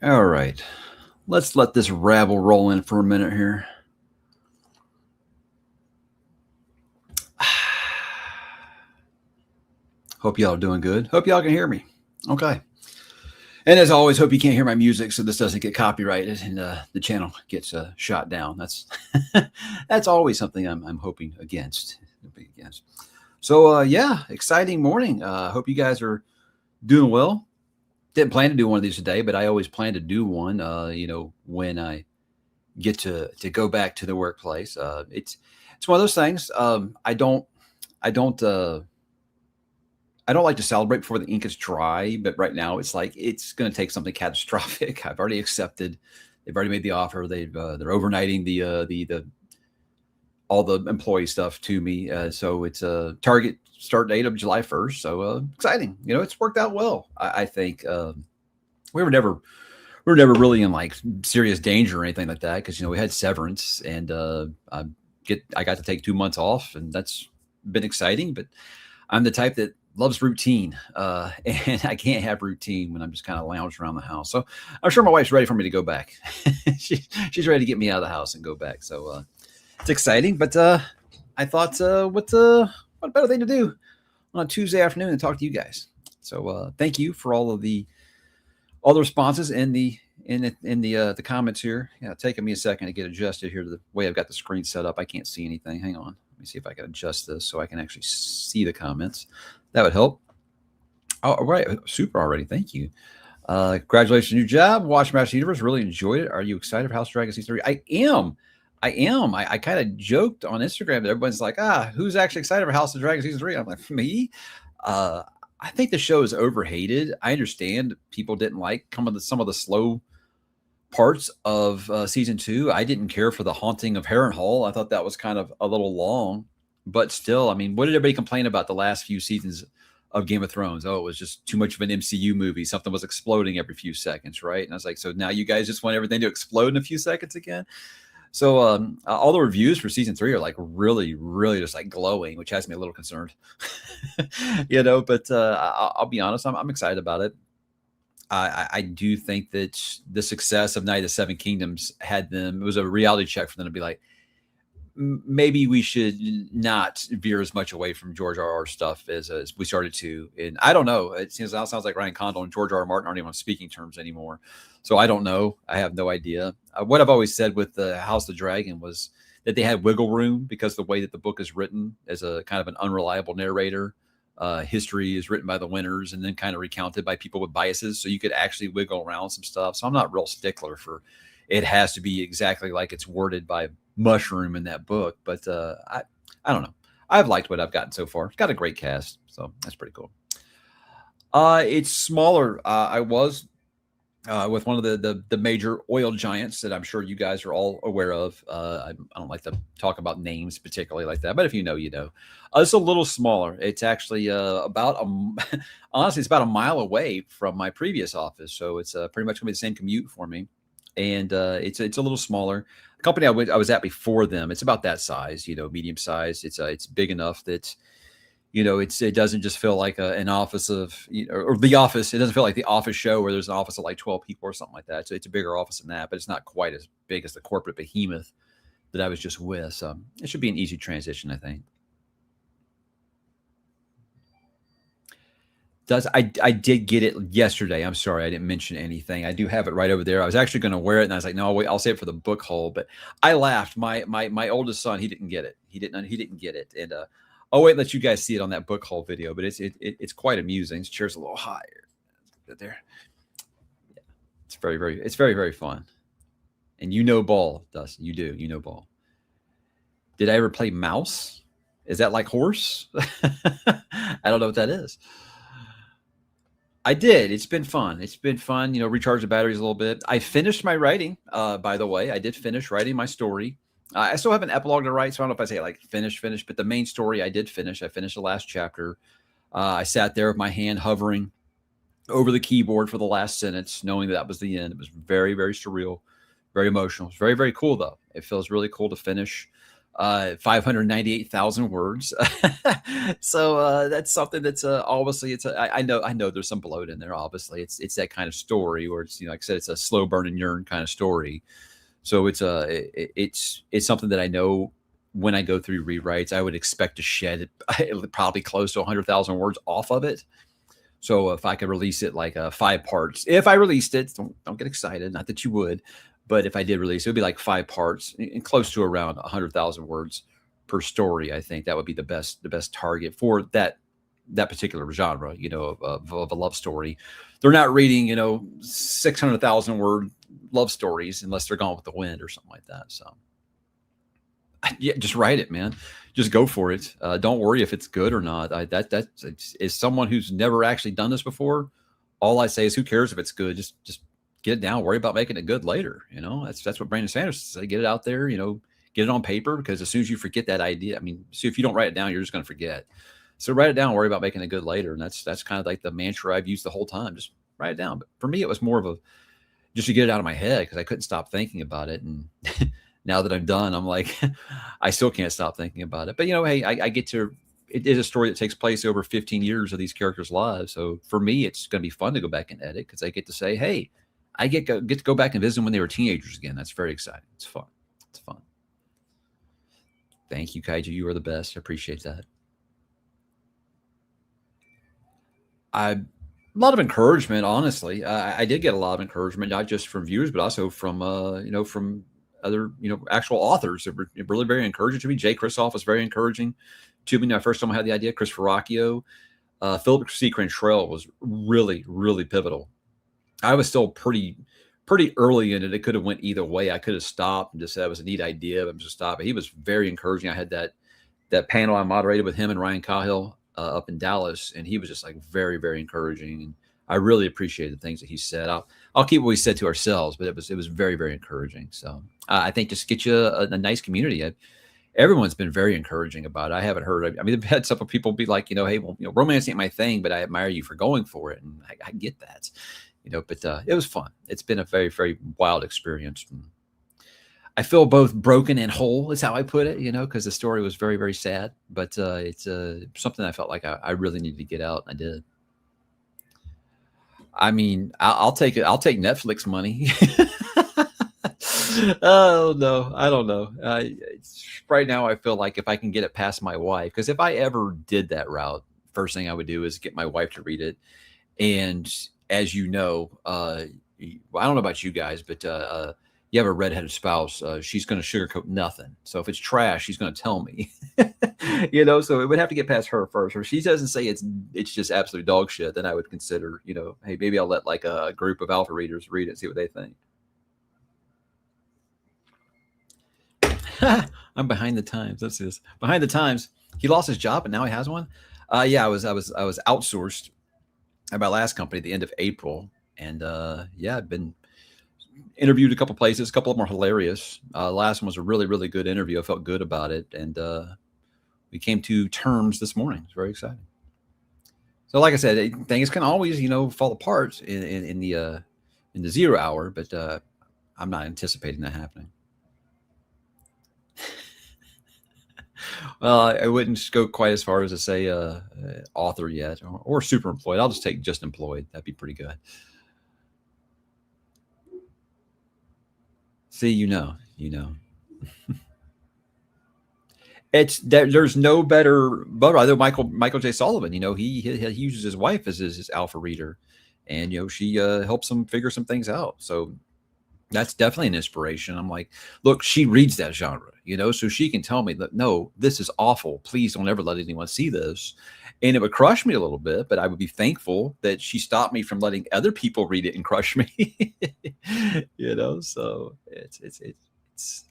All right. Let's let this rabble roll in for a minute here. Hope y'all are doing good. Hope y'all can hear me. Okay. And as always, hope you can't hear my music so this doesn't get copyrighted and the channel gets shot down. That's that's always something I'm hoping against. So yeah, exciting morning. Hope you guys are doing well. Didn't plan to do one of these today, but I always plan to do one. When I get to go back to the workplace. It's one of those things. I don't like to celebrate before the ink is dry, but right now it's like it's going to take something catastrophic. I've already accepted. They've already made the offer. They're overnighting the all the employee stuff to me. So it's a target start date of July 1st. So exciting. It's worked out well. I think we were never really in like serious danger or anything like that because we had severance and I got to take 2 months off and that's been exciting. But I'm the type that loves routine, and I can't have routine when I'm just kind of lounging around the house. So I'm sure my wife's ready for me to go back. She's ready to get me out of the house and go back. So it's exciting. But I thought, what better thing to do on a Tuesday afternoon than talk to you guys? So thank you for all the responses in the comments here. Yeah, taking me a second to get adjusted here to the way I've got the screen set up. I can't see anything. Hang on. Let me see if I can adjust this so I can actually see the comments. That would help. All right. Super already. Thank you. Congratulations on your job. Watch Master Universe. Really enjoyed it. Are you excited for House of Dragon Season 3? I am. I kind of joked on Instagram that everyone's like, who's actually excited for House of Dragon Season 3? I'm like, me? I think the show is overhated. I understand people didn't like some of the slow parts of season 2. I didn't care for the haunting of Harrenhal. I thought that was kind of a little long, but still, I mean, what did everybody complain about the last few seasons of Game of Thrones? Oh, it was just too much of an MCU movie. Something was exploding every few seconds, right? And I was like, so now you guys just want everything to explode in a few seconds again? So all the reviews for season 3 are like really, really just like glowing, which has me a little concerned, but I'll be honest, I'm excited about it. I do think that the success of Night of the Seven Kingdoms it was a reality check for them to be like, maybe we should not veer as much away from George R.R. stuff as we started to. And I don't know. It sounds like Ryan Condal and George R.R. Martin aren't even on speaking terms anymore. So I don't know. I have no idea. What I've always said with the House of the Dragon was that they had wiggle room because the way that the book is written as a kind of an unreliable narrator. History is written by the winners and then kind of recounted by people with biases. So you could actually wiggle around some stuff. So I'm not real stickler for it has to be exactly like it's worded by Mushroom in that book. But I don't know. I've liked what I've gotten so far. It's got a great cast. So that's pretty cool. It's smaller. I was with one of the major oil giants that I'm sure you guys are all aware of. I don't like to talk about names particularly like that, but if you know, you know. It's a little smaller. It's actually honestly, it's about a mile away from my previous office, so it's pretty much gonna be the same commute for me. And it's a little smaller. The company I was at before them, it's about that size, medium size. It's big enough that it doesn't just feel like an office of, or the office. It doesn't feel like the office show where there's an office of like 12 people or something like that. So it's a bigger office than that, but it's not quite as big as the corporate behemoth that I was just with. So it should be an easy transition, I think. I did get it yesterday. I'm sorry, I didn't mention anything. I do have it right over there. I was actually going to wear it, and I was like, no, wait, I'll save it for the book haul. But I laughed. My oldest son, he didn't get it. He didn't get it. And I'll wait and let you guys see it on that book haul video. But it's quite amusing. His chair's a little higher. There, yeah, it's very very fun. And ball, Dustin. You do. Ball. Did I ever play mouse? Is that like horse? I don't know what that is. I did. It's been fun. Recharge the batteries a little bit. I finished my writing, by the way. I did finish writing my story. I still have an epilogue to write, so I don't know if I say like finish, but the main story I did finish. I finished the last chapter. I sat there with my hand hovering over the keyboard for the last sentence, knowing that was the end. It was very, very surreal, very emotional. It's very, very cool, though. It feels really cool to finish 598,000 words. So that's something that's obviously I know there's some bloat in there. Obviously, it's that kind of story where it's like I said, it's a slow burn and yearn kind of story. So it's something that I know when I go through rewrites, I would expect to shed probably close to 100,000 words off of it. So if I could release it like 5 parts, if I released it, don't get excited. Not that you would, but if I did release it, it would be like 5 parts and close to around 100,000 words per story. I think that would be the best target for that particular genre, of a love story. They're not reading, 600,000 word love stories unless they're Gone with the Wind or something like that. So yeah, just write it, man. Just go for it. Don't worry if it's good or not. Is someone who's never actually done this before. All I say is, who cares if it's good? Just get it down. Worry about making it good later. That's what Brandon Sanders said. Get it out there. Get it on paper, because as soon as you forget that idea, I mean, see, if you don't write it down, you're just going to forget. So write it down. Worry about making it good later. And that's kind of like the mantra I've used the whole time. Just write it down. But for me, it was more of a just to get it out of my head, because I couldn't stop thinking about it. And now that I'm done, I'm like, I still can't stop thinking about it. But hey, I get to. It is a story that takes place over 15 years of these characters' lives. So for me, it's going to be fun to go back and edit, because I get to say, hey, I get to go back and visit them when they were teenagers again. That's very exciting. It's fun. It's fun. Thank you, Kaiju. You are the best. I appreciate that. A lot of encouragement, honestly. I did get a lot of encouragement, not just from viewers, but also from from other actual authors that were really very encouraging to me. Jay Kristoff was very encouraging to me. The first time I had the idea, Chris Ferracchio, Philip C. Crantrell was really, really pivotal. I was still pretty early in it. It could have went either way. I could have stopped and just said it was a neat idea, but I'm just stopped. But he was very encouraging. I had that panel I moderated with him and Ryan Cahill up in Dallas, and he was just like very, very encouraging. And I really appreciate the things that he said. I'll keep what we said to ourselves, but it was very, very encouraging. So I think just get you a nice community. Everyone's been very encouraging about it. I haven't heard. I mean, I've had several people be like, hey, well, romance ain't my thing, but I admire you for going for it, and I get that. But it was fun. It's been a very, very wild experience. And I feel both broken and whole is how I put it, because the story was very, very sad, but it's something I felt like I really needed to get out. And I did. I mean, I'll take it. I'll take Netflix money. Oh no, I don't know. Right now, I feel like if I can get it past my wife, because if I ever did that route, first thing I would do is get my wife to read it. And as you know, I don't know about you guys, but you have a redheaded spouse, she's going to sugarcoat nothing. So if it's trash, she's going to tell me. So it would have to get past her first. Or if she doesn't say it's just absolute dog shit, then I would consider, hey, maybe I'll let like a group of alpha readers read it and see what they think. I'm behind the times. That's this. Behind the times. He lost his job and now he has one. Yeah, I was outsourced at my last company at the end of April, and yeah, I've been interviewed a couple places. A couple of them are hilarious. Last one was a really, really good interview. I felt good about it, and we came to terms this morning. It's very exciting. So, like I said, things can always, fall apart in the 0 hour, but I'm not anticipating that happening. Well, I wouldn't go quite as far as to say author yet, or super employed. I'll just take just employed. That'd be pretty good. See, it's that there's no better, but either Michael J. Sullivan. He uses his wife as his alpha reader, and she helps him figure some things out. So that's definitely an inspiration. I'm like, look, she reads that genre, so she can tell me that, no, this is awful. Please don't ever let anyone see this. And it would crush me a little bit, but I would be thankful that she stopped me from letting other people read it and crush me. So it's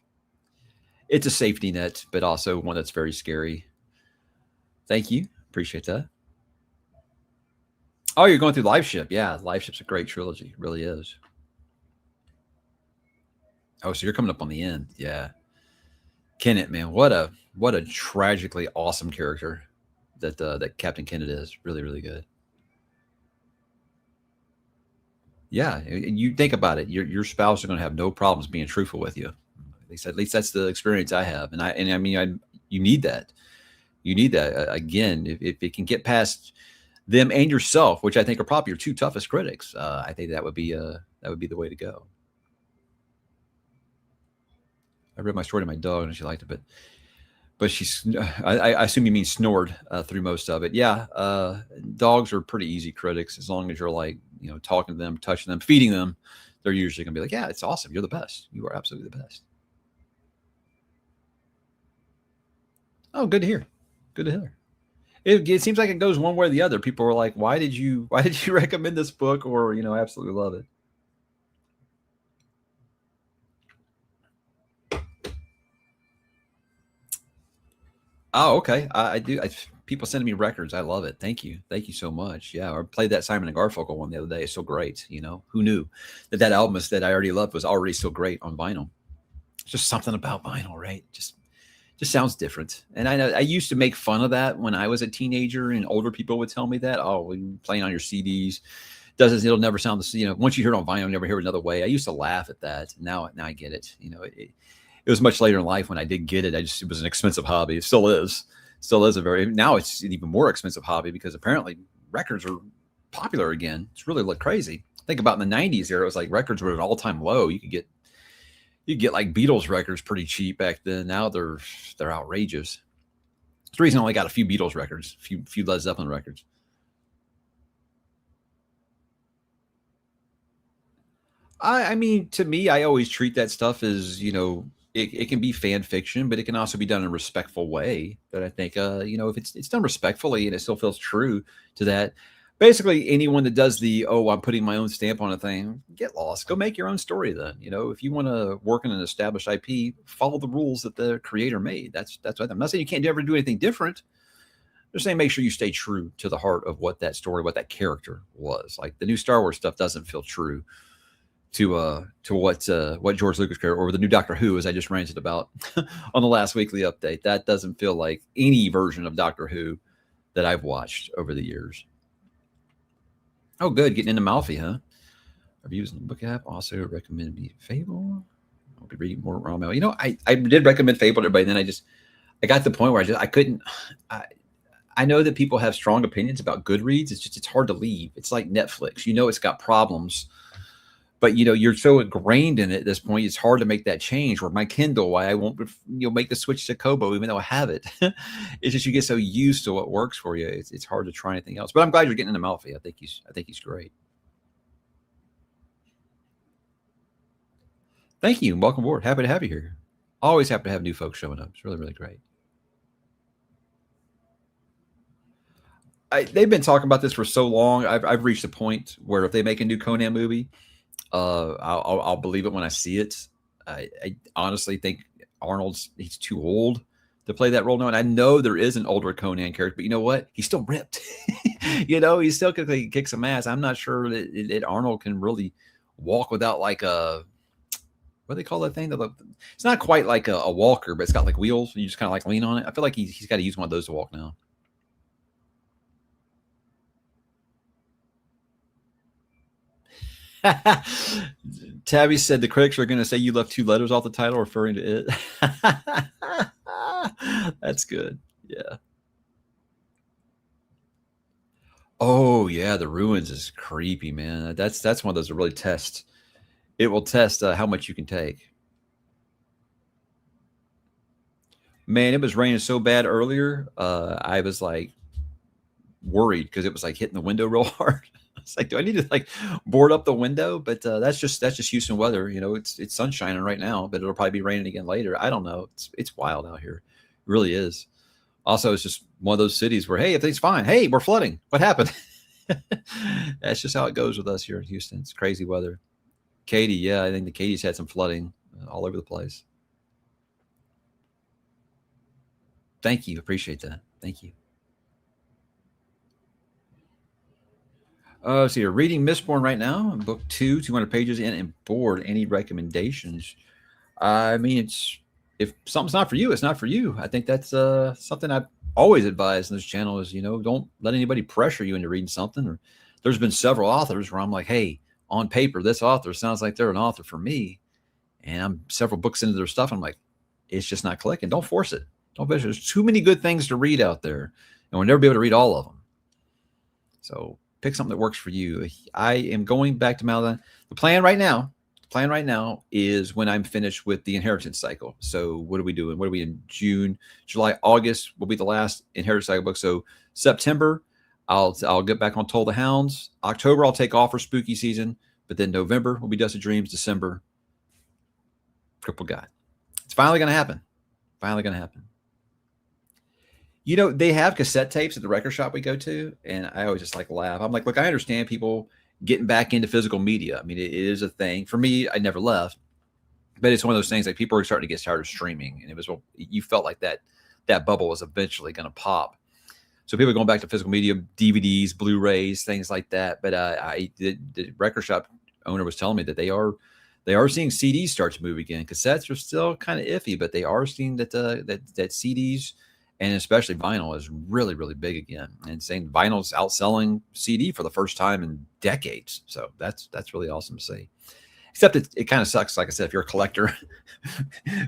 a safety net, but also one that's very scary. Thank you. Appreciate that. Oh, you're going through Life Ship. Yeah, Life Ship's a great trilogy. It really is. Oh, so you're coming up on the end. Yeah. Kenneth, man, what a tragically awesome character that Captain Kenneth is. Really, really good. Yeah, and you think about it, your spouse is going to have no problems being truthful with you. least that's the experience I have. And I mean, you need that. You need that. Again, if it can get past them and yourself, which I think are probably your two toughest critics, I think that would be the way to go. I read my story to my dog and she liked it, but she's, I assume you mean snored through most of it. Yeah. Dogs are pretty easy critics. As long as you're like, talking to them, touching them, feeding them, they're usually gonna be like, yeah, it's awesome. You're the best. You are absolutely the best. Oh, good to hear. Good to hear. It seems like it goes one way or the other. People are like, why did you recommend this book? Or, absolutely love it. Oh, okay. I do. People sending me records. I love it. Thank you. Thank you so much. Yeah. I played that Simon and Garfunkel one the other day. It's so great. Who knew that album that I already loved was already so great on vinyl. It's just something about vinyl, right? Just sounds different. And I know I used to make fun of that when I was a teenager, and older people would tell me that, oh, well, you're playing on your CDs. It'll never sound the same. Once you hear it on vinyl, you'll never hear it another way. I used to laugh at that. Now I get it. It was much later in life when I did get it. It was an expensive hobby. It still is. Now it's an even more expensive hobby because apparently records are popular again. It's really crazy. Think about in the 90s era, it was like records were at an all-time low. You could get like Beatles records pretty cheap back then. Now they're outrageous. It's the reason I only got a few Beatles records, a few Led Zeppelin records. I mean, to me, I always treat that stuff as, it can be fan fiction, but it can also be done in a respectful way. That I think, if it's done respectfully and it still feels true to that. Basically, anyone that does I'm putting my own stamp on a thing, get lost. Go make your own story then. If you want to work in an established IP, follow the rules that the creator made. That's what I'm not saying you can't ever do anything different. I'm just saying make sure you stay true to the heart of what that story, what that character was. Like the new Star Wars stuff doesn't feel true to what George Lucas character, or the new Doctor Who, as I just ranted about on the last weekly update. That doesn't feel like any version of Doctor Who that I've watched over the years. Oh, good. Getting into Malfi, huh? Reviews in the book app. Also recommend me Fable. I'll be reading more Romeo. I did recommend Fable to everybody. Then I got to the point where I couldn't. I know that people have strong opinions about Goodreads. It's hard to leave. It's like Netflix. It's got problems, but you're so ingrained in it at this point. It's hard to make that change. Or my Kindle, why I won't make the switch to Kobo even though I have it. It's just you get so used to what works for you. It's hard to try anything else. But I'm glad you're getting into Malfi. I think he's great. Thank you. Welcome aboard. Happy to have you here. Always happy to have new folks showing up. It's really, really great. They've been talking about this for so long. I've reached a point where if they make a new Conan movie, I'll believe it when I see it. I honestly think he's too old to play that role now. And I know there is an older Conan character, but you know what? He's still ripped. He still can kick some ass. I'm not sure that Arnold can really walk without like what do they call that thing? It's not quite like a walker, but it's got like wheels. You just kind of like lean on it. I feel like he's got to use one of those to walk now. Tabby said the critics are going to say you left 2 letters off the title referring to it. That's good. Yeah. Oh yeah, the ruins is creepy, man. That's one of those that really test. It will test how much you can take. Man, it was raining so bad earlier. I was like worried because it was like hitting the window real hard. It's like, do I need to like board up the window? But that's just Houston weather. It's sun shining right now, but it'll probably be raining again later. I don't know. It's wild out here. It really is. Also, it's just one of those cities where, hey, everything's fine. Hey, we're flooding. What happened? That's just how it goes with us here in Houston. It's crazy weather. Katy, yeah, I think the Katie's had some flooding all over the place. Thank you. Appreciate that. Thank you. So you're reading Mistborn right now, book 2, 200 pages in and bored. Any recommendations? I mean, if something's not for you, it's not for you. I think that's something I've always advised in this channel is, don't let anybody pressure you into reading something. Or there's been several authors where I'm like, hey, on paper, this author sounds like they're an author for me. and I'm several books into their stuff. I'm like, it's just not clicking. Don't force it. Don't push it. There's too many good things to read out there, and we'll never be able to read all of them. So pick something that works for you. I am going back to Malda. The plan right now is when I'm finished with the inheritance cycle. So what are we doing? What are we in June, July, August will be the last inheritance cycle book. So September, I'll get back on Toll the Hounds. October, I'll take off for spooky season. But then November will be Dusty Dreams. December, Crippled God. It's finally going to happen. Finally going to happen. You know, they have cassette tapes at the record shop we go to, and I always just like laugh. I'm like, look, I understand people getting back into physical media. I mean, it is a thing. For me, I never left, but it's one of those things like people are starting to get tired of streaming, and it was, you felt like that bubble was eventually going to pop. So people are going back to physical media, DVDs, Blu-rays, things like that. But the record shop owner was telling me that they are seeing CDs start to move again. Cassettes are still kind of iffy, but they are seeing that CDs and especially vinyl is really, really big again. And saying vinyl's outselling CD for the first time in decades. So that's really awesome to see. Except it kind of sucks, like I said, if you're a collector,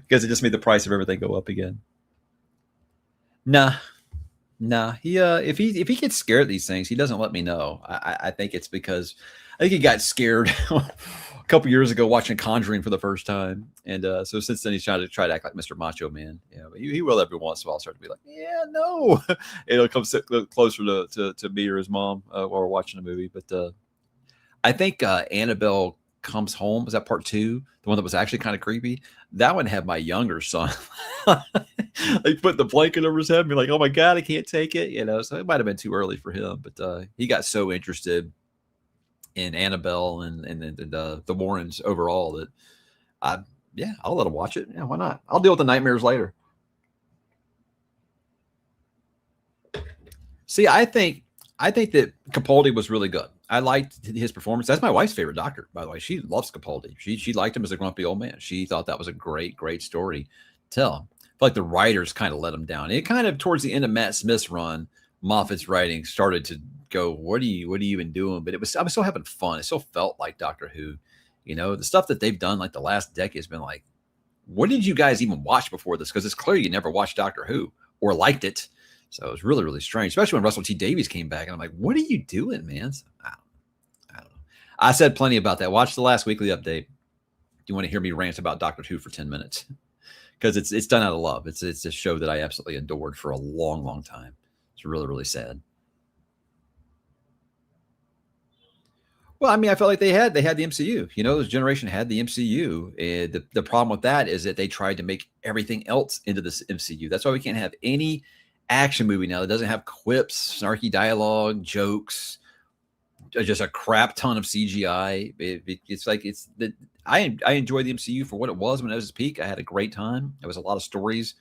because it just made the price of everything go up again. Nah. He if he gets scared of these things, he doesn't let me know. I think it's because I think he got scared a couple years ago watching Conjuring for the first time, and so since then he's trying to act like Mr. Macho Man. Yeah, but he will every once in a while start to be like, yeah, no, it'll come sit closer to me or his mom while we're watching a movie. But I think Annabelle Comes Home, was that part 2, the one that was actually kind of creepy? That one had my younger son like put the blanket over his head and be like, oh my god, I can't take it, you know. So it might have been too early for him, but he got so interested in Annabelle and the Warrens overall that I'll let him watch it. Yeah, why not? I'll deal with the nightmares later. See, I think that Capaldi was really good. I liked his performance. That's my wife's favorite doctor, by the way. She loves Capaldi. She liked him as a grumpy old man. She thought that was a great story to tell. I feel like the writers kind of let him down. It kind of towards the end of Matt Smith's run, Moffat's writing started to go, what are you even doing? But I was still having fun. It still felt like Doctor Who. You know, the stuff that they've done like the last decade has been like, what did you guys even watch before this? Because it's clear you never watched Doctor Who or liked it. So it was really, really strange, especially when Russell T Davies came back. And I'm like, what are you doing, man? So, I don't know. I said plenty about that. Watch the last weekly update. Do you want to hear me rant about Doctor Who for 10 minutes? Because it's done out of love. It's a show that I absolutely adored for a long, long time. It's really, really sad. Well, I mean, I felt like they had the MCU. You know, this generation had the MCU. And the problem with that is that they tried to make everything else into this MCU. That's why we can't have any action movie now that doesn't have quips, snarky dialogue, jokes, just a crap ton of CGI. I enjoy the MCU for what it was when it was its peak. I had a great time. There was a lot of stories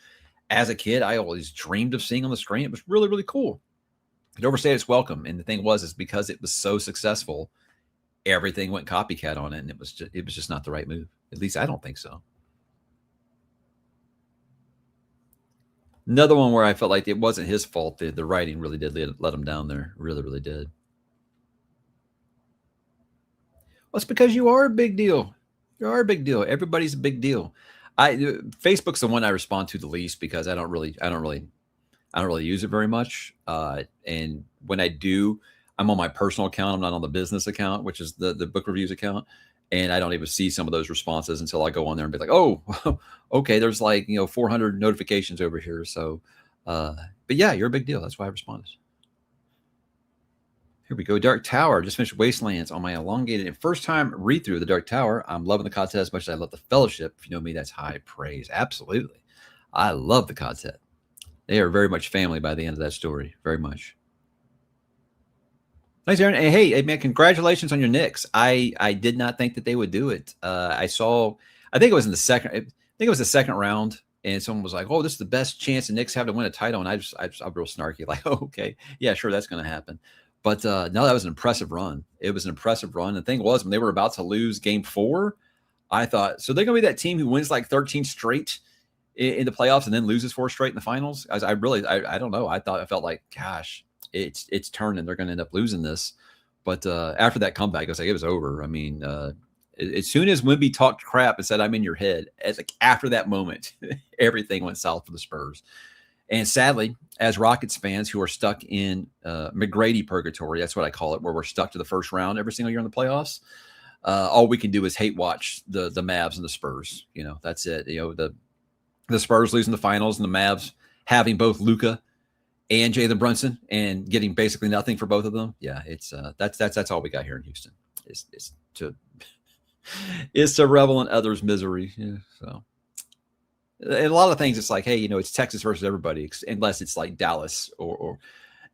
as a kid I always dreamed of seeing on the screen. It was really, really cool. It overstayed its welcome. And the thing is because it was so successful, everything went copycat on it, and it was just not the right move. At least I don't think so. Another one where I felt like it wasn't his fault. The writing really did let him down there. Really, really did. Well, it's because you are a big deal. You are a big deal. Everybody's a big deal. Facebook's the one I respond to the least because I don't really use it very much. And when I do, I'm on my personal account. I'm not on the business account, which is the book reviews account. And I don't even see some of those responses until I go on there and be like, oh, okay, there's 400 notifications over here. So, but yeah, you're a big deal. That's why I responded. Here we go. Dark Tower. Just finished Wastelands on my elongated and first time read through the Dark Tower. I'm loving the content as much as I love the Fellowship. If you know me, that's high praise. Absolutely. I love the content. They are very much family by the end of that story. Very much. Thanks, Aaron. Hey, man, congratulations on your Knicks. I did not think that they would do it. I think it was in the second. I think it was the second round, and someone was like, "Oh, this is the best chance the Knicks have to win a title." And I'm real snarky, like, "Oh, okay, yeah, sure, that's going to happen." But no, that was an impressive run. It was an impressive run. The thing was, when they were about to lose Game 4, I thought, so they're going to be that team who wins like 13 straight in the playoffs and then loses 4 straight in the finals. I don't know. I felt like, gosh, it's turning. They're going to end up losing this. But after that comeback, it was over. I mean, As soon as Wemby talked crap and said, "I'm in your head," as like after that moment, everything went south for the Spurs. And sadly, as Rockets fans who are stuck in McGrady purgatory, that's what I call it, where we're stuck to the first round every single year in the playoffs. All we can do is hate watch the Mavs and the Spurs. That's it. The Spurs losing the finals and the Mavs having both Luka and Jalen Brunson and getting basically nothing for both of them. Yeah, it's that's all we got here in Houston. It's to revel in others' misery. Yeah, so. And a lot of things, it's like, hey, it's Texas versus everybody, unless it's like Dallas or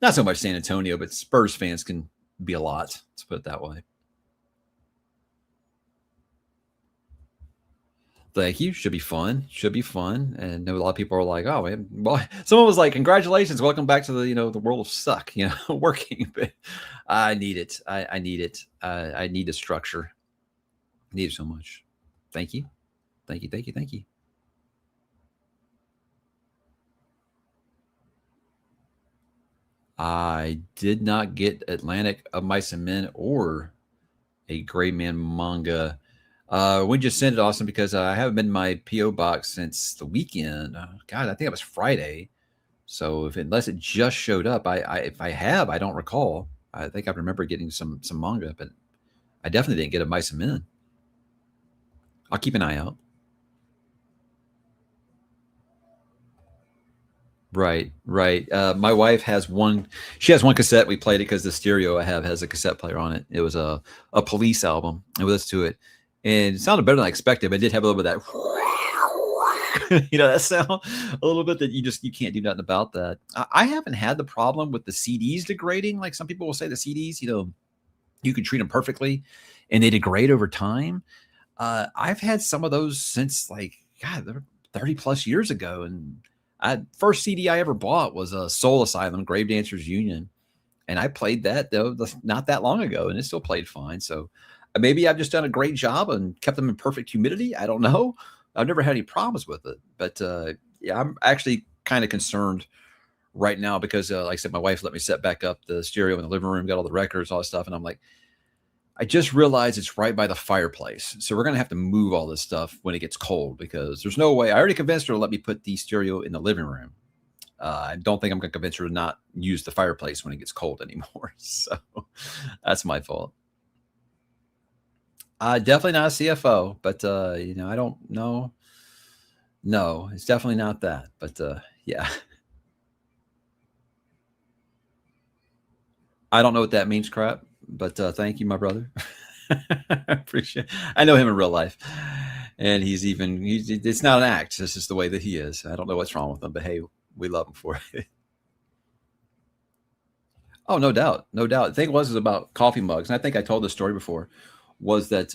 not so much San Antonio, but Spurs fans can be a lot. Let's put it that way. Thank you. Should be fun. Should be fun. And I know a lot of people are like, oh, man. Well, someone was like, congratulations. Welcome back to the world of suck, working. But I need it. I need it. I need the structure. I need it so much. Thank you. Thank you. Thank you. Thank you. I did not get Atlantic of Mice and Men or a Gray Man manga. We just sent it, Austin, because I haven't been in my PO box since the weekend. God, I think it was Friday. So unless it just showed up, if I have, I don't recall. I think I remember getting some manga, but I definitely didn't get a Mice and Men. I'll keep an eye out. Right. My wife has one. She has one cassette. We played it because the stereo I have has a cassette player on it. It was a Police album, and we listened to it, and it sounded better than I expected. But it did have a little bit of that, that sound a little bit that you can't do nothing about that. I haven't had the problem with the CDs degrading. Like some people will say, the CDs, you can treat them perfectly, and they degrade over time. I've had some of those since they're 30 plus years ago, and first CD I ever bought was a Soul Asylum, Grave Dancers Union. And I played that though not that long ago, and it still played fine. So maybe I've just done a great job and kept them in perfect humidity. I don't know. I've never had any problems with it. But yeah, I'm actually kind of concerned right now because like I said, my wife let me set back up the stereo in the living room, got all the records, all that stuff. And I'm like, I just realized it's right by the fireplace. So we're going to have to move all this stuff when it gets cold because there's no way. I already convinced her to let me put the stereo in the living room. I don't think I'm going to convince her to not use the fireplace when it gets cold anymore. So that's my fault. Definitely not a CFO, but, I don't know. No, it's definitely not that. But yeah. I don't know what that means, crap. But thank you, my brother. I appreciate it. I know him in real life. And it's not an act. It's just the way that he is. I don't know what's wrong with him, but hey, we love him for it. Oh, no doubt. No doubt. The thing was about coffee mugs. And I think I told this story before, was that it's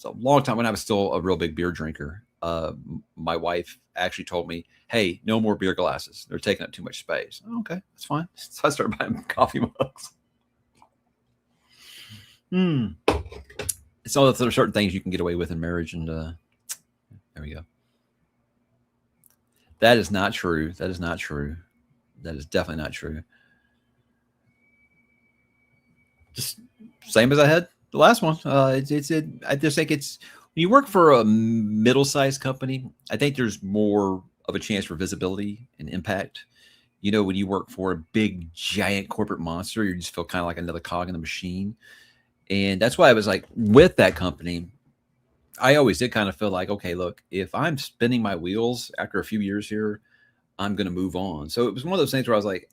a long time when I was still a real big beer drinker. My wife actually told me, hey, no more beer glasses. They're taking up too much space. Oh, okay, that's fine. So I started buying coffee mugs. So there are certain things you can get away with in marriage, and there we go. That is not true. That is not true. That is definitely not true. Just same as I had the last one. I just think it's when you work for a middle-sized company, I think there's more of a chance for visibility and impact. When you work for a big, giant corporate monster, you just feel kind of like another cog in the machine. And that's why I was like, with that company, I always did kind of feel like, okay, look, if I'm spinning my wheels after a few years here, I'm going to move on. So it was one of those things where I was like,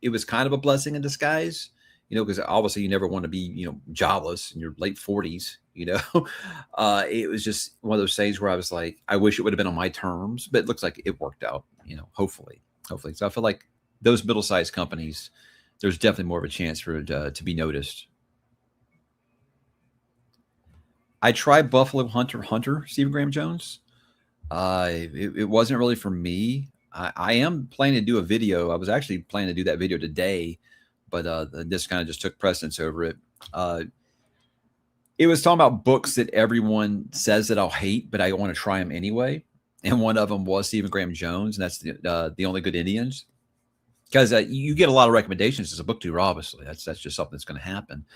it was kind of a blessing in disguise, because obviously you never want to be, jobless in your late 40s, it was just one of those things where I was like, I wish it would have been on my terms, but it looks like it worked out, hopefully. So I feel like those middle-sized companies, there's definitely more of a chance for it to be noticed. I tried Buffalo Hunter, Stephen Graham Jones. It wasn't really for me. I am planning to do a video. I was actually planning to do that video today, but this kind of just took precedence over it. It was talking about books that everyone says that I'll hate, but I want to try them anyway. And one of them was Stephen Graham Jones, and that's the Only Good Indians. Because you get a lot of recommendations as a book tuber, obviously. That's just something that's going to happen.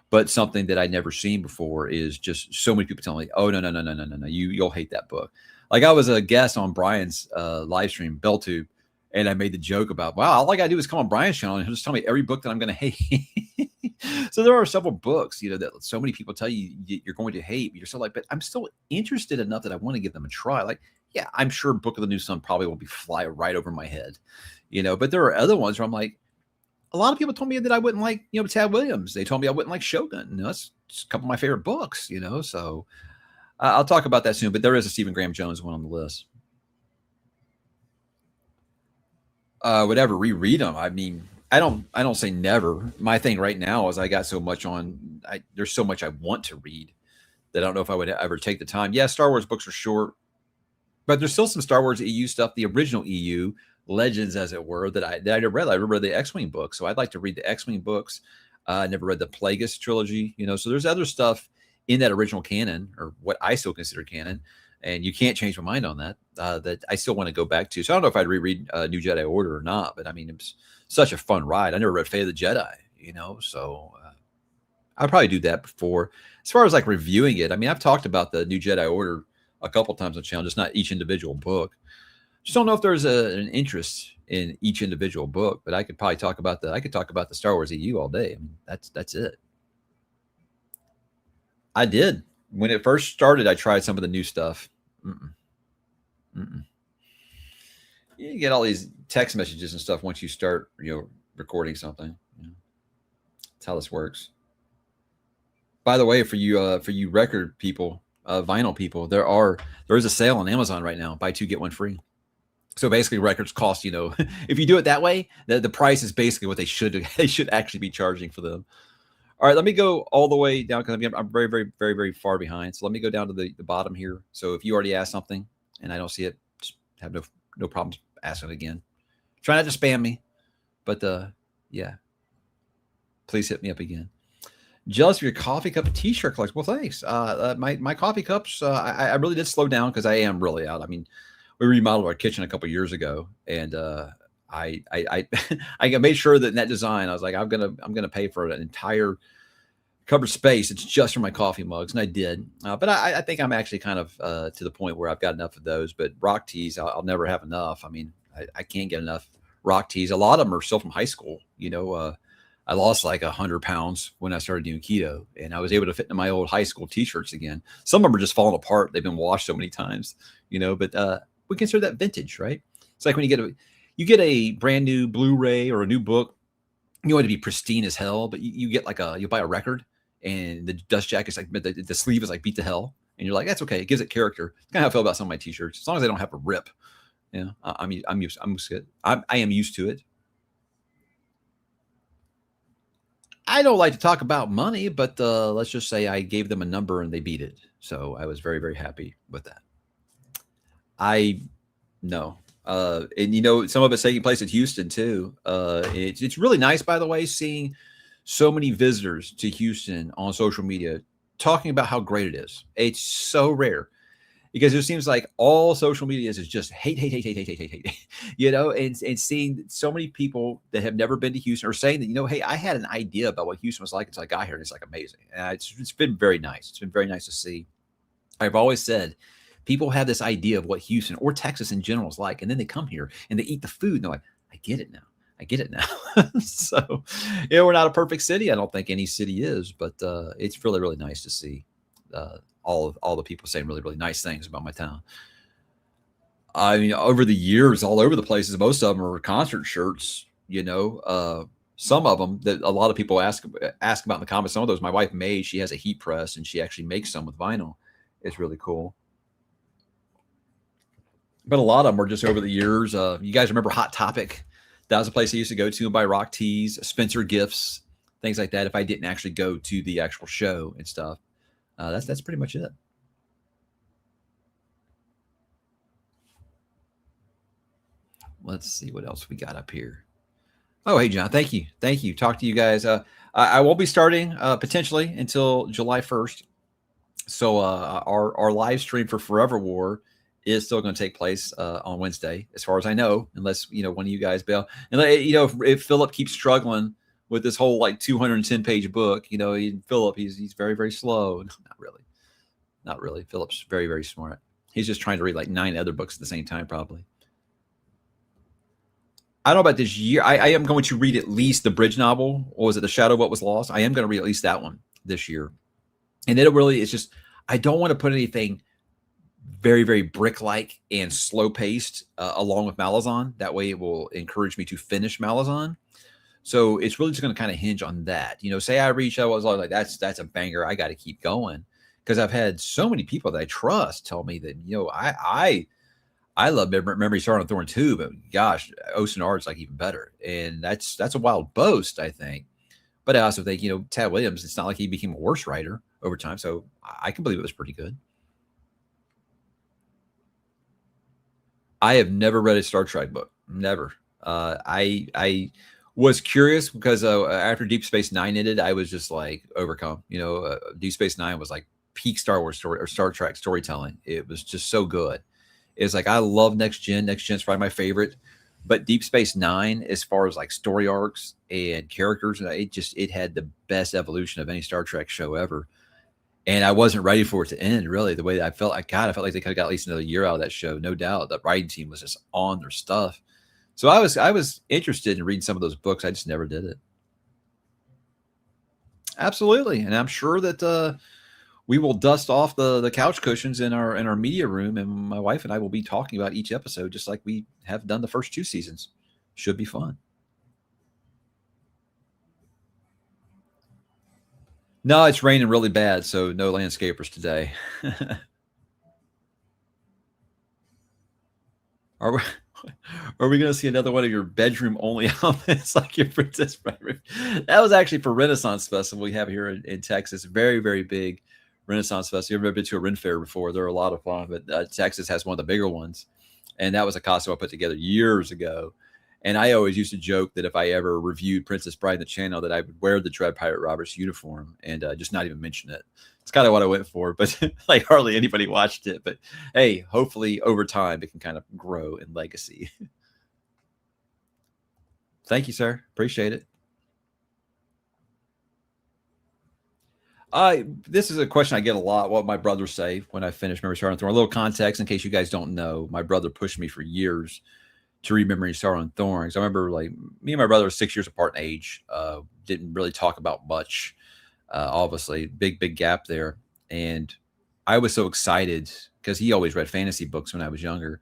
But something that I'd never seen before is just so many people telling me, "Oh, no, no, no, no, no, no, no, you'll hate that book." Like I was a guest on Brian's live stream, BellTube, and I made the joke about, "Wow, all I gotta do is come on Brian's channel and he'll just tell me every book that I'm going to hate." So there are several books, that so many people tell you you're going to hate, but you're still like, but I'm still interested enough that I want to give them a try. Like, yeah, I'm sure Book of the New Sun probably will be fly right over my head, but there are other ones where I'm like, a lot of people told me that I wouldn't like, Tad Williams. They told me I wouldn't like Shogun. That's just a couple of my favorite books, so I'll talk about that soon, but there is a Stephen Graham Jones one on the list. Would ever reread them. I mean, I don't say never. My thing right now is I got so much on, there's so much I want to read that I don't know if I would ever take the time. Yeah, Star Wars books are short, but there's still some Star Wars EU stuff, the original EU legends, as it were, that I never read. I read the X-Wing books, so I'd like to read the X-Wing books. I never read the Plagueis trilogy, so there's other stuff in that original canon, or what I still consider canon, and you can't change my mind on that, that I still want to go back to. So I don't know if I'd reread New Jedi Order or not, but I mean, it was such a fun ride. I never read Fate of the Jedi, so I'll probably do that before. As far as like reviewing it, I mean, I've talked about the New Jedi Order a couple times on the channel, just not each individual book. Just don't know if there's an interest in each individual book, but I could probably talk about the Star Wars EU all day. I mean, that's it. I did. When it first started, I tried some of the new stuff. You get all these text messages and stuff once you start, recording something. That's how this works. By the way, for you record people, vinyl people, there is a sale on Amazon right now. Buy 2 get 1 free. So basically, records cost, if you do it that way, the price is basically what they should actually be charging for them. All right, let me go all the way down because I'm very, very, very, very far behind. So let me go down to the bottom here. So if you already asked something and I don't see it, just have no problems asking it again. Try not to spam me, but yeah, please hit me up again. Jealous of your coffee cup and t-shirt collection. Well, thanks. My coffee cups, I really did slow down because I am really out. I mean, we remodeled our kitchen a couple years ago, and I made sure that in that design, I was like, I'm gonna pay for an entire covered space. It's just for my coffee mugs, and I did. But I think I'm actually kind of to the point where I've got enough of those. But rock teas, I'll never have enough. I mean, I can't get enough rock teas. A lot of them are still from high school. I lost like 100 pounds when I started doing keto, and I was able to fit into my old high school t-shirts again. Some of them are just falling apart. They've been washed so many times, but we consider that vintage, right? It's like when you get a brand new Blu-ray or a new book, you want it to be pristine as hell, but you get like you buy a record and the dust jacket's like, the sleeve is like beat to hell. And you're like, that's okay. It gives it character. It's kind of how I feel about some of my t-shirts. As long as I don't have a rip, I'm used to it. I am used to it. I don't like to talk about money, but let's just say I gave them a number and they beat it. So I was very, very happy with that. And some of it's taking place at Houston too. It's really nice, by the way, seeing so many visitors to Houston on social media talking about how great it is. It's so rare because it seems like all social media is just hate, and seeing so many people that have never been to Houston are saying that, hey, I had an idea about what Houston was like until I got here, and it's like amazing. And it's been very nice. It's been very nice to see. I've always said, people have this idea of what Houston or Texas in general is like, and then they come here and they eat the food and they're like, I get it now. So, we're not a perfect city. I don't think any city is, but it's really, really nice to see all the people saying really, really nice things about my town. I mean, over the years, all over the places, most of them are concert shirts, some of them that a lot of people ask about in the comments. Some of those, my wife made, she has a heat press and she actually makes some with vinyl. It's really cool. But a lot of them are just over the years. You guys remember Hot Topic? That was a place I used to go to and buy rock teas, Spencer gifts, things like that. If I didn't actually go to the actual show and stuff, that's pretty much it. Let's see what else we got up here. Oh, hey, John. Thank you. Talk to you guys. I won't be starting potentially until July 1st. So our live stream for Forever War is still going to take place on Wednesday, as far as I know, unless one of you guys bail. And if Philip keeps struggling with this whole like 210-page book. Philip, he's very, very slow. Not really. Not really. Philip's very, very smart. He's just trying to read like 9 other books at the same time, probably. I don't know about this year. I am going to read at least the bridge novel. Or was it The Shadow of What Was Lost? I am going to read at least that one this year. And it's just, I don't want to put anything very, very brick-like and slow-paced along with Malazan. That way it will encourage me to finish Malazan. So it's really just going to kind of hinge on that. Say I reach out, I was like, that's a banger. I got to keep going. Because I've had so many people that I trust tell me that, I love Memory Star on Thorn too, but gosh, ℙ𝕤𝕤𝕣𝕠𝕜𝕤 is like even better. And that's a wild boast, I think. But I also think, Tad Williams, it's not like he became a worse writer over time. So I can believe it was pretty good. I have never read a Star Trek book. Never. I was curious because after Deep Space Nine ended, I was just like overcome. Deep Space Nine was like peak Star Wars story or Star Trek storytelling. It was just so good. It's like I love Next Gen. Next Gen's probably my favorite. But Deep Space Nine, as far as like story arcs and characters, it had the best evolution of any Star Trek show ever. And I wasn't ready for it to end, really. The way that I felt like they could have got at least another year out of that show. No doubt. The writing team was just on their stuff. So I was interested in reading some of those books. I just never did it. Absolutely. And I'm sure that we will dust off the couch cushions in our media room, and my wife and I will be talking about each episode just like we have done the first 2 seasons. Should be fun. No, it's raining really bad, so no landscapers today. Are we going to see another one of your bedroom only elements like your Princess Bride? That was actually for Renaissance Festival we have here in Texas. Very, very big Renaissance Festival. You've ever been to a Ren Fair before? They're a lot of fun, but Texas has one of the bigger ones. And that was a costume I put together years ago. And I always used to joke that if I ever reviewed Princess Bride in the channel, that I would wear the Dread Pirate Roberts uniform and just not even mention it. It's kind of what I went for, but like hardly anybody watched it. But hey, hopefully over time it can kind of grow in legacy. Thank you, sir. Appreciate it. This is a question I get a lot. What my brothers say when I finish Memory Star on Thorn. A little context in case you guys don't know. My brother pushed me for years to read Memory Star on Thorns. I remember like me and my brother were 6 years apart in age. Didn't really talk about much. Obviously, big gap there. And I was so excited because he always read fantasy books when I was younger.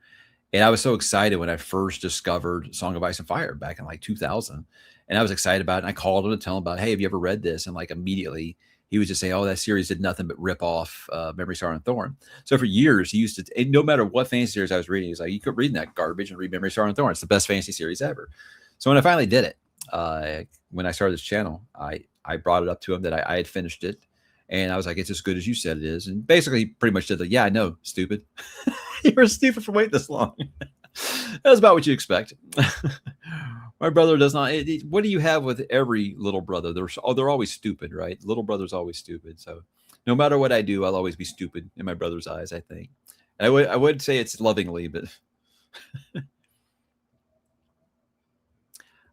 And I was so excited when I first discovered Song of Ice and Fire back in like 2000. And I was excited about it. And I called him to tell him about, hey, have you ever read this? And like immediately he would just say, oh, that series did nothing but rip off Memory Star and Thorn. So for years, he used to, no matter what fantasy series I was reading, he was like, you could read that garbage and read Memory Star and Thorn. It's the best fantasy series ever. So when I finally did it, when I started this channel, I brought it up to him that I had finished it. And I was like, it's as good as you said it is. And basically, he pretty much did the, yeah, I know, stupid. You were stupid for waiting this long. That was about what you expect. My brother does not. What do you have with every little brother? They're always stupid, right? Little brother's always stupid. So no matter what I do, I'll always be stupid in my brother's eyes, I think. And I would say it's lovingly, but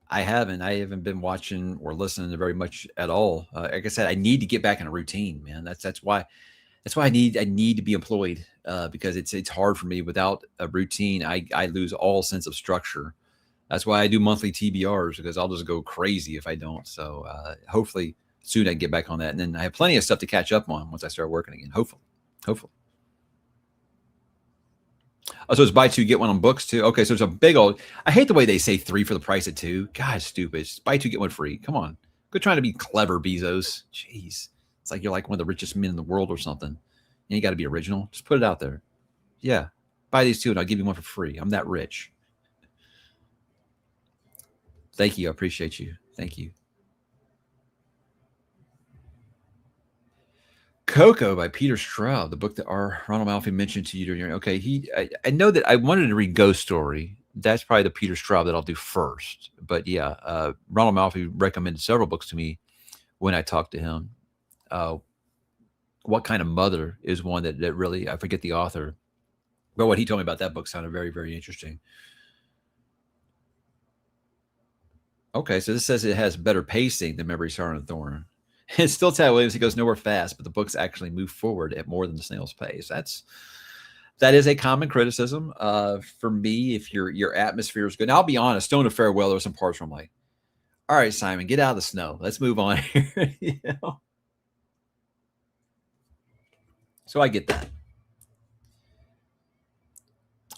I haven't been watching or listening to very much at all. Like I said, I need to get back in a routine, man. That's why I need to be employed because it's hard for me without a routine. I lose all sense of structure. That's why I do monthly TBRs because I'll just go crazy if I don't. So hopefully soon I can get back on that. And then I have plenty of stuff to catch up on once I start working again. Hopefully. Oh, so it's buy 2, get 1 on books too. Okay, so it's a big old. I hate the way they say 3 for the price of 2. God, stupid. It's buy 2, get 1 free. Come on, quit trying to be clever, Bezos. Jeez, it's like you're like one of the richest men in the world or something. And you got to be original. Just put it out there. Yeah, buy these 2 and I'll give you 1 for free. I'm that rich. Thank you. I appreciate you. Thank you. Coco by Peter Straub, the book that Ronald Malfi mentioned to you during your. Okay, I know that I wanted to read Ghost Story. That's probably the Peter Straub that I'll do first. But yeah, Ronald Malfi recommended several books to me when I talked to him. What Kind of Mother is one that really, I forget the author, but what he told me about that book sounded very, very interesting. Okay, so this says it has better pacing than Memory, Sorrow, and Thorn. It's still Tad Williams. He goes nowhere fast, but the books actually move forward at more than the snail's pace. That is a common criticism. For me, if your atmosphere is good. Now, I'll be honest, Stone of Farewell, there were some parts where I'm like, all right, Simon, get out of the snow. Let's move on here. You know? So I get that.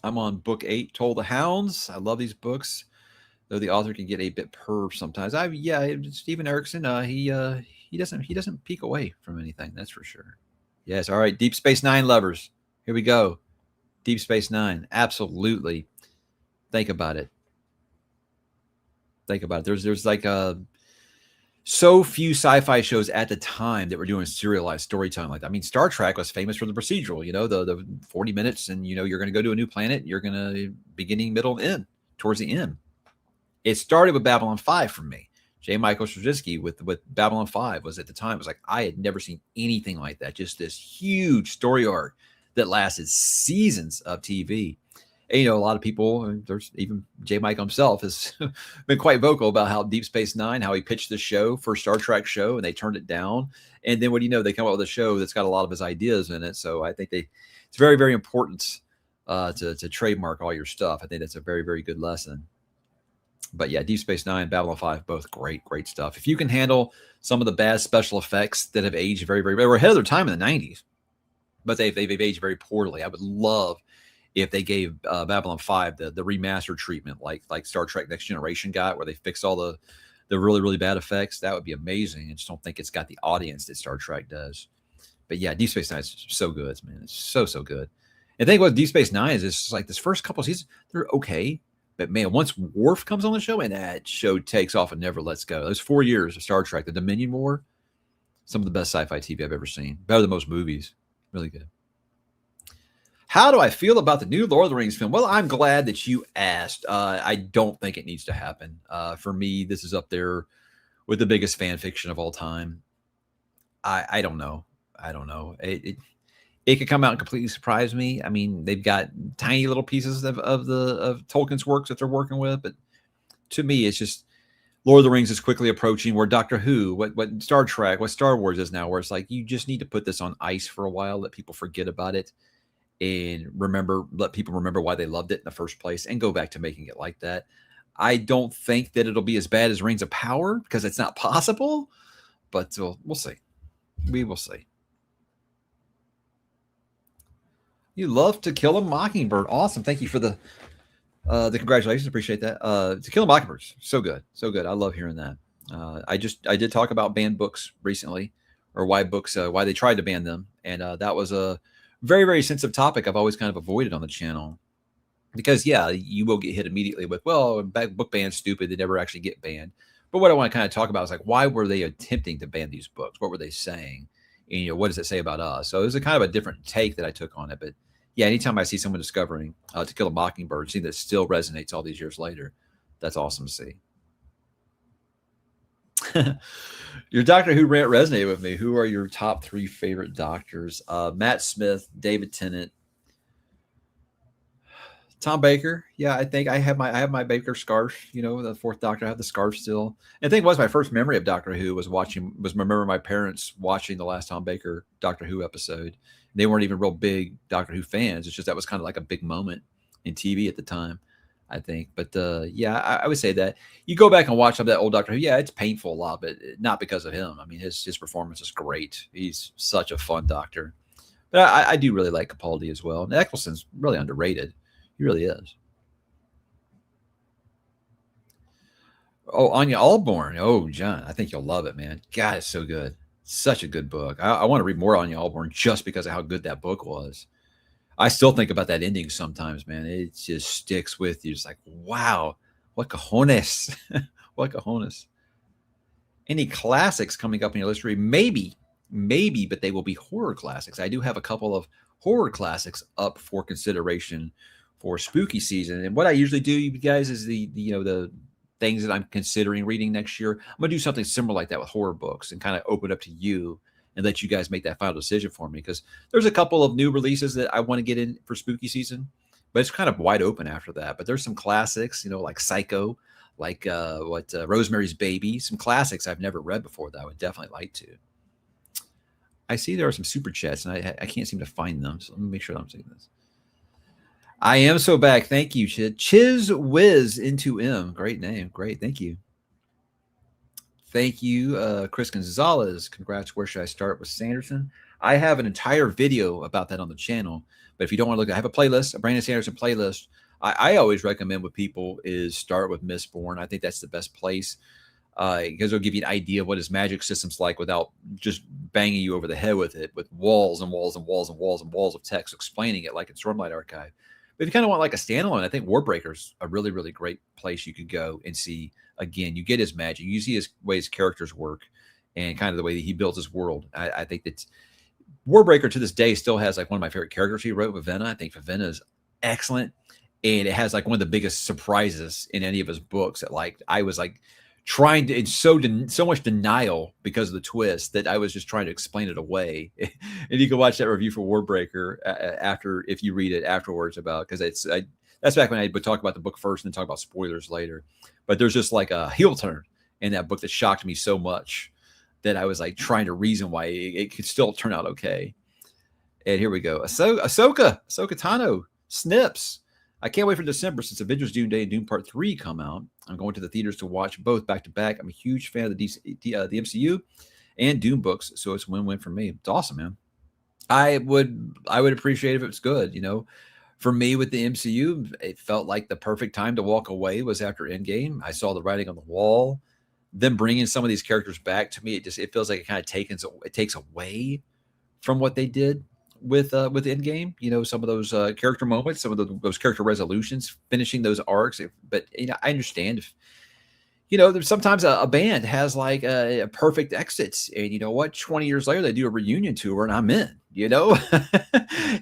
I'm on book 8, Toll the Hounds. I love these books, though the author can get a bit perv sometimes. Stephen Erickson, he doesn't peek away from anything, that's for sure. Yes, all right, Deep Space Nine lovers. Here we go. Deep Space Nine, absolutely. Think about it. There's like so few sci-fi shows at the time that were doing serialized storytelling like that. I mean, Star Trek was famous for the procedural, the 40 minutes, and you're going to go to a new planet. You're going to beginning, middle, end, towards the end. It started with Babylon 5 for me. J. Michael Straczynski with Babylon 5 was at the time, was like, I had never seen anything like that. Just this huge story arc that lasted seasons of TV. And, a lot of people, there's even J. Mike himself, has been quite vocal about how Deep Space Nine, how he pitched the show for Star Trek show, and they turned it down. And then what do you know? They come up with a show that's got a lot of his ideas in it. So I think it's very, very important to trademark all your stuff. I think that's a very, very good lesson. But yeah, Deep Space Nine, Babylon 5, both great stuff. If you can handle some of the bad special effects that have aged very, very, they were ahead of their time in the 90s, but they've aged very poorly. I would love if they gave Babylon 5 the remastered treatment like Star Trek Next Generation got, where they fix all the really, really bad effects. That would be amazing. I just don't think it's got the audience that Star Trek does. But yeah, Deep Space Nine is so good, man. It's so good. And the thing with Deep Space Nine is it's like this first couple of seasons, they're okay. But man, once Worf comes on the show, and that show takes off and never lets go. Those 4 years of Star Trek, the Dominion War, some of the best sci-fi TV I've ever seen. Better than most movies. Really good. How do I feel about the new Lord of the Rings film? Well, I'm glad that you asked. I don't think it needs to happen. For me, this is up there with the biggest fan fiction of all time. I don't know. It could come out and completely surprise me. I mean, they've got tiny little pieces of Tolkien's works that they're working with, but to me, it's just Lord of the Rings is quickly approaching where Doctor Who, what Star Trek, what Star Wars is now, where it's like you just need to put this on ice for a while, let people forget about it, and let people remember why they loved it in the first place, and go back to making it like that. I don't think that it'll be as bad as Rings of Power, because it's not possible, but we'll see. We will see. You love To Kill a Mockingbird. Awesome. Thank you for the congratulations. Appreciate that. To Kill a Mockingbird. So good. So good. I love hearing that. I did talk about banned books recently, or why they tried to ban them. And that was a very, very sensitive topic I've always kind of avoided on the channel, because yeah, you will get hit immediately with, well, book ban's stupid. They never actually get banned. But what I want to kind of talk about is like, why were they attempting to ban these books? What were they saying? And, what does it say about us? So it was a kind of a different take that I took on it. But yeah, anytime I see someone discovering To Kill a Mockingbird, seeing that still resonates all these years later, that's awesome to see. Your Doctor Who rant resonated with me. Who are your top 3 favorite doctors? Matt Smith, David Tennant, Tom Baker. Yeah, I think I have my Baker scarf. The 4th Doctor. I have the scarf still. And I think was my first memory of Doctor Who was remember my parents watching the last Tom Baker Doctor Who episode. They weren't even real big Doctor Who fans. It's just that was kind of like a big moment in TV at the time, I think. But yeah, I would say that you go back and watch some of that old Doctor Who. Yeah, it's painful a lot, but not because of him. I mean, his performance is great. He's such a fun Doctor. But I do really like Capaldi as well. And Eccleston's really underrated. He really is. Oh, Anya Allborn. Oh, John, I think you'll love it, man. God, it's so good. Such a good book. I want to read more Anya Allborn just because of how good that book was. I still think about that ending sometimes, man. It just sticks with you. It's like, wow, what cojones. What cojones. Any classics coming up in your list? Maybe, but they will be horror classics. I do have a couple of horror classics up for consideration for spooky season. And what I usually do, you guys, is the things that I'm considering reading next year. I'm going to do something similar like that with horror books and kind of open up to you and let you guys make that final decision for me, because there's a couple of new releases that I want to get in for spooky season, but it's kind of wide open after that. But there's some classics, like Psycho. like Rosemary's Baby, some classics I've never read before that I would definitely like to. I see there are some super chats, and I can't seem to find them. So let me make sure that I'm seeing this. I am so back. Thank you, Chiz Whiz into M. Great name. Great. Thank you. Thank you, Chris Gonzalez. Congrats. Where should I start with Sanderson? I have an entire video about that on the channel. But if you don't want to look, I have a playlist, a Brandon Sanderson playlist. I always recommend with people is start with Mistborn. I think that's the best place because it'll give you an idea of what his magic system's like without just banging you over the head with it, with walls and walls and walls and walls and walls of text explaining it like it's Stormlight Archive. But if you kind of want like a standalone, I think Warbreaker's a really, really great place you could go and see. Again, you get his magic, you see his way his characters work, and kind of the way that he builds his world. I think that Warbreaker to this day still has like one of my favorite characters he wrote, Vivenna. I think Vivenna is excellent, and it has like one of the biggest surprises in any of his books. That like I was like trying to, it's so much denial because of the twist that I was just trying to explain it away. And you can watch that review for Warbreaker after, if you read it afterwards, about, because that's back when I would talk about the book first and then talk about spoilers later. But there's just like a heel turn in that book that shocked me so much that I was like trying to reason why it could still turn out okay. And here we go. Ahsoka Tano, Snips. I can't wait for December since Avengers Doom Day and Doom Part 3 come out. I'm going to the theaters to watch both back to back. I'm a huge fan of the MCU and Doom books, so it's a win-win for me. It's awesome, man. I would appreciate if it was good. You know, for me with the MCU, it felt like the perfect time to walk away was after Endgame. I saw the writing on the wall. Them bringing some of these characters back, to me, it feels like it kind of takes away from what they did with Endgame. You know, some of those character moments, some of those character resolutions, finishing those arcs. But you know, I understand if, you know, there's sometimes a band has like a perfect exit, and you know what, 20 years later they do a reunion tour and I'm in, you know.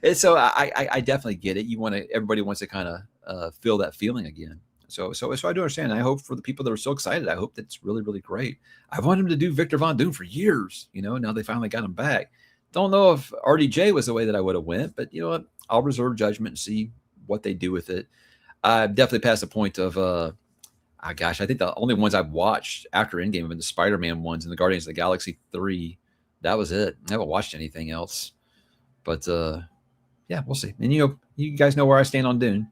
And so I definitely get it. Everybody wants to kind of feel that feeling again. So I do understand. I hope for the people that are so excited, I hope that's really, really great. I've wanted him to do Victor Von Doom for years, you know. Now they finally got him back. Don't know if RDJ was the way that I would have went, but you know what, I'll reserve judgment and see what they do with it. I've definitely passed the point of gosh, I think the only ones I've watched after Endgame have been the Spider-Man ones and the Guardians of the Galaxy 3. That was it. I haven't watched anything else. But yeah, we'll see. And you know, you guys know where I stand on Dune.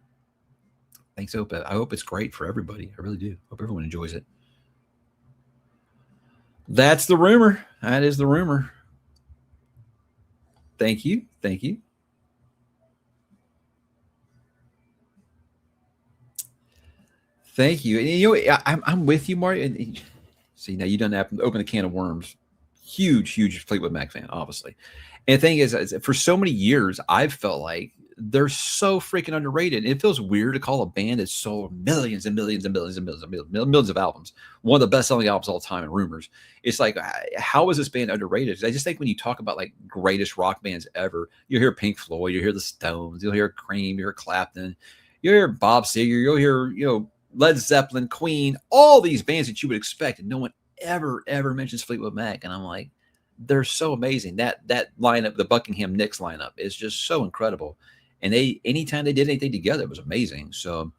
Thanks. I hope it's great for everybody. I really do. Hope everyone enjoys it. That's the rumor. That is the rumor. Thank you. Thank you. Thank you. And you know, I'm with you, Marty. And see, now you don't have to open a can of worms. Huge Fleetwood Mac fan, obviously. And the thing is, for so many years, I've felt like they're so freaking underrated. It feels weird to call a band that's sold millions and millions and millions and millions and millions of albums one of the best-selling albums of all time in rumors. It's like, how is this band underrated? Because I just think when you talk about like greatest rock bands ever, you'll hear Pink Floyd, you'll hear the Stones, you'll hear Cream, you'll hear Clapton, you'll hear Bob Seger, you'll hear, you know, Led Zeppelin, Queen, all these bands that you would expect, and no one ever mentions Fleetwood Mac. And I'm like, they're so amazing. That lineup, the Buckingham Nicks lineup, is just so incredible. And anytime they did anything together, it was amazing. So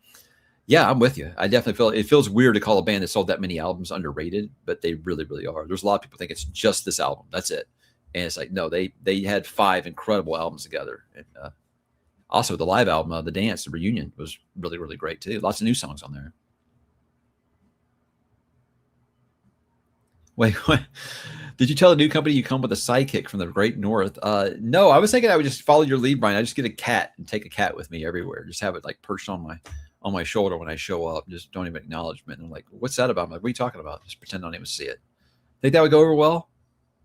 yeah, I'm with you. I definitely feel it feels weird to call a band that sold that many albums underrated, but they really, really are. There's a lot of people think it's just this album. That's it. And it's like, no, they had 5 incredible albums together. And also the live album, The Dance, the reunion, was really, really great too. Lots of new songs on there. Wait, what? Did you tell the new company you come with a sidekick from the great north? No, I was thinking I would just follow your lead, Brian. I just get a cat and take a cat with me everywhere. Just have it like perched on my shoulder when I show up. Just don't even acknowledge me. And I'm like, what's that about? I'm like, what are you talking about? Just pretend I don't even see it. Think that would go over well?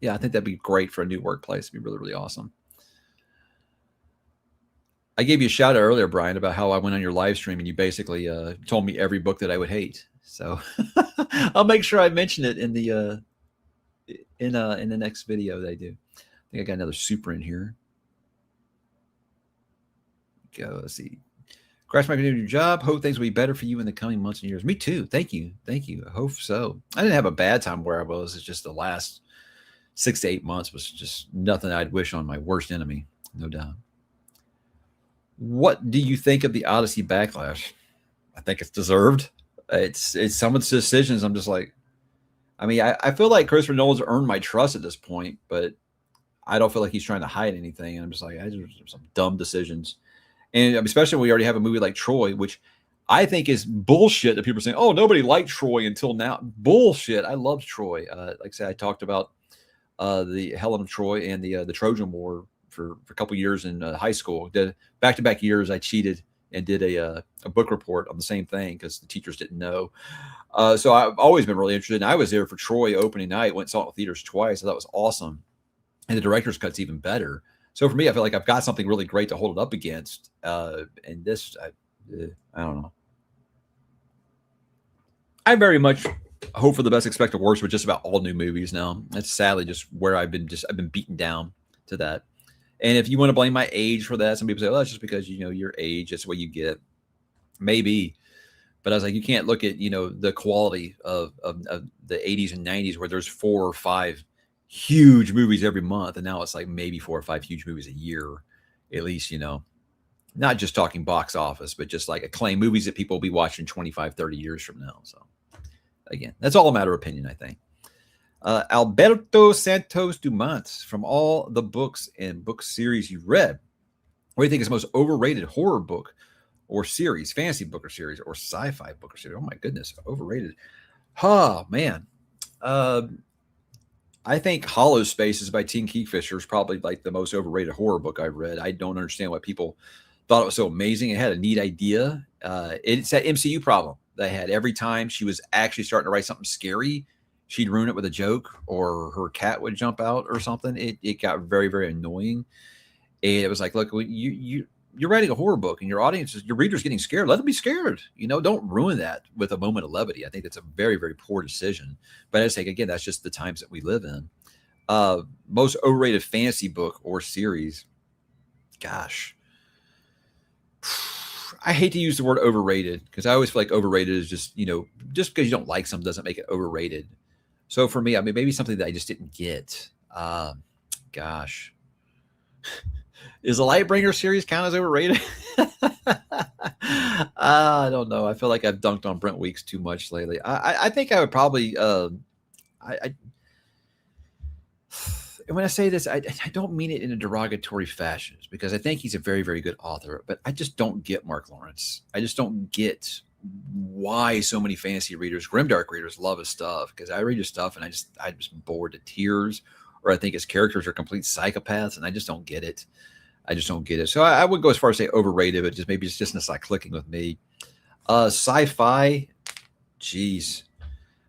Yeah, I think that'd be great for a new workplace. It'd be really, really awesome. I gave you a shout out earlier, Brian, about how I went on your live stream and you basically told me every book that I would hate. So I'll make sure I mention it in the next video that I do. I think I got another super in here. Go, let's see. Crash might be doing your job. Hope things will be better for you in the coming months and years. Me too. Thank you. Thank you. I hope so. I didn't have a bad time where I was. It's just the last 6 to 8 months was just nothing I'd wish on my worst enemy. No doubt. What do you think of the Odyssey backlash? I think it's deserved. It's some of the decisions. I'm just like, I mean, I feel like Christopher Nolan's earned my trust at this point, but I don't feel like he's trying to hide anything. And I'm just like, I just some dumb decisions. And especially when we already have a movie like Troy, which I think is bullshit that people are saying, oh, nobody liked Troy until now. Bullshit. I loved Troy. Like I said, I talked about the Helen of Troy and the Trojan War for a couple years in high school. The back-to-back years, I cheated and did a book report on the same thing because the teachers didn't know. So I've always been really interested. And I was there for Troy opening night, went and saw it in theaters twice. I thought it was awesome. And the director's cut's even better. So for me, I feel like I've got something really great to hold it up against. And this, I don't know. I very much hope for the best, expect the worst with just about all new movies now. That's sadly just where I've been beaten down to that. And if you want to blame my age for that, some people say, well, that's just because, your age, that's what you get. Maybe. But I was like, you can't look at, the quality of the 80s and 90s where there's 4 or 5 huge movies every month. And now it's like maybe 4 or 5 huge movies a year, at least, not just talking box office, but just like acclaimed movies that people will be watching 25, 30 years from now. So again, that's all a matter of opinion, I think. Alberto Santos Dumont, from all the books and book series you read, what do you think is the most overrated horror book or series, fantasy book or series, or sci-fi book or series? Oh my goodness, overrated. Oh man. I think Hollow Spaces by Tim Kingfisher is probably like the most overrated horror book I've read. I don't understand why people thought it was so amazing. It had a neat idea. It's that MCU problem that I had. Every time she was actually starting to write something scary, she'd ruin it with a joke, or her cat would jump out or something. It got very, very annoying. And it was like, look, you're writing a horror book and your audience, your reader's getting scared. Let them be scared. Don't ruin that with a moment of levity. I think that's a very, very poor decision. But I think, again, that's just the times that we live in. Most overrated fantasy book or series. Gosh. I hate to use the word overrated because I always feel like overrated is just, just because you don't like something doesn't make it overrated. So for me, I mean, maybe something that I just didn't get. Gosh. Is the Lightbringer series count as overrated? I don't know. I feel like I've dunked on Brent Weeks too much lately. I think I would probably. And when I say this, I don't mean it in a derogatory fashion, because I think he's a very, very good author. But I just don't get Mark Lawrence. I just don't get why so many fantasy readers, grimdark readers, love his stuff. Because I read his stuff and I'm just bored to tears, or I think his characters are complete psychopaths, and I just don't get it. So I would go as far as say overrated, but just maybe it's just not clicking with me. Sci-fi, geez,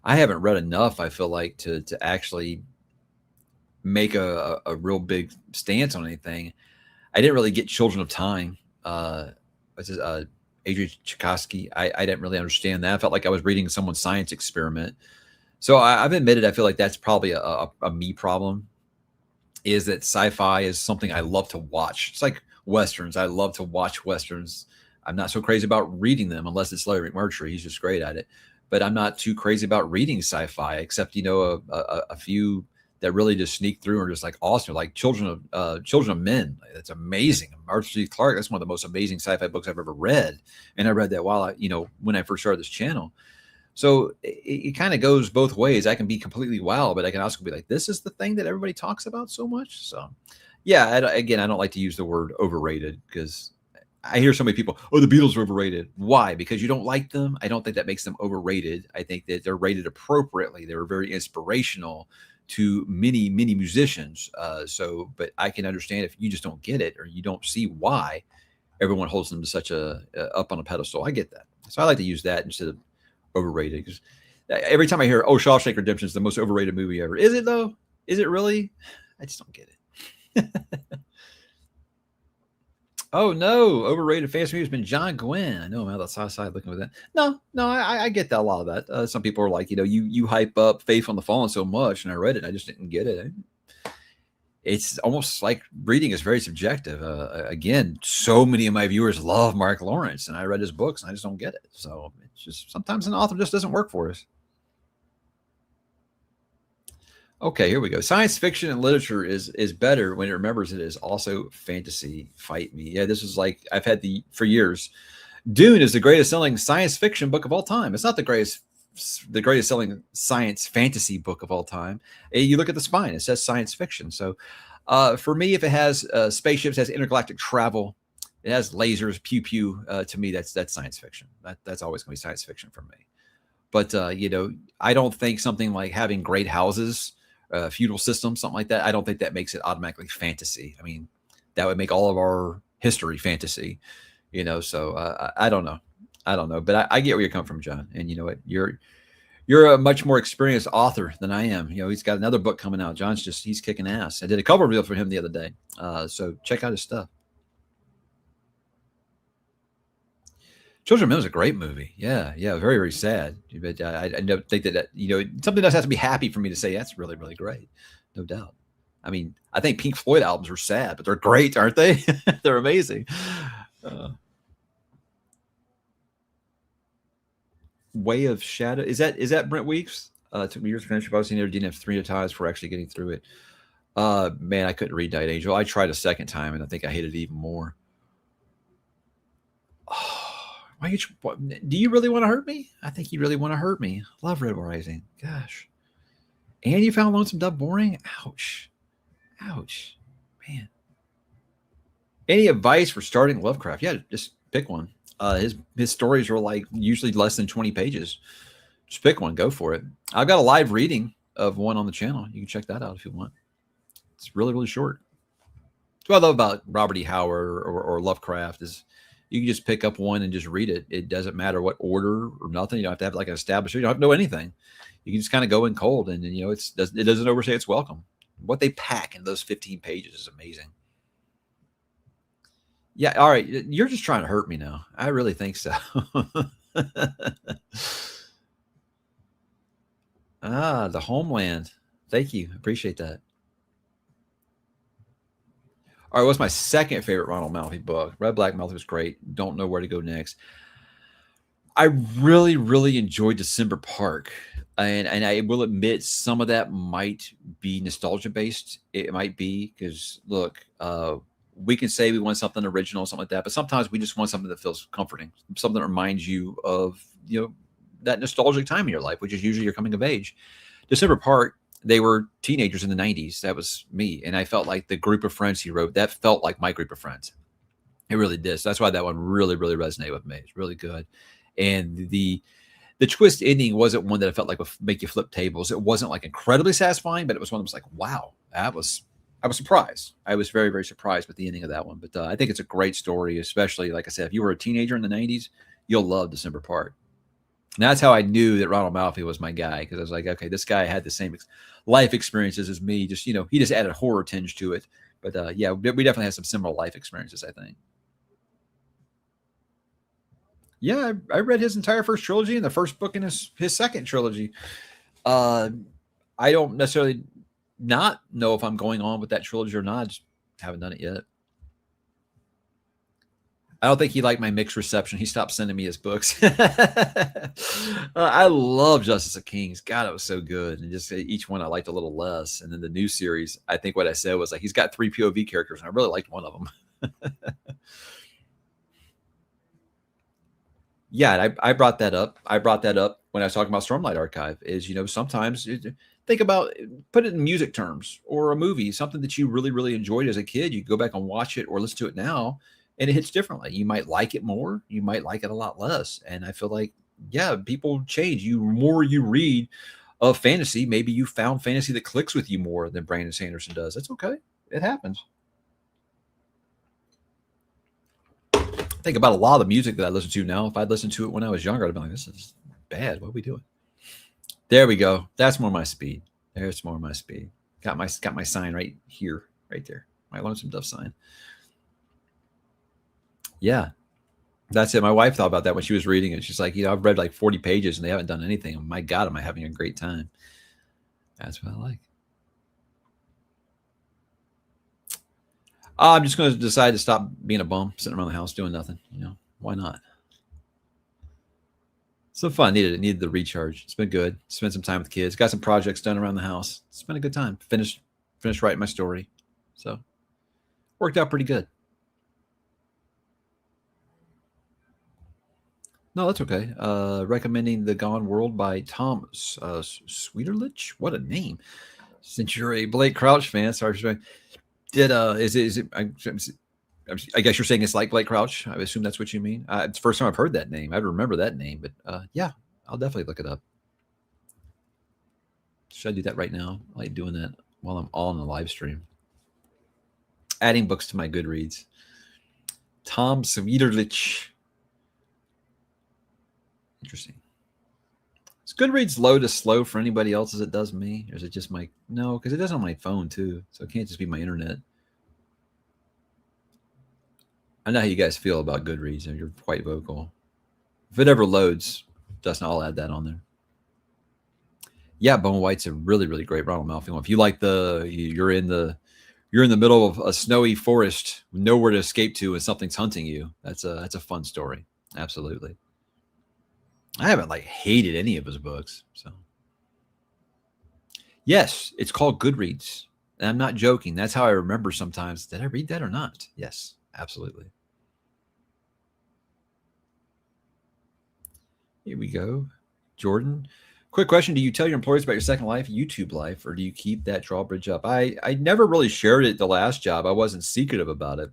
I haven't read enough, I feel like, to actually make a real big stance on anything. I didn't really get Children of Time. Adrian Tchaikovsky. I didn't really understand that. I felt like I was reading someone's science experiment. So I've admitted I feel like that's probably a me problem. Is that sci-fi is something I love to watch. It's like Westerns. I love to watch Westerns. I'm not so crazy about reading them unless it's Larry McMurtry. He's just great at it. But I'm not too crazy about reading sci-fi, except, a few that really just sneak through and are just like awesome, like Children of Men. That's amazing. Arthur C. Clarke, that's one of the most amazing sci-fi books I've ever read. And I read that while when I first started this channel. So it kind of goes both ways. I can be completely wild, but I can also be like, this is the thing that everybody talks about so much. So yeah, I don't like to use the word overrated, because I hear so many people, oh, the Beatles are overrated. Why? Because you don't like them? I don't think that makes them overrated. I think that they're rated appropriately. They were very inspirational to many, many musicians. But I can understand if you just don't get it, or you don't see why everyone holds them to such up on a pedestal. I get that. So I like to use that instead of overrated, because every time I hear, oh, Shawshank Redemption is the most overrated movie ever. Is it though? Is it really? I just don't get it. Oh no, overrated fantasy movie has been John Gwynne. I know I'm out the south side looking with that. No, I get that, a lot of that. Some people are like, you hype up Faith on the Fallen so much, and I read it, I just didn't get it. It's almost like reading is very subjective. Again, so many of my viewers love Mark Lawrence, and I read his books, and I just don't get it. So it's just sometimes an author just doesn't work for us. Okay, here we go. Science fiction and literature is better when it remembers it is also fantasy. Fight me. Yeah, this is like I've had for years. Dune is the greatest selling science fiction book of all time. It's not the greatest selling science fantasy book of all time. You look at the spine; it says science fiction. So, for me, if it has spaceships, has intergalactic travel, it has lasers, pew pew. To me, that's science fiction. That's always going to be science fiction for me. But I don't think something like having great houses, feudal systems, something like that. I don't think that makes it automatically fantasy. I mean, that would make all of our history fantasy. So I don't know. I don't know, but I get where you're coming from, John. And you know what? You're a much more experienced author than I am. He's got another book coming out. He's kicking ass. I did a cover reel for him the other day. So check out his stuff. Children of Men was a great movie. Yeah, very, very sad. But I don't think that something does have to be happy for me to say that's really, really great, no doubt. I mean, I think Pink Floyd albums are sad, but they're great, aren't they? They're amazing. Way of Shadow, is that Brent Weeks? It took me years to finish. I've seen it. Didn't have 3 times for actually getting through it. Man, I couldn't read Night Angel. I tried a second time, and I think I hated it even more. Oh. Do you really want to hurt me? I think you really want to hurt me. Love Red Rising. Gosh. And you found Lonesome Dove boring? Ouch. Ouch. Man. Any advice for starting Lovecraft? Yeah, just pick one. His stories are like usually less than 20 pages. Just pick one. Go for it. I've got a live reading of one on the channel. You can check that out if you want. It's really, really short. What I love about Robert E. Howard or Lovecraft is you can just pick up one and just read it. It doesn't matter what order or nothing. You don't have to have like an established. You don't have to know anything. You can just kind of go in cold, and it doesn't overstay its welcome. What they pack in those 15 pages is amazing. Yeah, all right. You're just trying to hurt me now. I really think so. The Homeland. Thank you. Appreciate that. All right, what's my second favorite Ronald Malfi book? Red Black Malfi was great. Don't know where to go next. I really, really enjoyed December Park. And I will admit some of that might be nostalgia based. It might be because, look, we can say we want something original, something like that, but sometimes we just want something that feels comforting, something that reminds you of, that nostalgic time in your life, which is usually your coming of age. December Park, they were teenagers in the 90s. That was me. And I felt like the group of friends he wrote, that felt like my group of friends. It really did. So that's why that one really, really resonated with me. It's really good. And the twist ending wasn't one that I felt like would make you flip tables. It wasn't like incredibly satisfying, but it was one that was like, wow, I was surprised. I was very, very surprised with the ending of that one. But I think it's a great story, especially, like I said, if you were a teenager in the 90s, you'll love December Park. And that's how I knew that Ronald Malfi was my guy, because I was like, okay, this guy had the same life experiences as me. Just, he just added horror tinge to it. But yeah, we definitely had some similar life experiences, I think. Yeah, I read his entire first trilogy and the first book in his second trilogy. I don't necessarily not know if I'm going on with that trilogy or not. I just haven't done it yet. I don't think he liked my mixed reception. He stopped sending me his books. I love Justice of Kings. God, it was so good. And just each one I liked a little less. And then the new series, I think what I said was like, he's got 3 POV characters, and I really liked one of them. Yeah, I brought that up. I brought that up when I was talking about Stormlight Archive. Is sometimes think about, put it in music terms, or a movie, something that you really, really enjoyed as a kid. You go back and watch it or listen to it now, and it hits differently. You might like it more. You might like it a lot less. And I feel like, yeah, people change. More you read of fantasy, maybe you found fantasy that clicks with you more than Brandon Sanderson does. That's okay. It happens. Think about a lot of the music that I listen to now. If I'd listened to it when I was younger, I'd be like, this is bad. What are we doing? There we go. That's more my speed. There's more my speed. Got my sign right here, right there. My Lonesome Dove sign. Yeah, that's it. My wife thought about that when she was reading it. She's like, I've read like 40 pages and they haven't done anything. My God, am I having a great time? That's what I like. I'm just going to decide to stop being a bum, sitting around the house doing nothing. Why not? So fun. Needed the recharge. It's been good. Spent some time with kids. Got some projects done around the house. It's been a good time. Finished writing my story. So worked out pretty good. No, that's okay. Recommending The Gone World by Tom Sweeterlich. What a name! Since you're a Blake Crouch fan, sorry. Did is it? I guess you're saying it's like Blake Crouch. I assume that's what you mean. It's the first time I've heard that name. I remember that name, but yeah, I'll definitely look it up. Should I do that right now? I like doing that while I'm on the live stream. Adding books to my Goodreads. Tom Sweeterlich. Interesting. Is Goodreads low to slow for anybody else as it does me? Or is it just my... No, because it does on my phone too. So it can't just be my internet. I know how you guys feel about Goodreads. You're quite vocal. If it ever loads, Dustin, I'll add that on there. Yeah, Bone White's a really, really great Ronald Malfi one. If you like you're in the middle of a snowy forest, nowhere to escape to, and something's hunting you. That's a fun story. Absolutely. I haven't hated any of his books. So yes, it's called Goodreads. And I'm not joking. That's how I remember sometimes. Did I read that or not? Yes, absolutely. Here we go. Jordan. Quick question. Do you tell your employers about your Second Life, YouTube life, or do you keep that drawbridge up? I never really shared it the last job. I wasn't secretive about it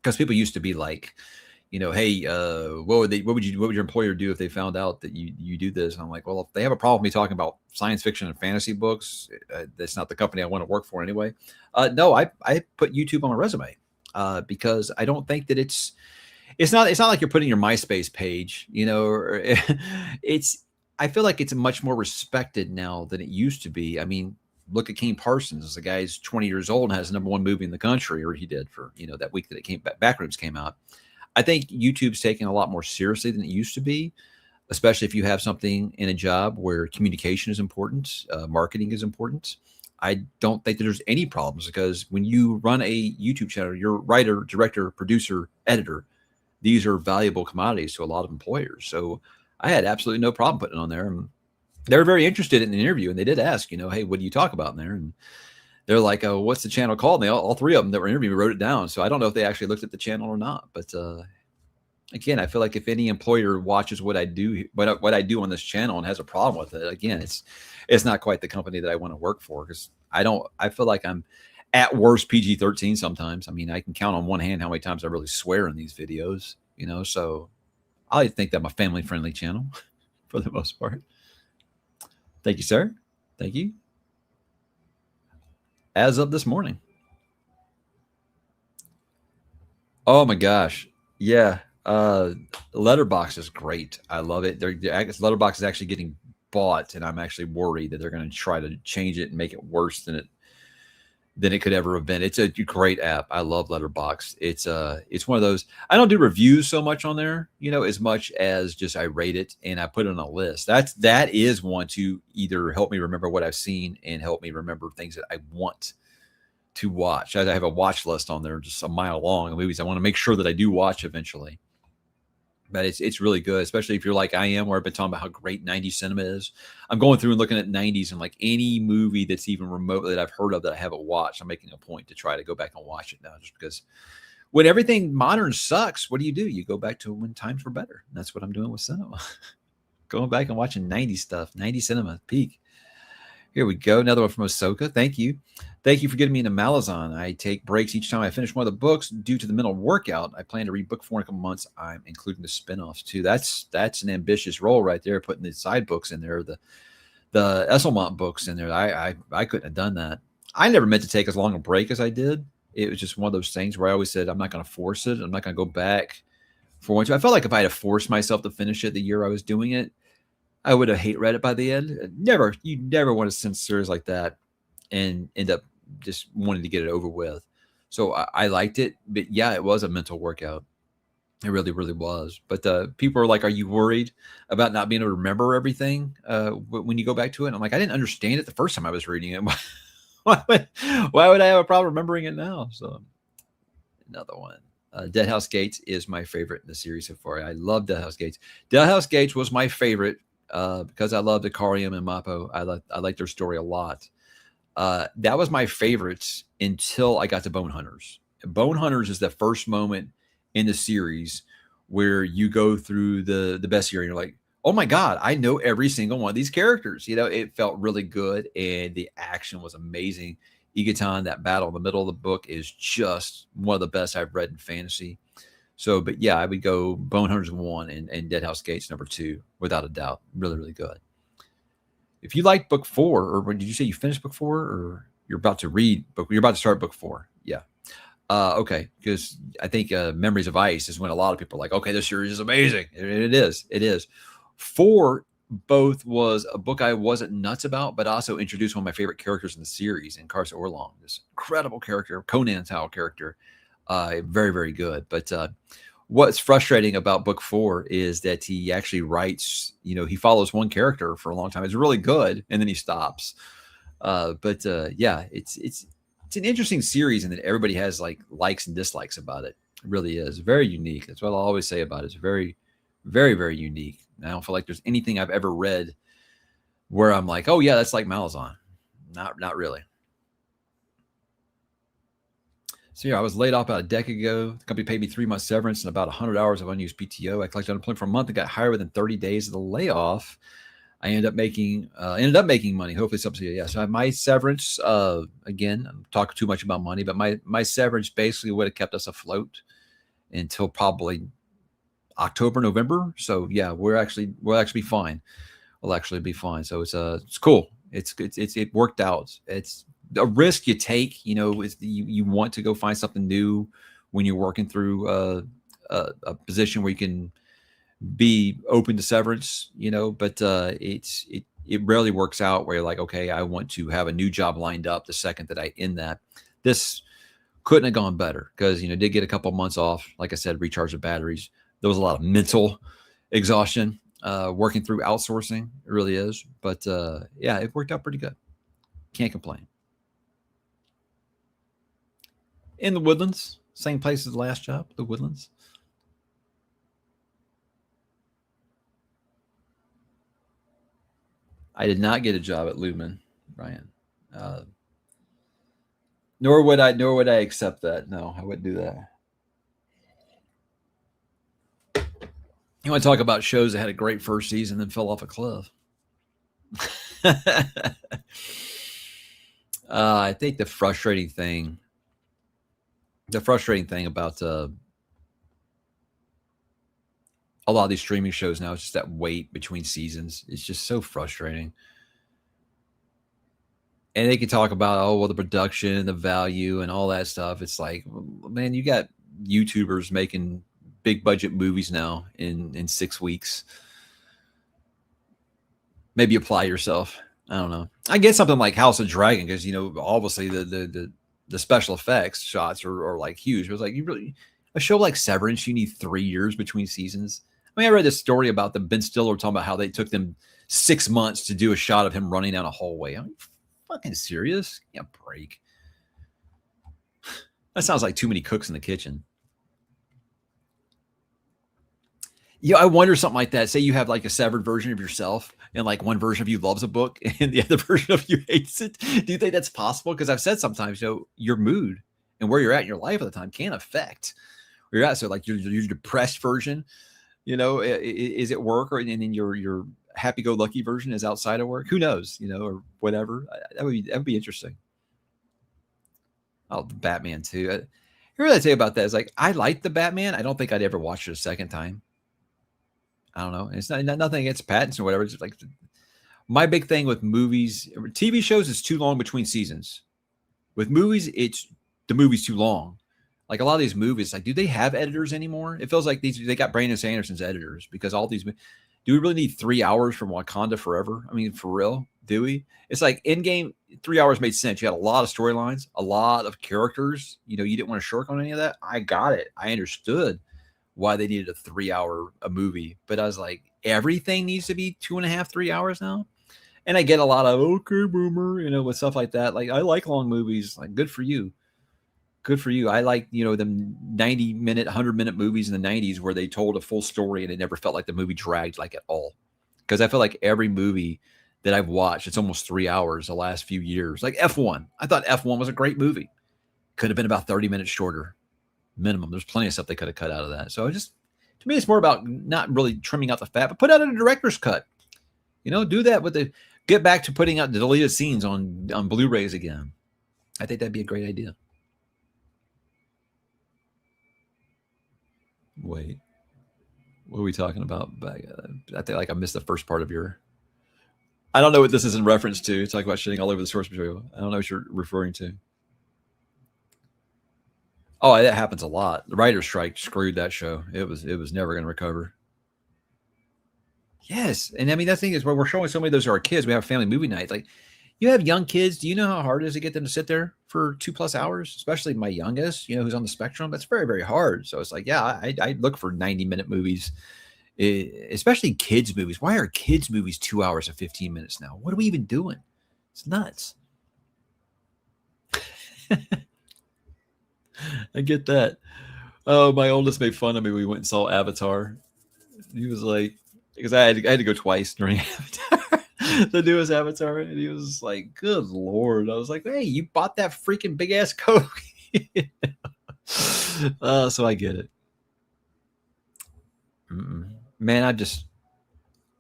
because people used to be like, hey, what would your employer do if they found out that you do this? And I'm like, well, if they have a problem with me talking about science fiction and fantasy books, that's not the company I want to work for anyway. No, I put YouTube on my resume because I don't think that it's not like you're putting your MySpace page, or I feel like it's much more respected now than it used to be. I mean, look at King Parsons. The guy's 20 years old and has the #1 movie in the country, or he did for, that week that it Backrooms came out. I think YouTube's taken a lot more seriously than it used to be, especially if you have something in a job where communication is important, marketing is important. I don't think that there's any problems because when you run a YouTube channel, you're writer, director, producer, editor. These are valuable commodities to a lot of employers. So I had absolutely no problem putting it on there. And they were very interested in the interview. And they did ask, hey, what do you talk about in there? And they're like, oh, what's the channel called? And they all three of them that were interviewed wrote it down. So I don't know if they actually looked at the channel or not. But again, I feel like if any employer watches what I do, what I do on this channel and has a problem with it, again, it's not quite the company that I want to work for because I feel like I'm at worst PG-13 sometimes. I mean, I can count on one hand how many times I really swear in these videos, so I think that I'm a family-friendly channel for the most part. Thank you, sir. Thank you. As of this morning. Oh my gosh. Yeah. Letterboxd is great. I love it. Letterboxd is actually getting bought, and I'm actually worried that they're going to try to change it and make it worse than it could ever have been. It's a great app. I love Letterboxd. It's one of those. I don't do reviews so much on there, as much as just I rate it and I put it on a list. That is one to either help me remember what I've seen and help me remember things that I want to watch. I have a watch list on there just a mile long of movies I want to make sure that I do watch eventually. But it's really good, especially if you're like I am, where I've been talking about how great 90s cinema is. I'm going through and looking at 90s and like any movie that's even remotely that I've heard of that I haven't watched, I'm making a point to try to go back and watch it now, just because when everything modern sucks, what do? You go back to when times were better. And that's what I'm doing with cinema. Going back and watching 90s stuff, 90s cinema, peak. Here we go. Another one from Ahsoka. Thank you. Thank you for getting me into Malazan. I take breaks each time I finish one of the books due to the mental workout. I plan to read book 4 in a couple months. I'm including the spinoffs too. That's an ambitious role right there, putting the side books in there, the ℙ𝕦𝕣𝕒𝕤 books in there. I couldn't have done that. I never meant to take as long a break as I did. It was just one of those things where I always said, I'm not going to force it. I'm not going to go back for once. I felt like if I had forced myself to finish it the year I was doing it, I would have hate read it by the end. You never want to send series like that and end up just wanting to get it over with. So I liked it, but yeah, it was a mental workout. It really, really was. But people are like, are you worried about not being able to remember everything when you go back to it? And I'm like, I didn't understand it the first time I was reading it. Why would I have a problem remembering it now? So another one. Deadhouse Gates is my favorite in the series so far. I love Deadhouse Gates. Deadhouse Gates was my favorite because I loved Ikariam and Mappo. I like their story a lot. That was my favorite until I got to Bone Hunters. Bone Hunters is the first moment in the series where you go through the best year and you're like, oh my God, I know every single one of these characters. It felt really good and the action was amazing. Egerton, that battle in the middle of the book is just one of the best I've read in fantasy. So, but yeah, I would go Bone Hunters 1 and Deadhouse Gates number 2, without a doubt. Really, really good. If you like book 4, or did you say you finished book 4, or you're about to read book? You're about to start book 4. Yeah. Okay, because I think Memories of Ice is when a lot of people are like, okay, this series is amazing. It is. It is. 4 both was a book I wasn't nuts about, but also introduced one of my favorite characters in the series, in ℙ𝕦𝕤𝕒𝕤𝕤, this incredible character, Conan-style character. Very, very good. But what's frustrating about book 4 is that he actually writes, he follows one character for a long time. It's really good, and then he stops. But yeah, it's an interesting series, and that everybody has likes and dislikes about it. It really is very unique. That's what I'll always say about it. It's very, very, very unique. I don't feel like there's anything I've ever read where I'm like, oh yeah, that's like ℚ𝕤𝕤𝕒. Not really. So yeah, I was laid off about a decade ago. The company paid me 3 months severance and about 100 hours of unused PTO. I collected unemployment for a month and got hired within 30 days of the layoff. I ended up making money. Hopefully something. Yeah. So my severance, again, I'm talking too much about money, but my severance basically would have kept us afloat until probably October, November. So yeah, we'll actually be fine. We'll actually be fine. So it's cool. It worked out. It's a risk you take, you want to go find something new when you're working through a position where you can be open to severance, but it rarely works out where you're like, okay, I want to have a new job lined up the second that I end that. This couldn't have gone better because, did get a couple of months off. Like I said, recharge the batteries. There was a lot of mental exhaustion working through outsourcing. It really is. But yeah, it worked out pretty good. Can't complain. In the Woodlands, same place as the last job, the Woodlands. I did not get a job at Lumen, Ryan. Nor would I accept that. No, I wouldn't do that. You want to talk about shows that had a great first season then fell off a cliff? I think the frustrating thing about a lot of these streaming shows now is just that wait between seasons. It's just so frustrating. And they can talk about, the production, the value, and all that stuff. It's like, man, you got YouTubers making big budget movies now in 6 weeks. Maybe apply yourself. I don't know. I get something like House of Dragon because obviously the special effects shots are like huge. It was like a show like Severance, you need 3 years between seasons. I read this story about Ben Stiller talking about how they took them 6 months to do a shot of him running down a hallway. Fucking serious? Yeah, break. That sounds like too many cooks in the kitchen. Yeah, I wonder something like that. Say you have like a severed version of yourself, and like one version of you loves a book, and the other version of you hates it. Do you think that's possible? Because I've said sometimes, your mood and where you're at in your life at the time can affect where you're at. So like your depressed version, is at work, and then your happy-go-lucky version is outside of work. Who knows, or whatever. That would be interesting. Oh, the Batman too. Here's what I say about that is like I like the Batman. I don't think I'd ever watch it a second time. I don't know. It's not nothing against Pattinson or whatever. It's just like my big thing with movies, TV shows is too long between seasons. With movies, the movie's too long. Like a lot of these movies, like, do they have editors anymore? It feels like they got Brandon Sanderson's editors because all these. Do we really need 3 hours from Wakanda Forever? For real, do we? It's like Endgame, 3 hours made sense. You had a lot of storylines, a lot of characters. You didn't want to shirk on any of that. I got it. I understood why they needed a 3 hour movie, but I was like, everything needs to be 2.5, 3 hours now. And I get a lot of okay, boomer, with stuff like that. Like I like long movies. Like good for you. Good for you. I like, the 90-minute, 100-minute movies in the 90s where they told a full story and it never felt like the movie dragged like at all. Because I feel like every movie that I've watched, it's almost 3 hours the last few years. Like F1. I thought F1 was a great movie. Could have been about 30 minutes shorter minimum. There's plenty of stuff they could have cut out of that. So To me, it's more about not really trimming out the fat, but put out a director's cut. Do that with get back to putting out the deleted scenes on Blu-rays again. I think that'd be a great idea. Wait, what are we talking about? I think I missed the first part of your. I don't know what this is in reference to. Talk about shitting all over the source material. I don't know what you're referring to. Oh, that happens a lot. The writer's strike screwed that show. It was never going to recover. Yes, and I mean that thing is where we're showing so many of those to our kids. We have family movie nights. Like, you have young kids. Do you know how hard it is to get them to sit there for 2+ hours? Especially my youngest, who's on the spectrum. That's very, very hard. So it's like, yeah, I look for 90-minute movies, especially kids movies. Why are kids movies 2 hours and 15 minutes now? What are we even doing? It's nuts. I get that. Oh, my oldest made fun of me. We went and saw Avatar. He was like, because I had to go twice during Avatar, the newest Avatar, and he was like, "Good Lord!" I was like, "Hey, you bought that freaking big ass Coke." So I get it. Man,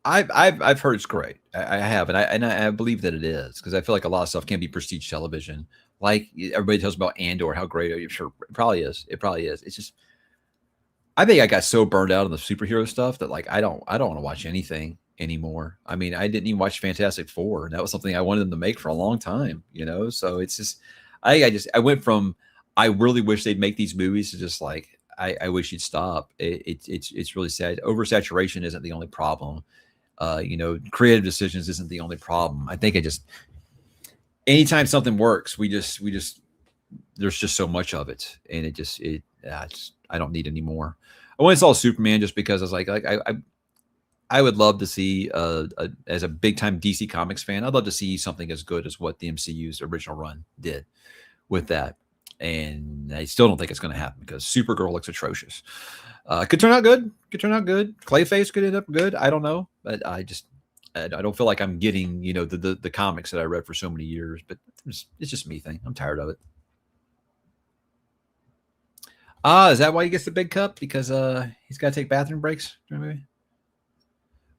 I've heard it's great. I have, and I believe that it is, because I feel like a lot of stuff can be prestige television. Like everybody tells about Andor, how great. I'm sure it probably is. It probably is. It's just, I think I got so burned out on the superhero stuff that like I don't want to watch anything anymore. I mean, I didn't even watch Fantastic Four, and that was something I wanted them to make for a long time. So it's just, I went from, I really wish they'd make these movies to just like, I wish you'd stop. It's really sad. Oversaturation isn't the only problem. Creative decisions isn't the only problem. I think anytime something works, we just there's just so much of it, and I don't need any more. I went and saw Superman just because I was like I would love to see as a big time DC Comics fan, I'd love to see something as good as what the MCU's original run did with that. And I still don't think it's going to happen because Supergirl looks atrocious. Could turn out good. Clayface could end up good. I don't know, but I don't feel like I'm getting the comics that I read for so many years. But it's just me thing. I'm tired of it. Is that why he gets the big cup? Because he's got to take bathroom breaks during the movie?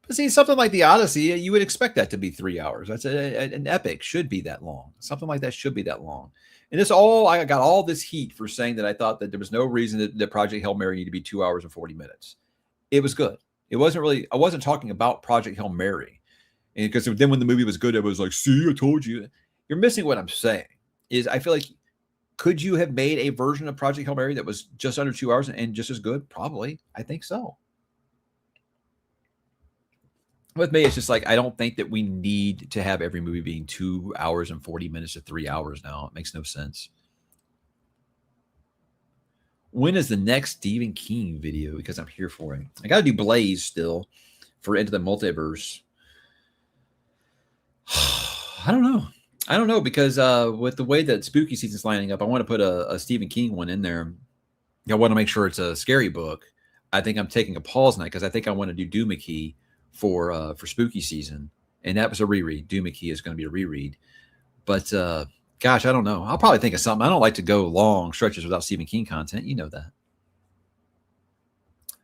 But see, something like the Odyssey, you would expect that to be 3 hours. That's an epic should be that long. Something like that should be that long. And I got all this heat for saying that I thought that there was no reason that Project Hail Mary needed to be 2 hours and 40 minutes. It was good. I wasn't talking about Project Hail Mary. And because then when the movie was good, it was like, see, I told you. You're missing what I'm saying. Is I feel like, could you have made a version of Project Hail Mary that was just under 2 hours and just as good? Probably. I think so. With me, it's just like, I don't think that we need to have every movie being 2 hours and 40 minutes to 3 hours now. It makes no sense. When is the next Stephen King video? Because I'm here for it. I got to do Blaze still for Into the Multiverse. I don't know because with the way that spooky season's lining up, I want to put a Stephen King one in there. I want to make sure it's a scary book. I think I'm taking a pause night because I think I want to do ℕ𝕦𝕦 for spooky season, and that was a reread. ℕ𝕦𝕦 is going to be a reread, but gosh, I don't know. I'll probably think of something. I don't like to go long stretches without Stephen King content. You know that.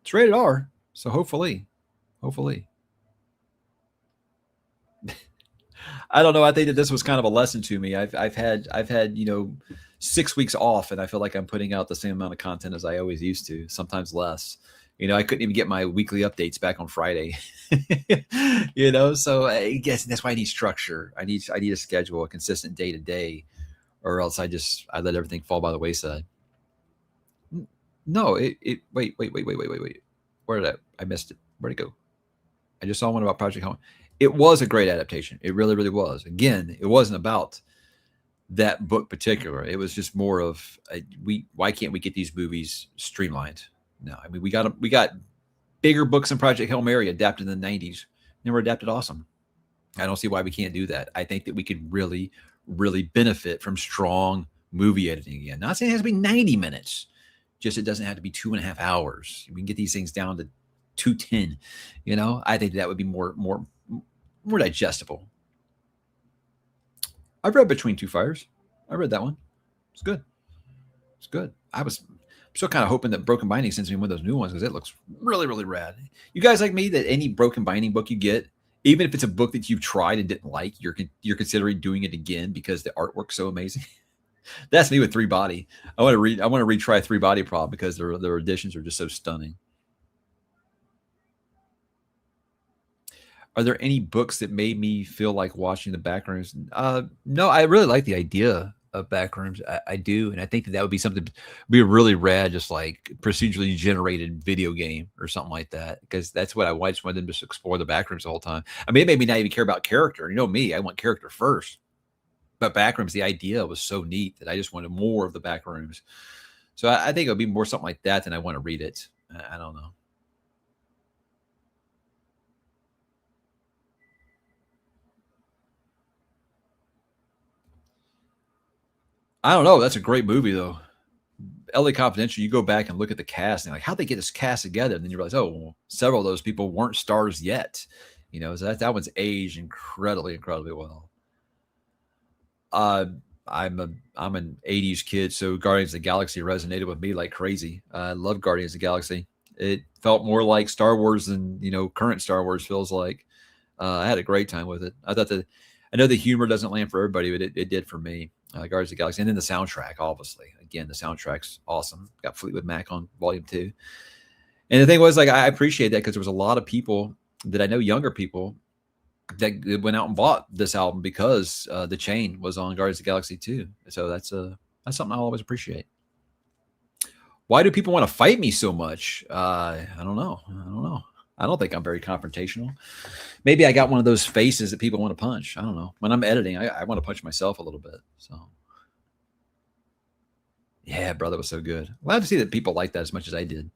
It's rated R, so hopefully. I don't know. I think that this was kind of a lesson to me. I've had 6 weeks off, and I feel like I'm putting out the same amount of content as I always used to, sometimes less. I couldn't even get my weekly updates back on Friday. So I guess that's why I need structure. I need a schedule, a consistent day to day, or else I let everything fall by the wayside. No, wait. Where did I missed it? Where'd it go? I just saw one about Project Home. It was a great adaptation. It really, really was. Again, it wasn't about that book particular. It was just more of why can't we get these movies streamlined? No, I mean we got bigger books than Project Hail Mary adapted in the 90s. They were adapted awesome. I don't see why we can't do that. I think that we could really, really benefit from strong movie editing again. Not saying it has to be 90 minutes. Just it doesn't have to be 2.5 hours. We can get these things down to 2:10. I think that would be more digestible. I've read Between Two Fires. I read that one. It's good. I was still kind of hoping that Broken Binding sends me one of those new ones because it looks really, really rad. You guys like me that any Broken Binding book you get, even if it's a book that you've tried and didn't like, you're considering doing it again because the artwork's so amazing. That's me with Three Body. I want to retry Three Body Prop because their editions are just so stunning. Are there any books that made me feel like watching the Backrooms? No, I really like the idea of Backrooms. I do, and I think that would be something be really rad, just like procedurally generated video game or something like that. Because that's what I just wanted them to just explore the Backrooms the whole time. I mean, it made me not even care about character. You know me, I want character first. But Backrooms, the idea was so neat that I just wanted more of the Backrooms. So I think it would be more something like that than I want to read it. I don't know. I don't know. That's a great movie though. LA Confidential, you go back and look at the cast and like, how'd they get this cast together? And then you realize, oh, well, several of those people weren't stars yet. You know, so that one's aged incredibly, incredibly well. Uh, I'm an '80s kid, so Guardians of the Galaxy resonated with me like crazy. I love Guardians of the Galaxy. It felt more like Star Wars than current Star Wars feels like. I had a great time with it. I know the humor doesn't land for everybody, but it did for me. Guardians of the Galaxy, and then the soundtrack, obviously. Again, the soundtrack's awesome. Got Fleetwood Mac on Volume 2. And the thing was, like, I appreciate that because there was a lot of people that I know, younger people, that went out and bought this album because The Chain was on Guardians of the Galaxy 2. So that's something I'll always appreciate. Why do people want to fight me so much? I don't know. I don't think I'm very confrontational. Maybe I got one of those faces that people want to punch. I don't know. When I'm editing, I want to punch myself a little bit. So, yeah, brother, was so good. Glad to see that people like that as much as I did.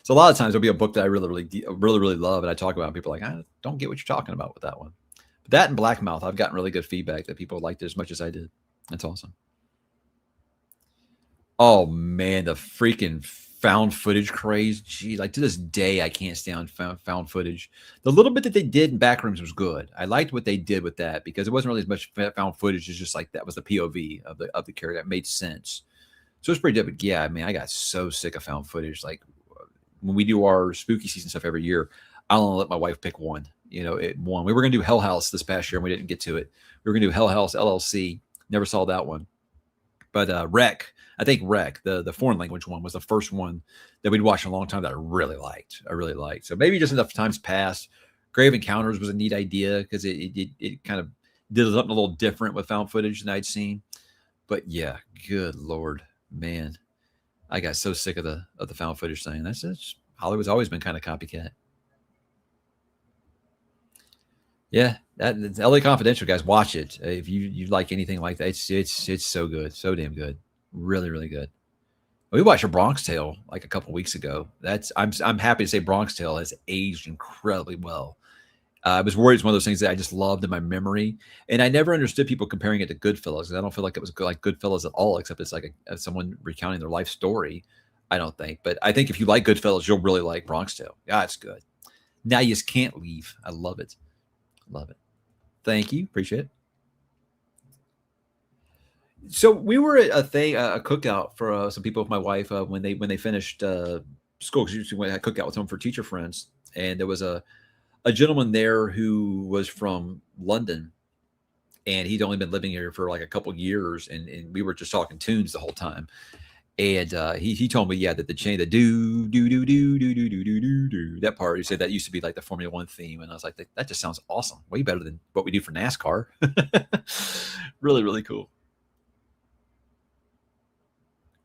So a lot of times there'll be a book that I really love, and I talk about, and people are like, I don't get what you're talking about with that one. But that and Black Mouth, I've gotten really good feedback that people liked it as much as I did. That's awesome. Oh man, the freaking found footage craze. Gee, like to this day, I can't stand found footage. The little bit that they did in Backrooms was good. I liked what they did with that because it wasn't really as much found footage. It's just like that was the POV of the character. That made sense. So it's pretty good. But yeah, I mean, I got so sick of found footage. Like when we do our spooky season stuff every year, I'll only let my wife pick one. One. We were going to do Hell House this past year, and we didn't get to it. We were going to do Hell House LLC. Never saw that one. But Rec, I think Rec, the foreign language one, was the first one that we'd watched in a long time that I really liked. So maybe just enough times passed. Grave Encounters was a neat idea because it kind of did something a little different with found footage than I'd seen. But yeah, good Lord, man. I got so sick of the found footage thing. That's just Hollywood's always been kind of copycat. Yeah, that's LA Confidential, guys. Watch it if you like anything like that. It's so good, so damn good, really really good. We watched a Bronx Tale like a couple weeks ago. I'm happy to say Bronx Tale has aged incredibly well. I was worried it's one of those things that I just loved in my memory, and I never understood people comparing it to Goodfellas. I don't feel like it was like Goodfellas at all, except it's like someone recounting their life story. I don't think, but I think if you like Goodfellas, you'll really like Bronx Tale. Yeah, it's good. Now you just can't leave. I love it. Love it. Thank you. Appreciate it. So we were at a cookout for some people with my wife when they finished school. Because usually when I cookout with them for teacher friends, and there was a gentleman there who was from London, and he'd only been living here for like a couple years, and we were just talking tunes the whole time. And he told me, yeah, that the chain, the do do do do do do do do do do, that part, he said that used to be like the Formula One theme, and I was like, that just sounds awesome, way better than what we do for NASCAR. Really, really cool.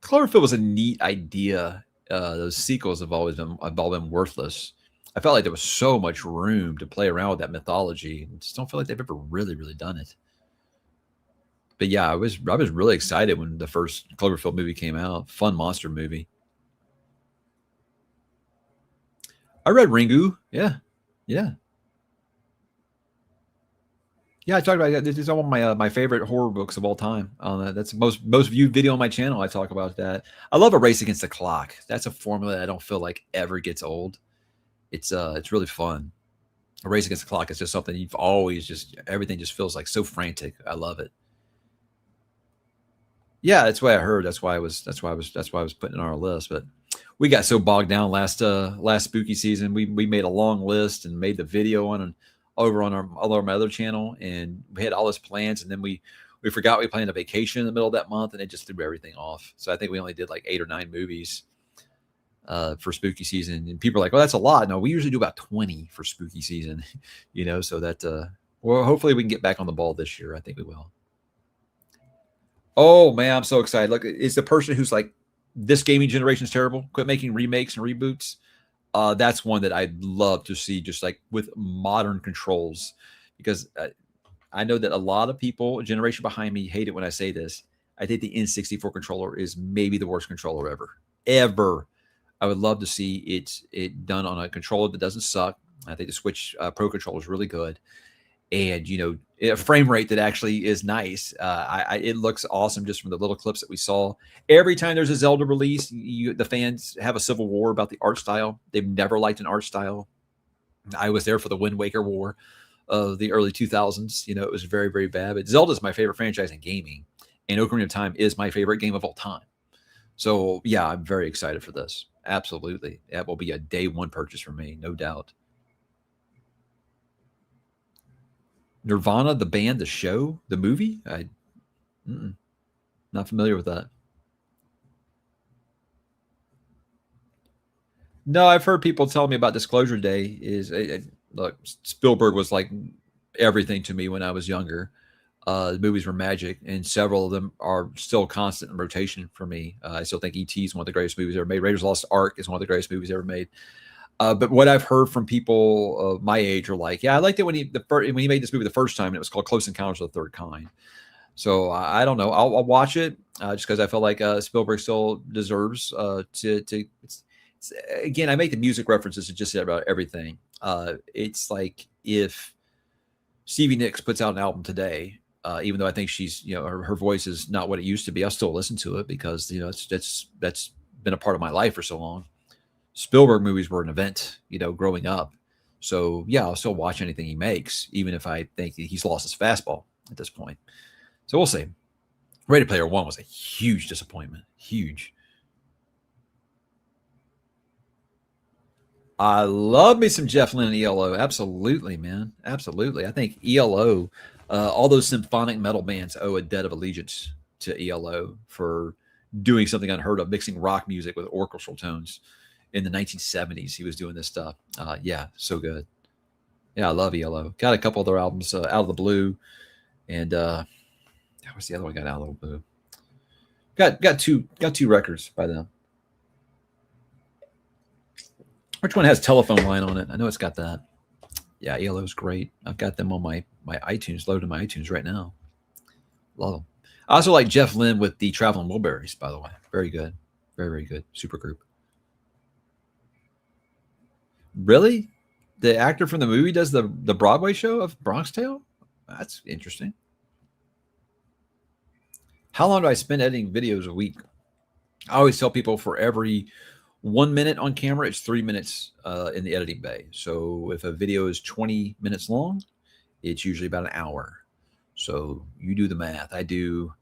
Cloverfield was a neat idea. Those sequels have all been worthless. I felt like there was so much room to play around with that mythology. I just don't feel like they've ever really, really done it. But yeah, I was really excited when the first Cloverfield movie came out. Fun monster movie. I read Ringu. Yeah, yeah, yeah. I talked about that. This is one of my favorite horror books of all time. That's the most viewed video on my channel. I talk about that. I love A Race Against the Clock. That's a formula that I don't feel like ever gets old. It's really fun. A Race Against the Clock is just something you've always everything just feels like so frantic. I love it. Yeah, that's what I heard. That's why I was putting it on our list. But we got so bogged down last spooky season. We made a long list and made the video on over on my other channel, and we had all those plans, and then we forgot we planned a vacation in the middle of that month, and it just threw everything off. So I think we only did like 8 or 9 movies for spooky season, and people are like, "Well, that's a lot." No, we usually do about 20 for spooky season, So that well, hopefully we can get back on the ball this year. I think we will. Oh man, I'm so excited! Look, it's the person who's like, "This gaming generation is terrible. Quit making remakes and reboots." That's one that I'd love to see, just like with modern controls, because I know that a lot of people, a generation behind me, hate it when I say this. I think the N64 controller is maybe the worst controller ever. I would love to see it done on a controller that doesn't suck. I think the Switch Pro controller is really good, and a frame rate that actually is nice. It looks awesome just from the little clips that we saw. Every time there's a Zelda release, the fans have a civil war about the art style. They've never liked an art style. I was there for the Wind Waker war of the early 2000s. It was very, very bad. But Zelda is my favorite franchise in gaming, and Ocarina of Time is my favorite game of all time. So yeah, I'm very excited for this. Absolutely, that will be a day one purchase for me, no doubt. Nirvana, the band, the show, the movie. Not familiar with that. No, I've heard people tell me about Disclosure Day. Look, Spielberg was like everything to me when I was younger. The movies were magic, and several of them are still constant in rotation for me. I still think E.T. is one of the greatest movies ever made. Raiders of the Lost Ark is one of the greatest movies ever made. But what I've heard from people my age are like, yeah, I liked it when he made this movie the first time, and it was called Close Encounters of the Third Kind. So I don't know. I'll watch it just because I feel like Spielberg still deserves to. Again, I make the music references to just about everything. It's like if Stevie Nicks puts out an album today, even though I think she's, her voice is not what it used to be, I'll still listen to it because that's been a part of my life for so long. Spielberg movies were an event, growing up. So yeah, I'll still watch anything he makes, even if I think he's lost his fastball at this point. So we'll see. Ready Player One was a huge disappointment. Huge. I love me some Jeff Lynne and ELO. Absolutely, man. Absolutely. I think ELO, all those symphonic metal bands owe a debt of allegiance to ELO for doing something unheard of, mixing rock music with orchestral tones. In the 1970s, he was doing this stuff. Yeah, so good. Yeah, I love ELO. Got a couple of their albums, Out of the Blue, and what's the other one? Got Out of the Blue. Got two records by them. Which one has Telephone Line on it? I know it's got that. Yeah, ELO's great. I've got them on my iTunes, loaded my iTunes right now. Love them. I also like Jeff Lynne with the Traveling Wilburys, by the way. Very good. Very, very good. Super group. Really? The actor from the movie does the Broadway show of Bronx Tale? That's interesting. How long do I spend editing videos a week? I always tell people for every 1 minute on camera, it's 3 minutes in the editing bay. So if a video is 20 minutes long, it's usually about an hour. So you do the math. I do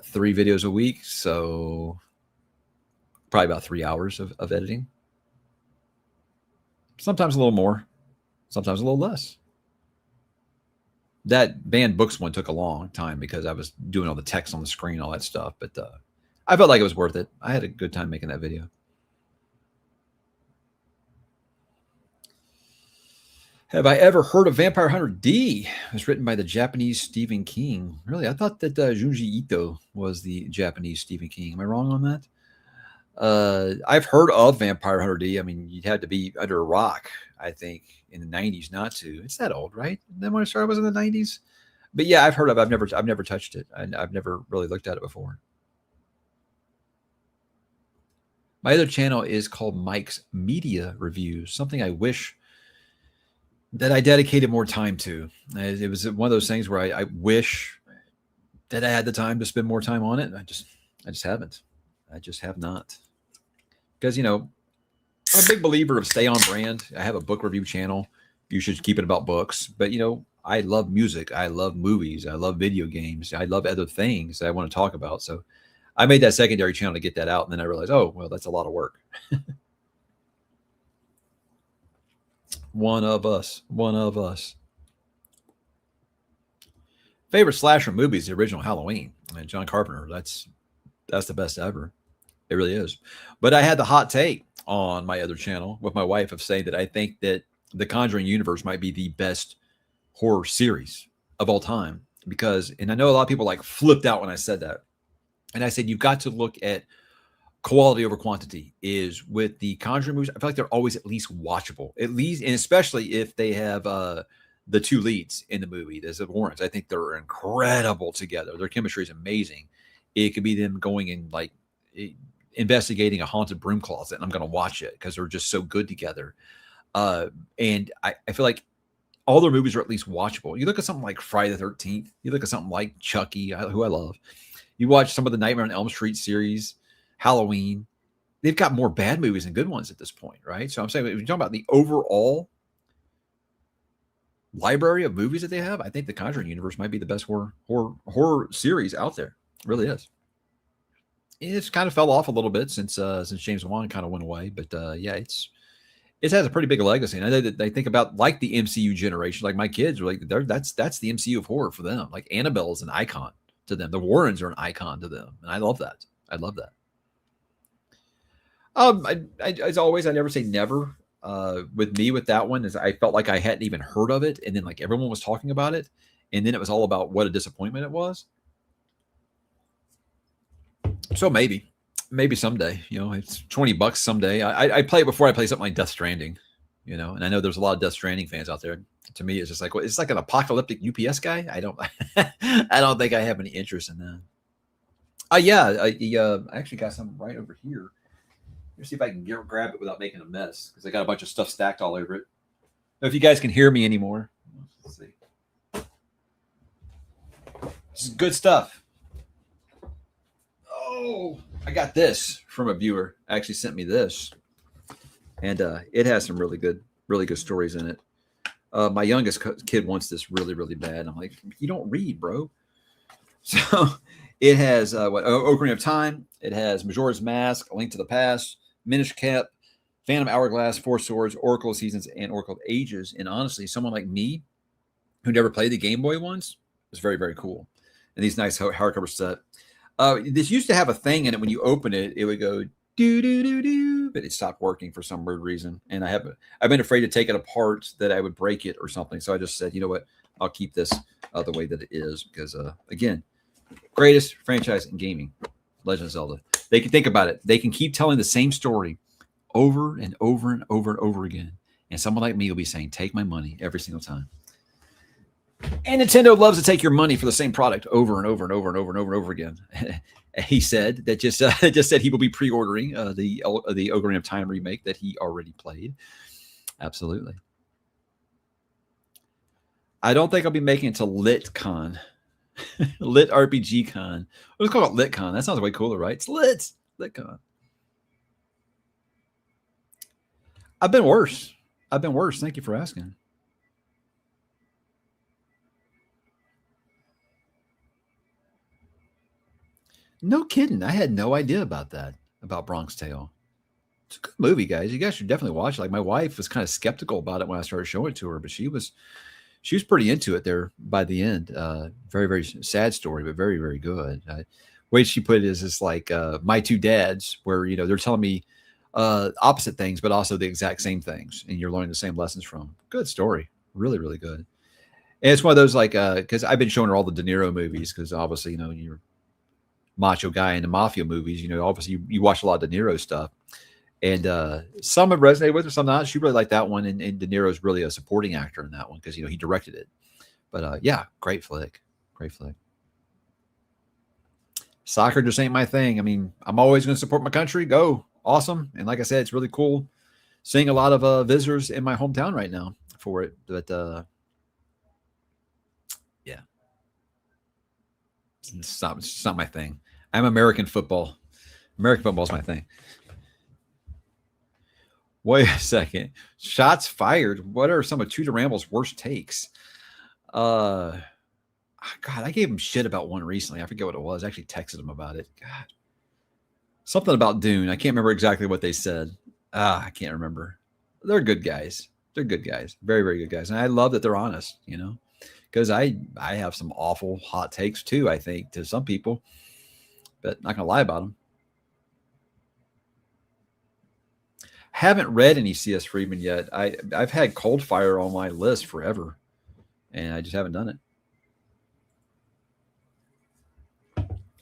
3 videos a week. So probably about 3 hours of editing. Sometimes a little more, sometimes a little less. That banned books one took a long time because I was doing all the text on the screen, all that stuff. But I felt like it was worth it. I had a good time making that video. Have I ever heard of Vampire Hunter D? It was written by the Japanese Stephen King. Really? I thought that Junji Ito was the Japanese Stephen King. Am I wrong on that? I've heard of Vampire Hunter D. I mean, you'd had to be under a rock, I think, in the 90s not to. It's that old, right? Then when I started was in the 90s. But yeah, I've heard of it. I've never touched it. I've never really looked at it before. My other channel is called Mike's Media Reviews, something I wish that I dedicated more time to. It was one of those things where I wish that I had the time to spend more time on it. I just haven't. I just have not. Because, I'm a big believer of stay on brand. I have a book review channel. You should keep it about books. But, I love music. I love movies. I love video games. I love other things that I want to talk about. So I made that secondary channel to get that out. And then I realized, oh, well, that's a lot of work. One of us. One of us. Favorite slasher movies, the original Halloween. And John Carpenter. That's the best ever. It really is. But I had the hot take on my other channel with my wife of saying that I think that the Conjuring universe might be the best horror series of all time. Because, and I know a lot of people like flipped out when I said that. And I said, you've got to look at quality over quantity. Is with the Conjuring movies, I feel like they're always at least watchable, at least, and especially if they have the two leads in the movie, there's the Warrens. I think they're incredible together. Their chemistry is amazing. It could be them going and like investigating a haunted broom closet, and I'm going to watch it because they're just so good together. And I feel like all their movies are at least watchable. You look at something like Friday the 13th. You look at something like Chucky, who I love. You watch some of the Nightmare on Elm Street series, Halloween. They've got more bad movies than good ones at this point, right? So I'm saying, if you're talking about the overall library of movies that they have, I think the Conjuring universe might be the best horror series out there. It really is. It's kind of fell off a little bit since James Wan kind of went away, but yeah, it has a pretty big legacy. And I know that they think about like the MCU generation, like my kids are like, that's the MCU of horror for them. Like Annabelle is an icon to them. The Warrens are an icon to them, and I love that. I love that. As always, I never say never. With me with that one is I felt like I hadn't even heard of it, and then like everyone was talking about it, and then it was all about what a disappointment it was. So maybe someday, it's $20 someday. I play it before I play something like Death Stranding, and I know there's a lot of Death Stranding fans out there. To me, it's just like, it's like an apocalyptic UPS guy. I don't think I have any interest in that. Yeah, I actually got some right over here. Let's see if I can grab it without making a mess, because I got a bunch of stuff stacked all over it. If you guys can hear me anymore. Let's see. This is good stuff. Oh, I got this from a viewer. Actually sent me this, and it has some really good stories in it. My youngest kid wants this really, really bad. I'm like, you don't read, bro. So it has Ocarina of Time. It has Majora's Mask, A Link to the Past, Minish Cap, Phantom Hourglass, Four Swords, Oracle of Seasons, and Oracle of Ages. And honestly, someone like me who never played the Game Boy ones, was very, very cool. And these nice hardcover set. This used to have a thing in it. When you open it, it would go do do do do, but it stopped working for some weird reason. And I've been afraid to take it apart that I would break it or something. So I just said, you know what, I'll keep this the way that it is, because again, greatest franchise in gaming, Legend of Zelda. They can think about it. They can keep telling the same story over and over and over and over again. And someone like me will be saying, take my money every single time. And Nintendo loves to take your money for the same product over and over and over and over and over and over again. He said that just said he will be pre-ordering the Ocarina of Time remake that he already played. Absolutely. I don't think I'll be making it to LitCon. Lit RPG Con. Let's call it LitCon. That sounds way cooler, right? It's LitCon. I've been worse. Thank you for asking. No kidding. I had no idea about that, about Bronx Tale. It's a good movie, guys. You guys should definitely watch it. Like, my wife was kind of skeptical about it when I started showing it to her, but she was pretty into it there by the end. Very, very sad story, but very, very good. The way she put it is it's like my two dads, where, they're telling me opposite things, but also the exact same things, and you're learning the same lessons from. Good story. Really, really good. And it's one of those, like, because I've been showing her all the De Niro movies, because obviously, you're macho guy in the mafia movies, obviously you watch a lot of De Niro stuff, and some have resonated with her, some not. She really liked that one, and De Niro's really a supporting actor in that one, because he directed it. But yeah, great flick. Soccer just ain't my thing. I mean, I'm always going to support my country. Go. Awesome. And like I said, it's really cool seeing a lot of visitors in my hometown right now for it. But yeah, it's not my thing. I'm American football. American football is my thing. Wait a second. Shots fired. What are some of Tudor Ramble's worst takes? Uh, God, I gave him shit about one recently. I forget what it was. I actually texted him about it. God, something about Dune. I can't remember exactly what they said. I can't remember. They're good guys. They're good guys. Very, very good guys. And I love that they're honest, because I have some awful hot takes too, I think, to some people, but not going to lie about them. Haven't read any C.S. Friedman yet. I've had Cold Fire on my list forever, and I just haven't done it.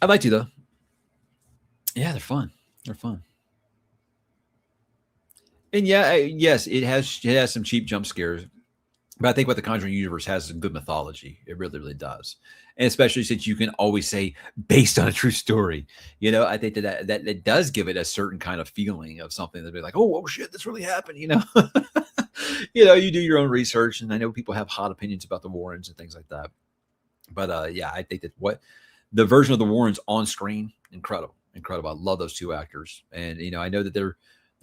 I'd like to, though. Yeah, they're fun. They're fun. And yeah, yes, it has some cheap jump scares, but I think what the Conjuring universe has is good mythology. It really, really does, and especially since you can always say based on a true story. I think that does give it a certain kind of feeling of something that be like, oh shit, this really happened. You do your own research, and I know people have hot opinions about the Warrens and things like that. But yeah, I think that what the version of the Warrens on screen, incredible, incredible. I love those two actors, and I know that they're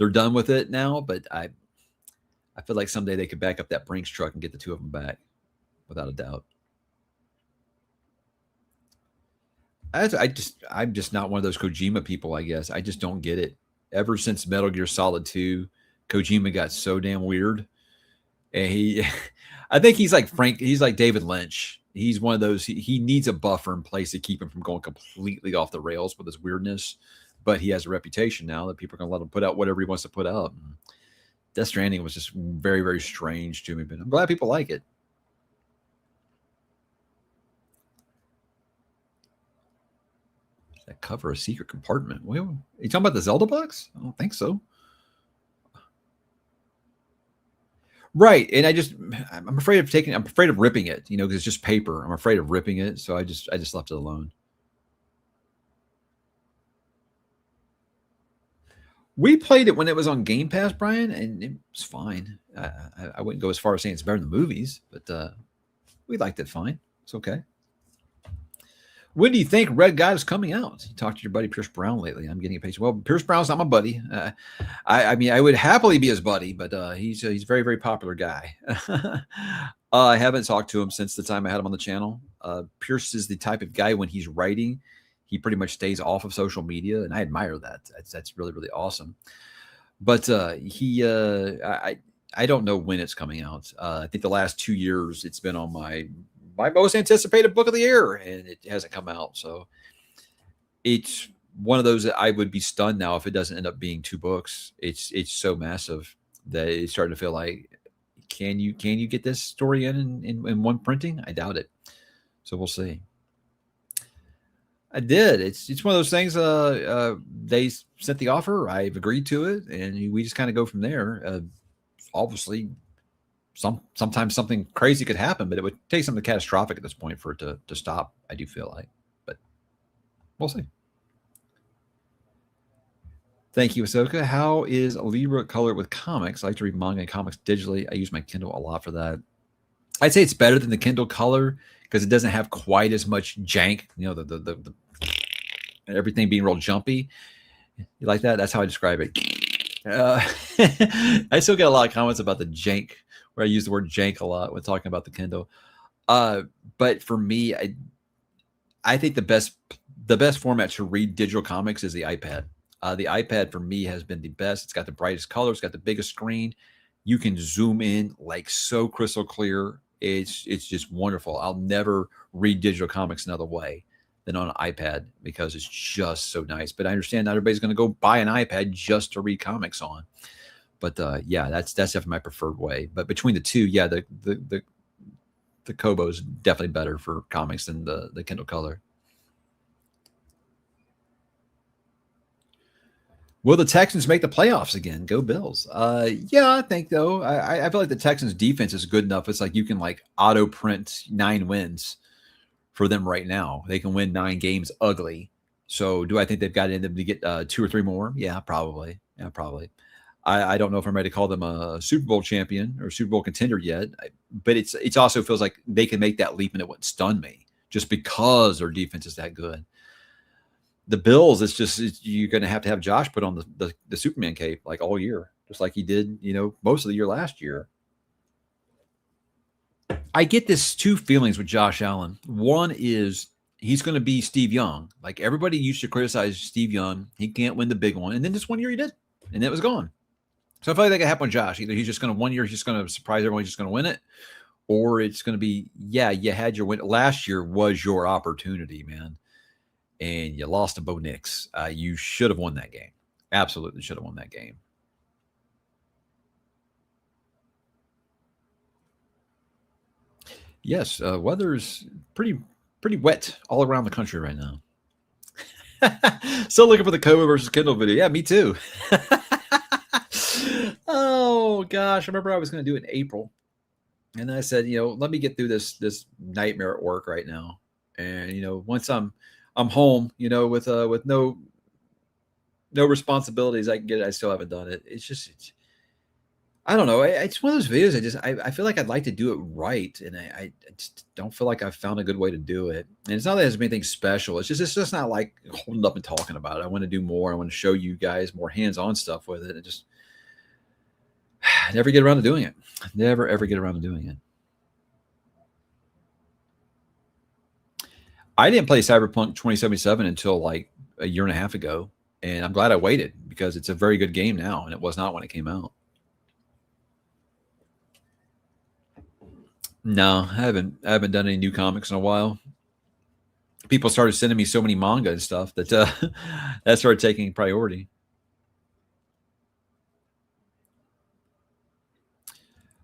done with it now, but I feel like someday they could back up that Brinks truck and get the two of them back, without a doubt. I'm just not one of those Kojima people. I guess I just don't get it. Ever since Metal Gear Solid 2, Kojima got so damn weird, and I think he's like Frank. He's like David Lynch. He's one of those. He needs a buffer in place to keep him from going completely off the rails with his weirdness. But he has a reputation now that people are going to let him put out whatever he wants to put out. Death Stranding was just very, very strange to me, but I'm glad people like it. That cover a secret compartment. Well, are you talking about the Zelda box? I don't think so. Right, and I'm afraid of I'm afraid of ripping it, because it's just paper. I'm afraid of ripping it, so I just left it alone. We played it when it was on Game Pass, Brian, and it was fine. I wouldn't go as far as saying it's better than the movies, but we liked it fine. It's okay. When do you think Red God is coming out? You talked to your buddy Pierce Brown lately. I'm getting a page. Well, Pierce Brown's not my buddy. I mean, I would happily be his buddy, but he's a very, very popular guy. I haven't talked to him since the time I had him on the channel. Pierce is the type of guy when he's writing, he pretty much stays off of social media, and I admire that. That's really, really awesome. But I don't know when it's coming out. I think the last 2 years it's been on my most anticipated book of the year, and it hasn't come out. So it's one of those that I would be stunned now if it doesn't end up being 2 books. It's so massive that it's starting to feel like, can you get this story in one printing? I doubt it. So we'll see. I did. It's one of those things. They sent the offer. I've agreed to it, and we just kind of go from there. Obviously, sometimes something crazy could happen, but it would take something catastrophic at this point for it to stop. I do feel like, but we'll see. Thank you, Ahsoka. How is Libra colored with comics? I like to read manga and comics digitally. I use my Kindle a lot for that. I'd say it's better than the Kindle color because it doesn't have quite as much jank. The everything being real jumpy. You like that? That's how I describe it. I still get a lot of comments about the jank, where I use the word jank a lot when talking about the Kindle. But for me, I think the best format to read digital comics is the iPad. The iPad for me has been the best. It's got the brightest colors, it's got the biggest screen. You can zoom in like so crystal clear. It's just wonderful. I'll never read digital comics another way than on an iPad because it's just so nice. But I understand not everybody's going to go buy an iPad just to read comics on. But yeah, that's definitely my preferred way. But between the two, yeah, the Kobo is definitely better for comics than the Kindle Color. Will the Texans make the playoffs again? Go Bills. Yeah, I think though. I feel like the Texans defense is good enough. It's like you can like auto print 9 wins for them right now. They can win 9 games ugly. So do I think they've got in them to get 2 or 3 more? Yeah, probably. Yeah, probably. I don't know if I'm ready to call them a Super Bowl champion or Super Bowl contender yet, but it's also feels like they can make that leap and it wouldn't stun me just because their defense is that good. The Bills, you're going to have Josh put on the Superman cape like all year, just like he did, most of the year last year. I get this two feelings with Josh Allen. One is he's going to be Steve Young. Like everybody used to criticize Steve Young. He can't win the big one. And then this one year he did. And it was gone. So I feel like that could happen with Josh. Either he's just going to one year, he's just going to surprise everyone, he's just going to win it. Or it's going to be, yeah, you had your win. Last year was your opportunity, man. And you lost to Bo Nix. You should have won that game. Absolutely should have won that game. Yes, weather's pretty wet all around the country right now. Still looking for the Kobo versus Kindle video. Yeah, me too. Oh gosh, I remember I was going to do it in April, and I said, let me get through this nightmare at work right now, and once I'm home, with no responsibilities, I can get it. I still haven't done it. It's I don't know. It's one of those videos. I feel like I'd like to do it right, and I just don't feel like I've found a good way to do it. And it's not that there's anything special. It's just not like holding up and talking about it. I want to do more. I want to show you guys more hands-on stuff with it. And just never get around to doing it. Never ever get around to doing it. I didn't play Cyberpunk 2077 until like a year and a half ago, and I'm glad I waited because it's a very good game now, and it was not when it came out. No, I haven't done any new comics in a while. People started sending me so many manga and stuff that that started taking priority.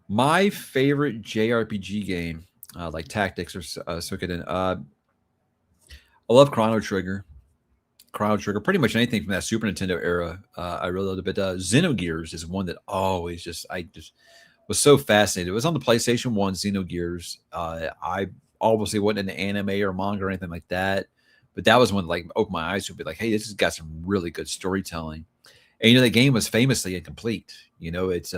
My favorite JRPG game, like Tactics or Suikoden, I love Chrono Trigger. Pretty much anything from that Super Nintendo era, I really loved it. But Xenogears is one that I just was so fascinated. It was on the PlayStation 1, Xenogears. I obviously wasn't into anime or manga or anything like that, but that was one that like opened my eyes to be like, hey, this has got some really good storytelling. And the game was famously incomplete. It's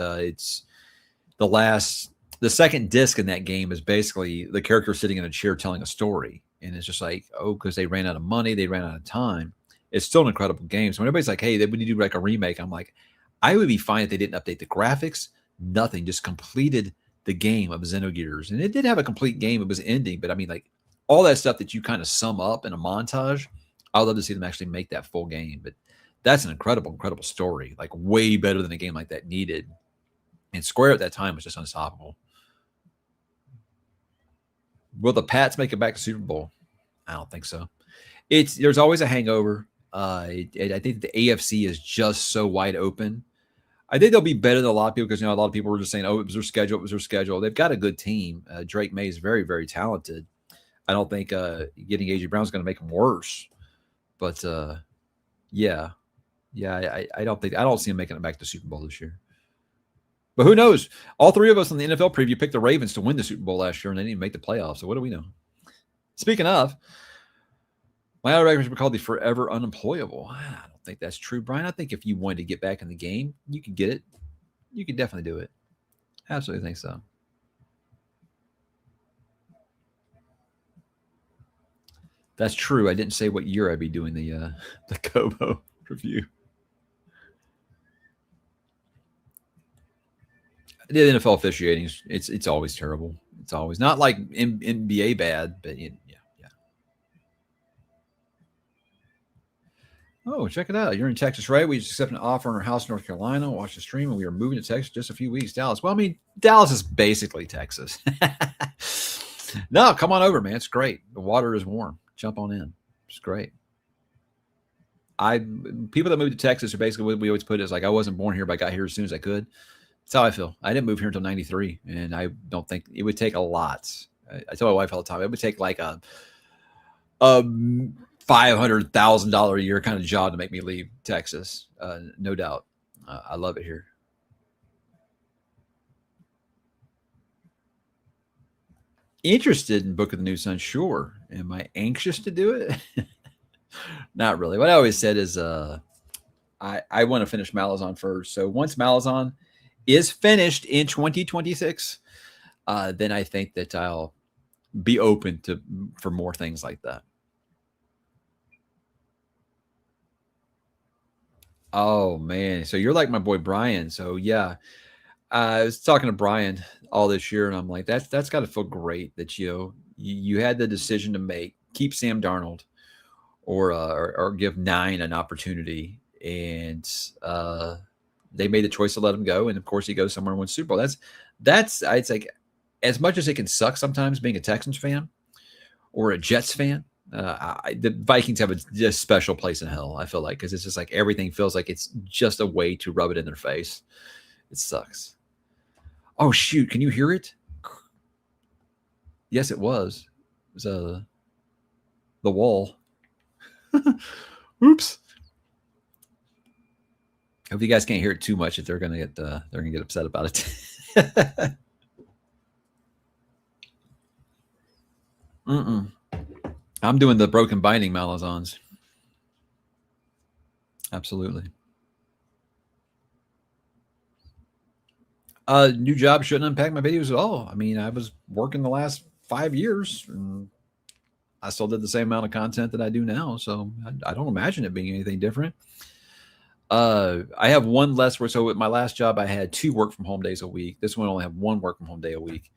the second disc in that game is basically the character sitting in a chair telling a story. And it's just like, because they ran out of money, they ran out of time. It's still an incredible game. So when everybody's like, hey, we need to do like a remake, I'm like, I would be fine if they didn't update the graphics. Nothing, just completed the game of Xenogears. And it did have a complete game. It was ending, but I mean, like all that stuff that you kind of sum up in a montage, I'd love to see them actually make that full game. But that's an incredible story, like way better than a game like that needed. And Square at that time was just unstoppable. Will the Pats make it back to Super Bowl? I don't think so. There's always a hangover. I think the AFC is just so wide open. I think they'll be better than a lot of people because, a lot of people were just saying, it was their schedule. It was their schedule. They've got a good team. Drake May is very, very talented. I don't think getting A.J. Brown is going to make them worse. But, yeah. I don't see him making it back to Super Bowl this year. But who knows? All three of us on the NFL preview picked the Ravens to win the Super Bowl last year, and they didn't even make the playoffs. So what do we know? Speaking of, my other records were called the forever unemployable. I don't think that's true, Brian. I think if you wanted to get back in the game, you could get it. You could definitely do it. Absolutely think so. That's true. I didn't say what year I'd be doing the Kobo review. The NFL officiating, it's always terrible. It's always not like NBA bad, but yeah. Oh, check it out. You're in Texas, right? We just accepted an offer in our house in North Carolina, watched the stream, and we are moving to Texas just a few weeks. Dallas. Well, I mean, Dallas is basically Texas. No, come on over, man. It's great. The water is warm. Jump on in. It's great. People that moved to Texas are basically what we always put it as like, I wasn't born here, but I got here as soon as I could. That's how I feel. I didn't move here until 93, and I don't think it would take a lot. I tell my wife all the time, it would take like a $500,000 a year kind of job to make me leave Texas. No doubt. I love it here. Interested in Book of the New Sun? Sure. Am I anxious to do it? Not really. What I always said is I want to finish Malazan first. So once Malazan is finished in 2026, then I think that I'll be open for more things like that. Oh man, so you're like my boy Brian. So yeah, I was talking to Brian all this year, and I'm like, that's got to feel great that you had the decision to make, keep Sam Darnold or give Nine an opportunity, and they made the choice to let him go, and of course he goes somewhere and wins Super Bowl. That's I'd say, as much as it can suck sometimes being a Texans fan or a Jets fan. The Vikings have a special place in hell, I feel like, because it's just like everything feels like it's just a way to rub it in their face. It sucks. Oh shoot! Can you hear it? Yes, it was. It was the wall. Oops. Hope you guys can't hear it too much. If they're gonna get upset about it. I'm doing the broken binding malazans. Absolutely. New job shouldn't impact my videos at all. I mean, I was working the last 5 years, and I still did the same amount of content that I do now, so I don't imagine it being anything different. I have one less work. So at my last job, I had 2 work from home days a week. This one only have 1 work from home day a week,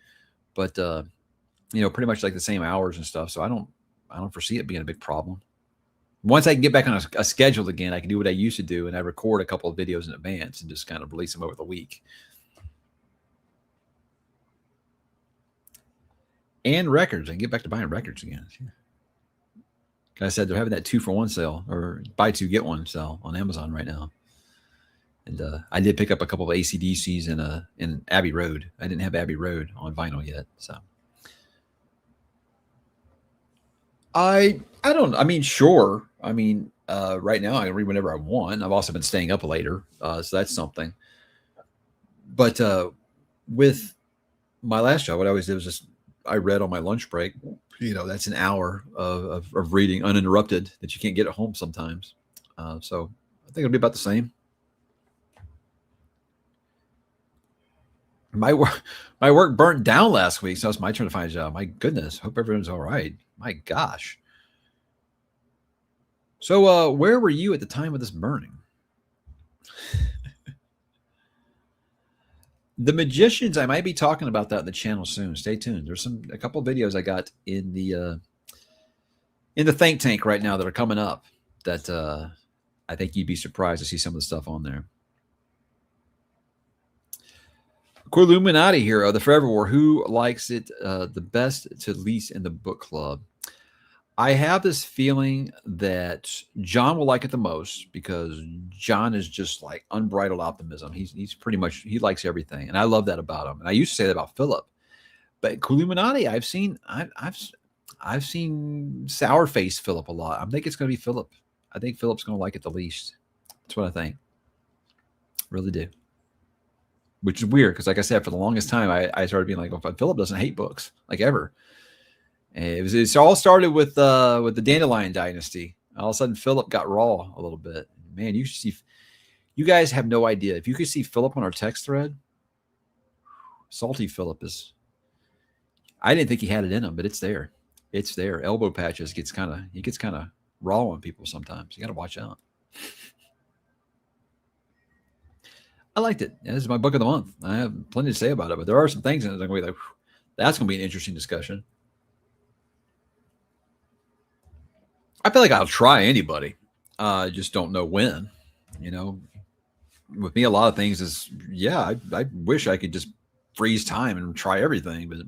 but pretty much like the same hours and stuff. So I don't foresee it being a big problem. Once I can get back on a schedule again, I can do what I used to do, and I record a couple of videos in advance and just kind of release them over the week. And records. I can get back to buying records again. Like I said, they're having that 2-for-1 sale, or buy 2 get 1 sale on Amazon right now. And I did pick up a couple of AC/DCs in Abbey Road. I didn't have Abbey Road on vinyl yet, so I don't. I mean, sure. I mean, right now I can read whenever I want. I've also been staying up later, so that's something. But with my last job, what I always did was just I read on my lunch break. That's an hour of reading uninterrupted that you can't get at home sometimes. So I think it'll be about the same. My work burnt down last week, so it's my turn to find a job. My goodness, hope everyone's all right. My gosh. So where were you at the time of this burning? The Magicians, I might be talking about that in the channel soon. Stay tuned. There's a couple of videos I got in the think tank right now that are coming up that I think you'd be surprised to see some of the stuff on there. ℙ𝕦𝕤𝕤𝕤𝕤 here of the Forever War. Who likes it the best to least in the book club? I have this feeling that John will like it the most because John is just like unbridled optimism. He's pretty much, he likes everything, and I love that about him. And I used to say that about Philip, but ℙ𝕦𝕤𝕤, I've seen sour face Philip a lot. I think it's going to be Philip. I think Philip's going to like it the least. That's what I think. Really do. Which is weird because, like I said, for the longest time, I started being like, well, Philip doesn't hate books like ever. It all started with the Dandelion Dynasty. All of a sudden, Philip got raw a little bit. Man, you guys have no idea. If you could see Philip on our text thread, salty Philip is. I didn't think he had it in him, but it's there. It's there. Elbow patches gets kind of raw on people sometimes. You got to watch out. I liked it. This is my book of the month. I have plenty to say about it, but there are some things in it that I'm going to be like, that's going to be an interesting discussion. I feel like I'll try anybody. I just don't know when. With me, a lot of things is, yeah, I wish I could just freeze time and try everything, but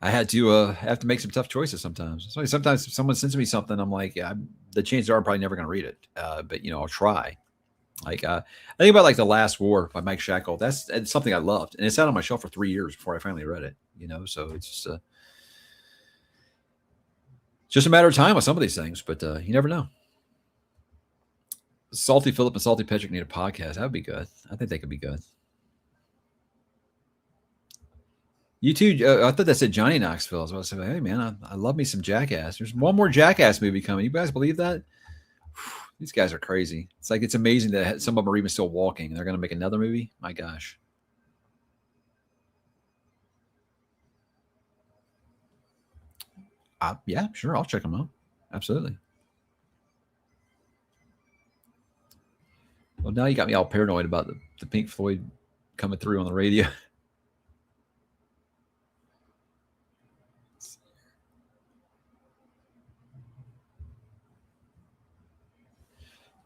I had to have to make some tough choices sometimes. So sometimes if someone sends me something, I'm like, yeah, the chances are I'm probably never going to read it, but I'll try. Like I think about like The Last War by Mike Shackle. That's something I loved, and it sat on my shelf for 3 years before I finally read it. So it's just a matter of time with some of these things, but you never know. Salty Philip and Salty Patrick need a podcast. That would be good. I think they could be good. You too. I thought that said Johnny Knoxville. So I said, hey man, I love me some Jackass. There's one more Jackass movie coming. You guys believe that? These guys are crazy. It's like, it's amazing that some of them are even still walking. They're going to make another movie. My gosh. Yeah, sure. I'll check them out. Absolutely. Well, now you got me all paranoid about the Pink Floyd coming through on the radio.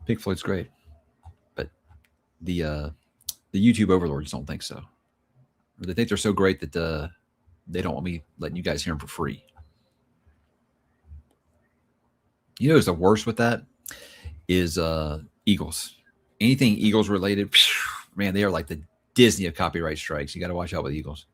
Pink Floyd's great, but the YouTube overlords don't think so. Or they think they're so great that they don't want me letting you guys hear them for free. You know who's the worst with that is Eagles. Anything Eagles related, man, they are like the Disney of copyright strikes. You got to watch out with Eagles.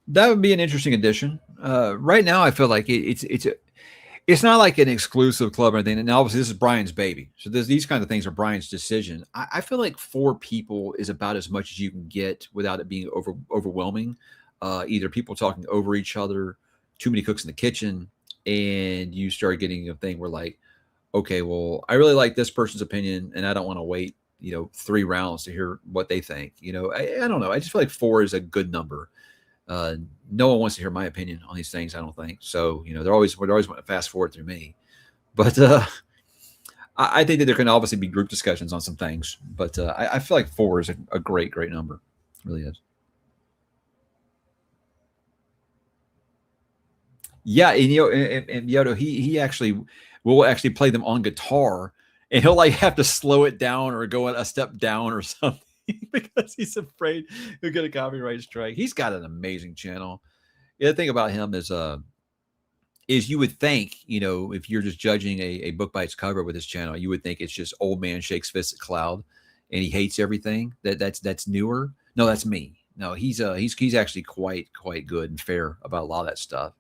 That would be an interesting addition. Right now, I feel like it's not like an exclusive club or anything. And obviously, this is Brian's baby, so these kind of things are Brian's decision. I feel like 4 people is about as much as you can get without it being overwhelming. Either people talking over each other, too many cooks in the kitchen, and you start getting a thing where like, okay, well, I really like this person's opinion, and I don't want to wait 3 rounds to hear what they think. I don't know. I just feel like 4 is a good number. No one wants to hear my opinion on these things, I don't think. So, they're always want to fast forward through me. But I think that there can obviously be group discussions on some things. But I feel like 4 is a great, great number. It really is. Yeah, and Yodo, he actually will actually play them on guitar, and he'll like have to slow it down or go a step down or something because he's afraid he'll get a copyright strike. He's got an amazing channel. The thing about him is you would think, if you're just judging a book by its cover with his channel, you would think it's just old man shakes fist at cloud and he hates everything. That's newer. No, that's me. No, he's actually quite good and fair about a lot of that stuff.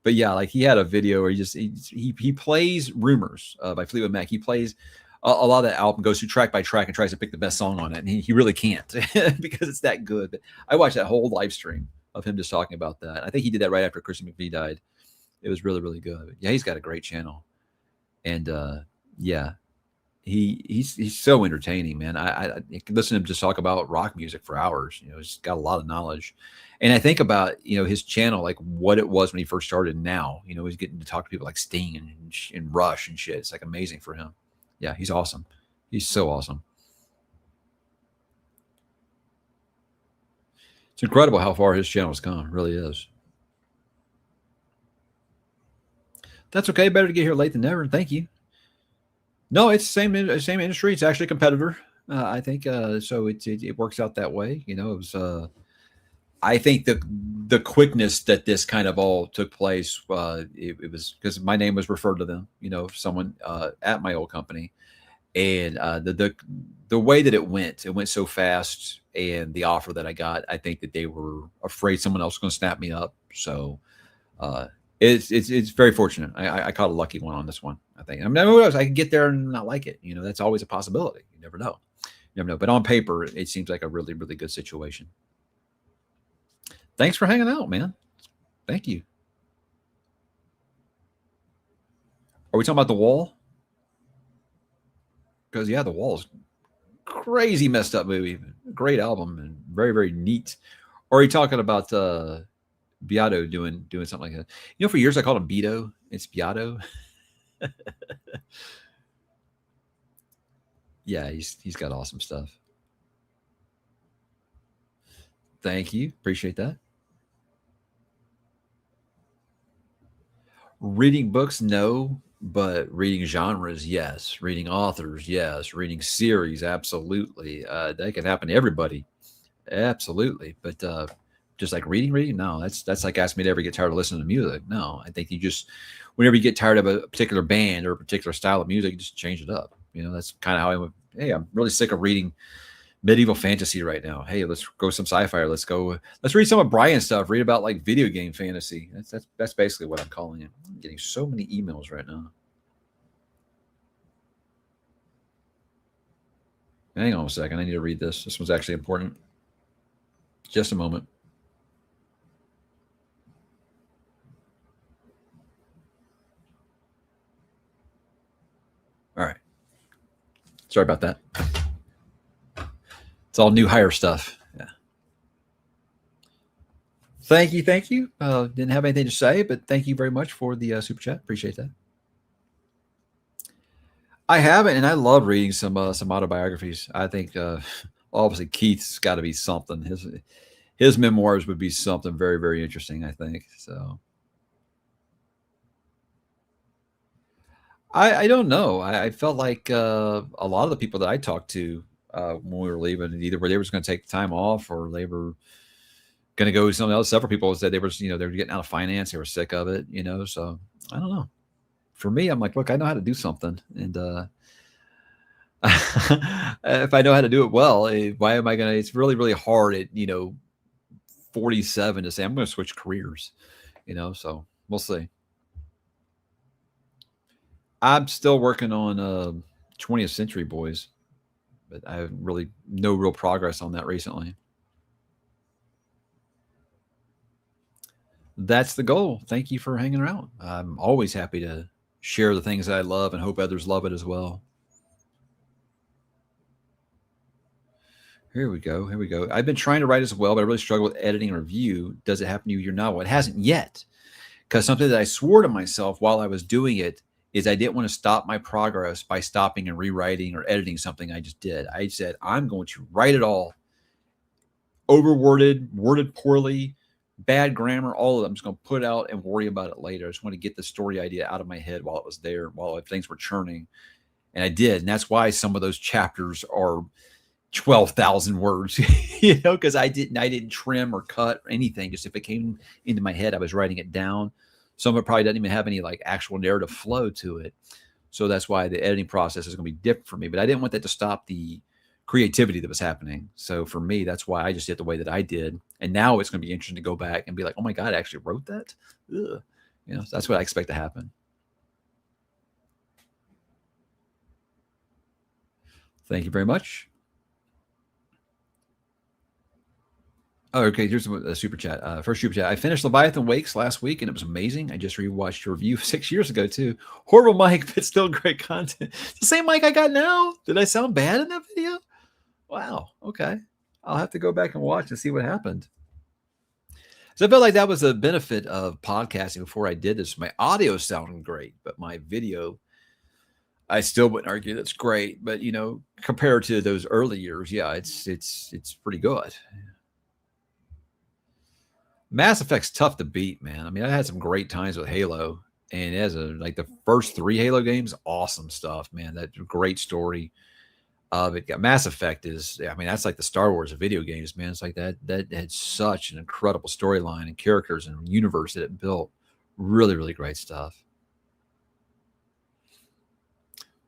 But yeah, like he had a video where he plays Rumors by Fleetwood Mac. He plays a lot of that album, goes through track by track and tries to pick the best song on it. And he really can't because it's that good. But I watched that whole live stream of him just talking about that. I think he did that right after Christian McVie died. It was really, really good. But yeah, he's got a great channel. And yeah, he's so entertaining, man. I can listen to him just talk about rock music for hours. He's got a lot of knowledge. And I think about, his channel, like what it was when he first started. Now, he's getting to talk to people like Sting and Rush and shit. It's like amazing for him. Yeah, he's awesome. He's so awesome. It's incredible how far his channel's gone. It really is. That's okay. Better to get here late than never. Thank you. No, it's the same industry. It's actually a competitor. I think so. It works out that way. It was. I think the quickness that this kind of all took place, it was because my name was referred to them. Someone at my old company, and the way that it went so fast, and the offer that I got, I think that they were afraid someone else was going to snap me up. So it's very fortunate. I caught a lucky one on this one. I think. I mean, who knows? I could get there and not like it. That's always a possibility. You never know. But on paper, it seems like a really, really good situation. Thanks for hanging out, man. Thank you. Are we talking about The Wall? Because yeah, The Wall is crazy messed up movie. Great album and very, very neat. Or are you talking about Beato doing something like that? For years I called him Beto. It's Beato. Yeah, he's got awesome stuff. Thank you. Appreciate that. Reading books, no, but reading genres, yes. Reading authors, yes. Reading series, absolutely. That can happen to everybody, absolutely. But just like reading, no. That's like asking me to ever get tired of listening to music. No, I think you just, whenever you get tired of a particular band or a particular style of music, you just change it up. That's kind of how I went. Hey, I'm really sick of reading medieval fantasy right now. Hey, let's go some sci-fi. Or let's read some of Brian's stuff. Read about like video game fantasy. That's basically what I'm calling it. I'm getting so many emails right now. Hang on a second. I need to read this. This one's actually important. Just a moment. All right. Sorry about that. It's all new hire stuff. Yeah. Thank you, thank you. Didn't have anything to say, but thank you very much for the super chat. Appreciate that. I haven't, and I love reading some autobiographies. I think obviously Keith's got to be something. His memoirs would be something very, very interesting, I think. So I don't know. I felt like a lot of the people that I talked to when we were leaving, either were they were just going to take the time off or they were going to go something else. Several people said they were, they were getting out of finance. They were sick of it, So I don't know. For me, I'm like, look, I know how to do something, and if I know how to do it well, why am I going to? It's really, really hard at 47 to say I'm going to switch careers, So we'll see. I'm still working on 20th Century Boys, but I have really no real progress on that recently. That's the goal. Thank you for hanging around. I'm always happy to share the things that I love and hope others love it as well. Here we go. Here we go. I've been trying to write as well, but I really struggle with editing and review. Does it happen to you? Your novel? It hasn't yet, because something that I swore to myself while I was doing it is I didn't want to stop my progress by stopping and rewriting or editing something I just did. I said, I'm going to write it all, overworded, worded poorly, bad grammar, all of them. I'm just going to put it out and worry about it later. I just want to get the story idea out of my head while it was there, while things were churning. And I did. And that's why some of those chapters are 12,000 words, because I didn't trim or cut or anything. Just if it came into my head, I was writing it down. Some of it probably doesn't even have any like actual narrative flow to it. So that's why the editing process is going to be different for me. But I didn't want that to stop the creativity that was happening. So for me, that's why I just did the way that I did. And now it's going to be interesting to go back and be like, oh my God, I actually wrote that. Ugh. So that's what I expect to happen. Thank you very much. Oh, okay, here's a super chat. First super chat. I finished Leviathan Wakes last week, and it was amazing. I just rewatched your review 6 years ago, too. Horrible mic, but still great content. It's the same mic I got now. Did I sound bad in that video? Wow, okay. I'll have to go back and watch and see what happened. So I felt like that was a benefit of podcasting before I did this. My audio sounded great, but my video, I still wouldn't argue that's great. But, compared to those early years, yeah, it's pretty good. Mass Effect's tough to beat, man. I mean, I had some great times with Halo, and as like the first 3 Halo games, awesome stuff, man. That great story of it. Mass Effect is, I mean, that's like the Star Wars of video games, man. It's like that had such an incredible storyline and characters and universe that it built. Really, really great stuff.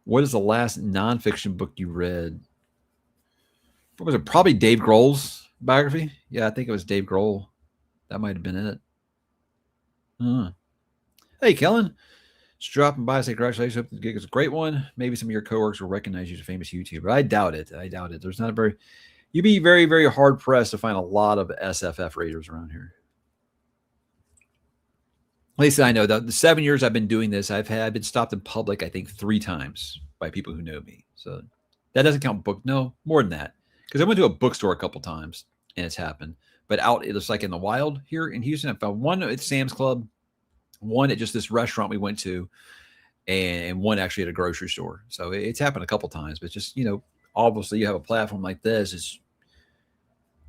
What is the last nonfiction book you read? What was it? Probably Dave Grohl's biography. Yeah, I think it was Dave Grohl. That might have been it. Hey, Kellen. Just dropping by. Say congratulations. Hope the gig is a great one. Maybe some of your coworkers will recognize you as a famous YouTuber. I doubt it. There's not a very... You'd be very, very hard-pressed to find a lot of SFF readers around here. At least I know. The 7 years I've been doing this, I've been stopped in public, I think, 3 times by people who know me. So that doesn't count book. No, more than that. Because I went to a bookstore a couple times, and it's happened. But out, it's like in the wild here in Houston, I found one at Sam's Club, one at just this restaurant we went to, and one actually at a grocery store. So it's happened a couple times. But just, obviously you have a platform like this, it's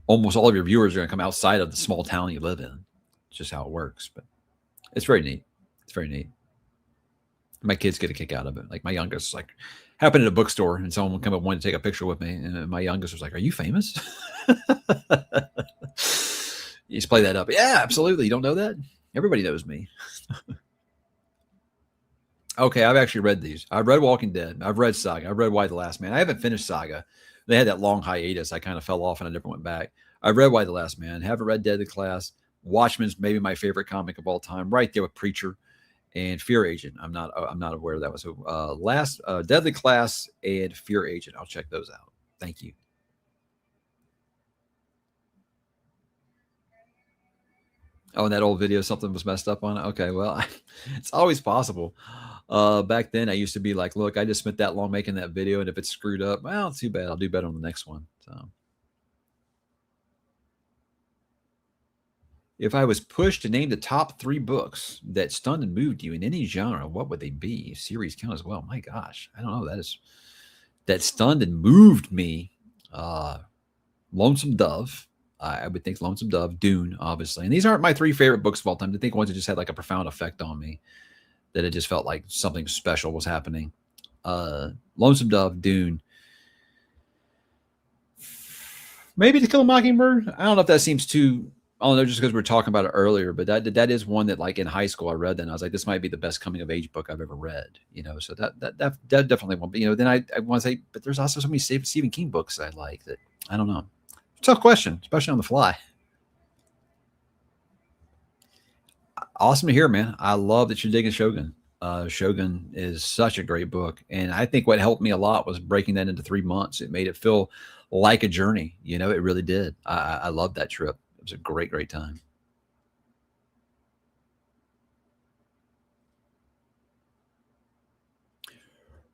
almost all of your viewers are going to come outside of the small town you live in. It's just how it works. But it's very neat. It's very neat. My kids get a kick out of it. Like my youngest, like, happened at a bookstore and someone come up and wanted to take a picture with me. And my youngest was like, "Are you famous?" You just play that up. Yeah, absolutely. You don't know that? Everybody knows me. Okay, I've actually read these. I've read Walking Dead. I've read Saga. I've read Y the Last Man. I haven't finished Saga. They had that long hiatus. I kind of fell off and I never went back. I've read Y the Last Man. Haven't read Deadly Class. Watchmen's maybe my favorite comic of all time. Right there with Preacher and Fear Agent. I'm not aware of that one. So Deadly Class and Fear Agent. I'll check those out. Thank you. Oh, and that old video, something was messed up on it. Okay, well, it's always possible. Back then, I used to be like, look, I just spent that long making that video, and if it's screwed up, well, too bad. I'll do better on the next one. So If I was pushed to name the top 3 books that stunned and moved you in any genre, what would they be? Series count as well. My gosh, I don't know. That stunned and moved me. Lonesome Dove. I would think Lonesome Dove, Dune, obviously. And these aren't my 3 favorite books of all time. I think ones that just had like a profound effect on me, that it just felt like something special was happening. Lonesome Dove, Dune. Maybe To Kill a Mockingbird. I don't know if that seems too, I don't know, just because we were talking about it earlier, but that is one that, like, in high school I read that and I was like, this might be the best coming of age book I've ever read. So that definitely won't be. Then I want to say, but there's also so many Stephen King books I like that I don't know. Tough question, especially on the fly. Awesome to hear, man. I love that you're digging Shogun. Shogun is such a great book. And I think what helped me a lot was breaking that into 3 months. It made it feel like a journey. It really did. I loved that trip. It was a great, great time.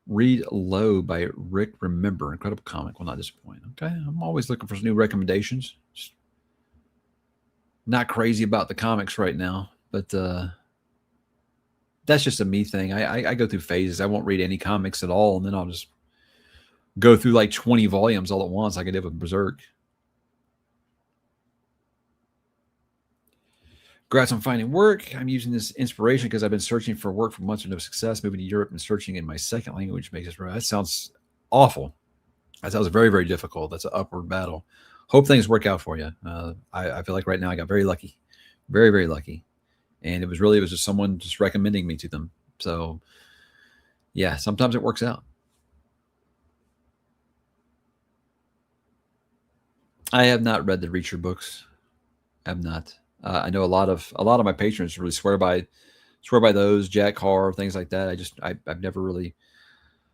Read Low by Rick Remember. Incredible comic. Will not disappoint. Okay. I'm always looking for some new recommendations. Just not crazy about the comics right now, but that's just a me thing. I go through phases. I won't read any comics at all, and then I'll just go through like 20 volumes all at once, like I did with Berserk. Congrats on finding work. I'm using this inspiration because I've been searching for work for months with no success. Moving to Europe and searching in my second language makes it right. That sounds awful. That sounds very, very difficult. That's an upward battle. Hope things work out for you. I feel like right now I got very lucky, very, very lucky. And it was just someone just recommending me to them. So yeah, sometimes it works out. I have not read the Reacher books. I have not. I know a lot of my patrons really swear by those, Jack Carr, things like that. I've never really,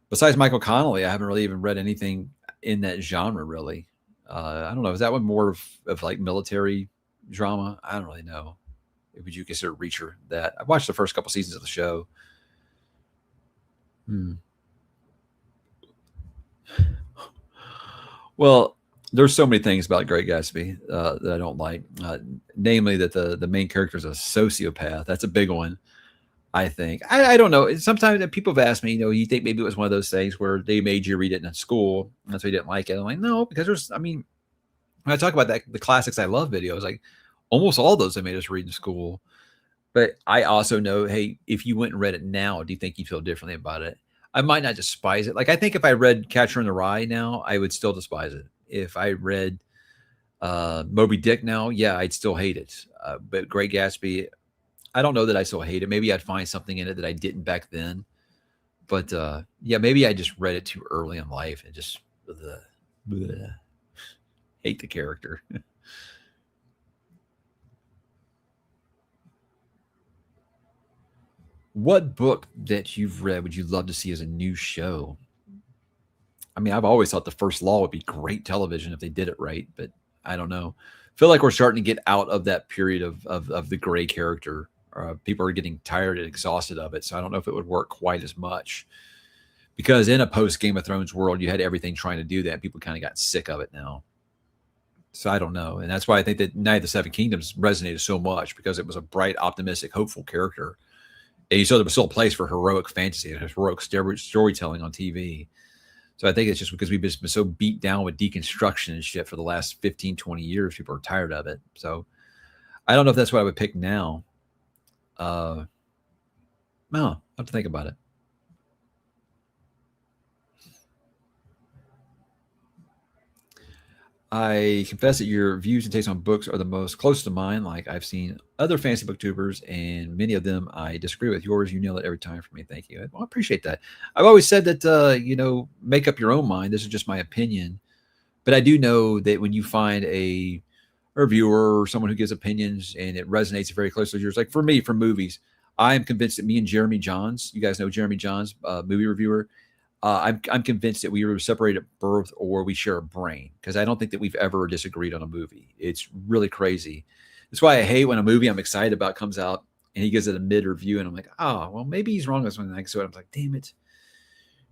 besides Michael Connolly, I haven't really even read anything in that genre really. I don't know. Is that one more of like military drama? I don't really know. Would you consider Reacher that? I watched the first couple seasons of the show. Well, there's so many things about Great Gatsby that I don't like. Namely, that the main character is a sociopath. That's a big one. I think. I don't know. Sometimes people have asked me, you think maybe it was one of those things where they made you read it in school, and that's why you didn't like it. I'm like, no, because when I talk about the classics I love videos, like almost all those they made us read in school. But I also know, hey, if you went and read it now, do you think you'd feel differently about it? I might not despise it. Like, I think if I read Catcher in the Rye now, I would still despise it. If I read Moby Dick now, yeah, I'd still hate it. But Great Gatsby, I don't know that I still hate it. Maybe I'd find something in it that I didn't back then. But yeah, maybe I just read it too early in life and just hate the character. What book that you've read would you love to see as a new show? I've always thought The First Law would be great television if they did it right, but I don't know. I feel like we're starting to get out of that period of the gray character. People are getting tired and exhausted of it, so I don't know if it would work quite as much. Because in a post Game of Thrones world, you had everything trying to do that. People kind of got sick of it now. So I don't know. And that's why I think that Night of the Seven Kingdoms resonated so much, because it was a bright, optimistic, hopeful character. And you saw there was still a place for heroic fantasy and heroic storytelling on TV. So I think it's just because we've just been so beat down with deconstruction and shit for the last 15, 20 years. People are tired of it. So I don't know if that's what I would pick now. No, I'll have to think about it. I confess that your views and takes on books are the most close to mine. Like, I've seen other fantasy booktubers, and many of them I disagree with. Yours, you nail it every time for me. Thank you. Well, I appreciate that. I've always said that, make up your own mind. This is just my opinion. But I do know that when you find a reviewer or someone who gives opinions and it resonates very closely with yours, like for me, for movies, I am convinced that me and Jeremy Johns, you guys know Jeremy Johns, movie reviewer, I'm convinced that we were separated at birth or we share a brain, because I don't think that we've ever disagreed on a movie. It's really crazy. That's why I hate when a movie I'm excited about comes out and he gives it a mid review and I'm like, oh, well, maybe he's wrong on this one. And so I'm like, damn it,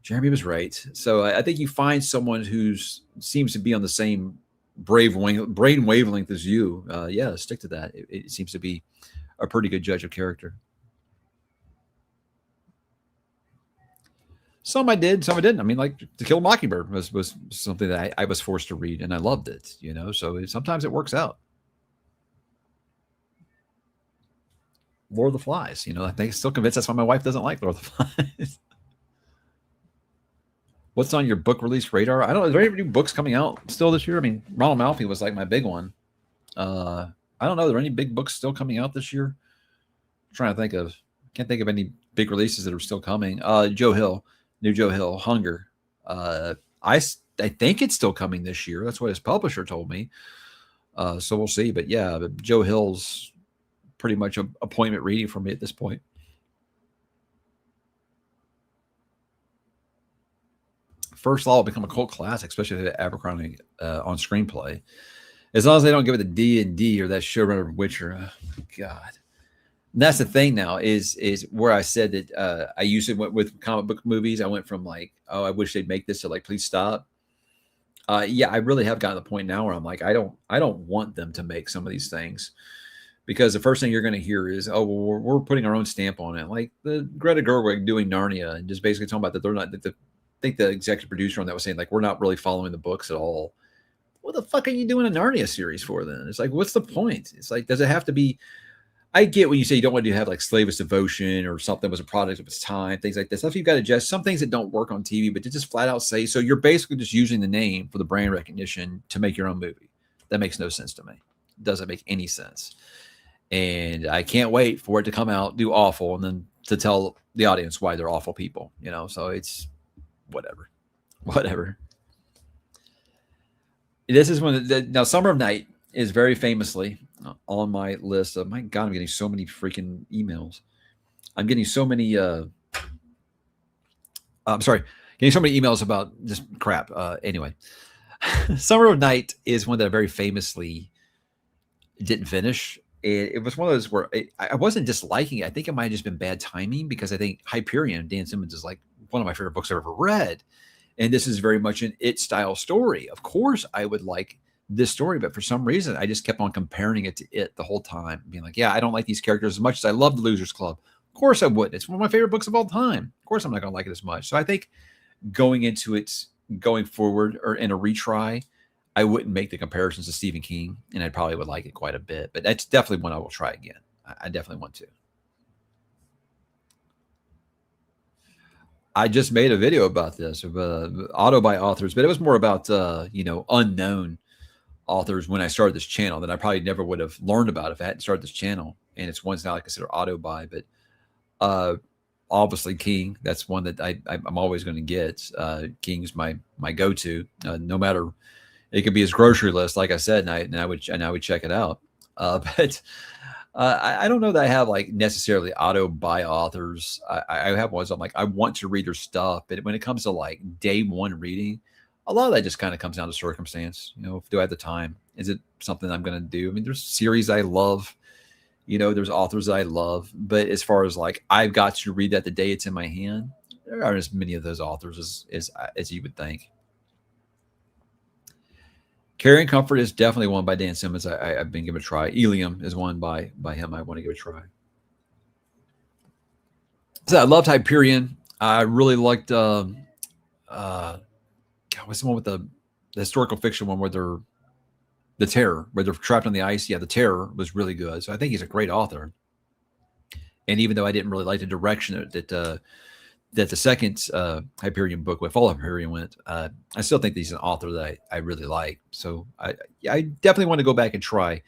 Jeremy was right. So I think you find someone who seems to be on the same brain wavelength is you. Yeah, stick to that. It seems to be a pretty good judge of character. Some I did, some I didn't. I mean, like To Kill a Mockingbird was something that I was forced to read, and I loved it. So sometimes it works out. Lord of the Flies. I think still convinced that's why my wife doesn't like Lord of the Flies. What's on your book release radar? I don't know. Is there any new books coming out still this year? I mean, Ronald Malfi was like my big one. I don't know. Are there any big books still coming out this year? I'm trying to think of. Can't think of any big releases that are still coming. Joe Hill, new Joe Hill, Hunger. I think it's still coming this year. That's what his publisher told me. So we'll see. But yeah, Joe Hill's pretty much an appointment reading for me at this point. First Law will become a cult classic, especially the Abercrombie on screenplay. As long as they don't give it the D&D or that showrunner of Witcher. Oh, my God. And that's the thing now is where I said that I usually went with comic book movies. I went from like, oh, I wish they'd make this to like, please stop. Yeah, I really have gotten to the point now where I'm like, I don't want them to make some of these things, because the first thing you're going to hear is, oh, well, we're putting our own stamp on it. Like the Greta Gerwig doing Narnia and just basically talking about that they're not, I think the executive producer on that was saying like, we're not really following the books at all. What the fuck are you doing a Narnia series for then? It's like, what's the point? It's like, does it have to be, I get when you say you don't want to have like Slavish Devotion or something was a product of its time, things like this. Stuff you've got to adjust. Some things that don't work on TV, but to just flat out say, so you're basically just using the name for the brand recognition to make your own movie. That makes no sense to me. It doesn't make any sense. And I can't wait for it to come out, do awful, and then to tell the audience why they're awful people, so it's whatever. This is when now Summer of Night is very famously on my list of, my God, I'm getting so many freaking emails. I'm getting so many, getting so many emails about just crap. Anyway, Summer of Night is one that I very famously didn't finish. It was one of those where I wasn't disliking it. I think it might have just been bad timing, because I think Hyperion, Dan Simmons, is like one of my favorite books I've ever read. And this is very much an It style story. Of course, I would like this story, but for some reason, I just kept on comparing it to It the whole time, being like, yeah, I don't like these characters as much as I love The Losers Club. Of course I wouldn't. It's one of my favorite books of all time. Of course I'm not going to like it as much. So I think going into it, going forward, or in a retry, I wouldn't make the comparisons to Stephen King, and I probably would like it quite a bit. But that's definitely one I will try again. I definitely want to. I just made a video about this, of auto by authors, but it was more about unknown authors when I started this channel that I probably never would have learned about if I hadn't started this channel. And it's ones now I consider auto buy, but obviously King. That's one that I'm always going to get. King's my go-to, no matter. It could be his grocery list, like I said, and I would check it out. But I don't know that I have like necessarily auto buy authors. I have ones I'm like, I want to read their stuff, but when it comes to like day one reading, a lot of that just kind of comes down to circumstance. Do I have the time? Is it something I'm going to do? I mean, there's series I love, there's authors that I love, but as far as like, I've got to read that the day it's in my hand, there aren't as many of those authors as you would think. Carrying Comfort is definitely one by Dan Simmons. I've been giving a try. Ilium is one by him. I want to give a try. So I loved Hyperion. I really liked what's the one with the historical fiction one where they're The Terror, where they're trapped on the ice. Yeah, The Terror was really good. So I think he's a great author. And even though I didn't really like the direction that the second Hyperion book with all Hyperion went, I still think he's an author that I really like. So I definitely want to go back and try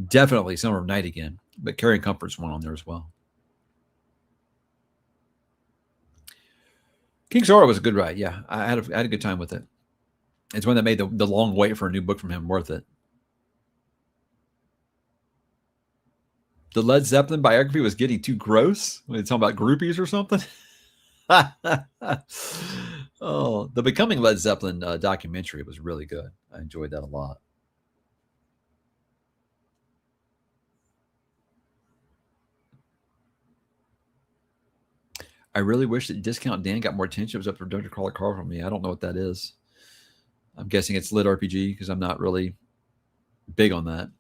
definitely Summer of Night again, but Carrying Comfort's one on there as well. King Zora was a good ride. Yeah, I had a good time with it. It's one that made the long wait for a new book from him worth it. The Led Zeppelin biography was getting too gross when it's talking about groupies or something. Oh, the Becoming Led Zeppelin documentary was really good. I enjoyed that a lot. I really wish that Discount Dan got more attention. It was up for Dr. Carla Carl from me. I don't know what that is. I'm guessing it's Lit RPG because I'm not really Big on that.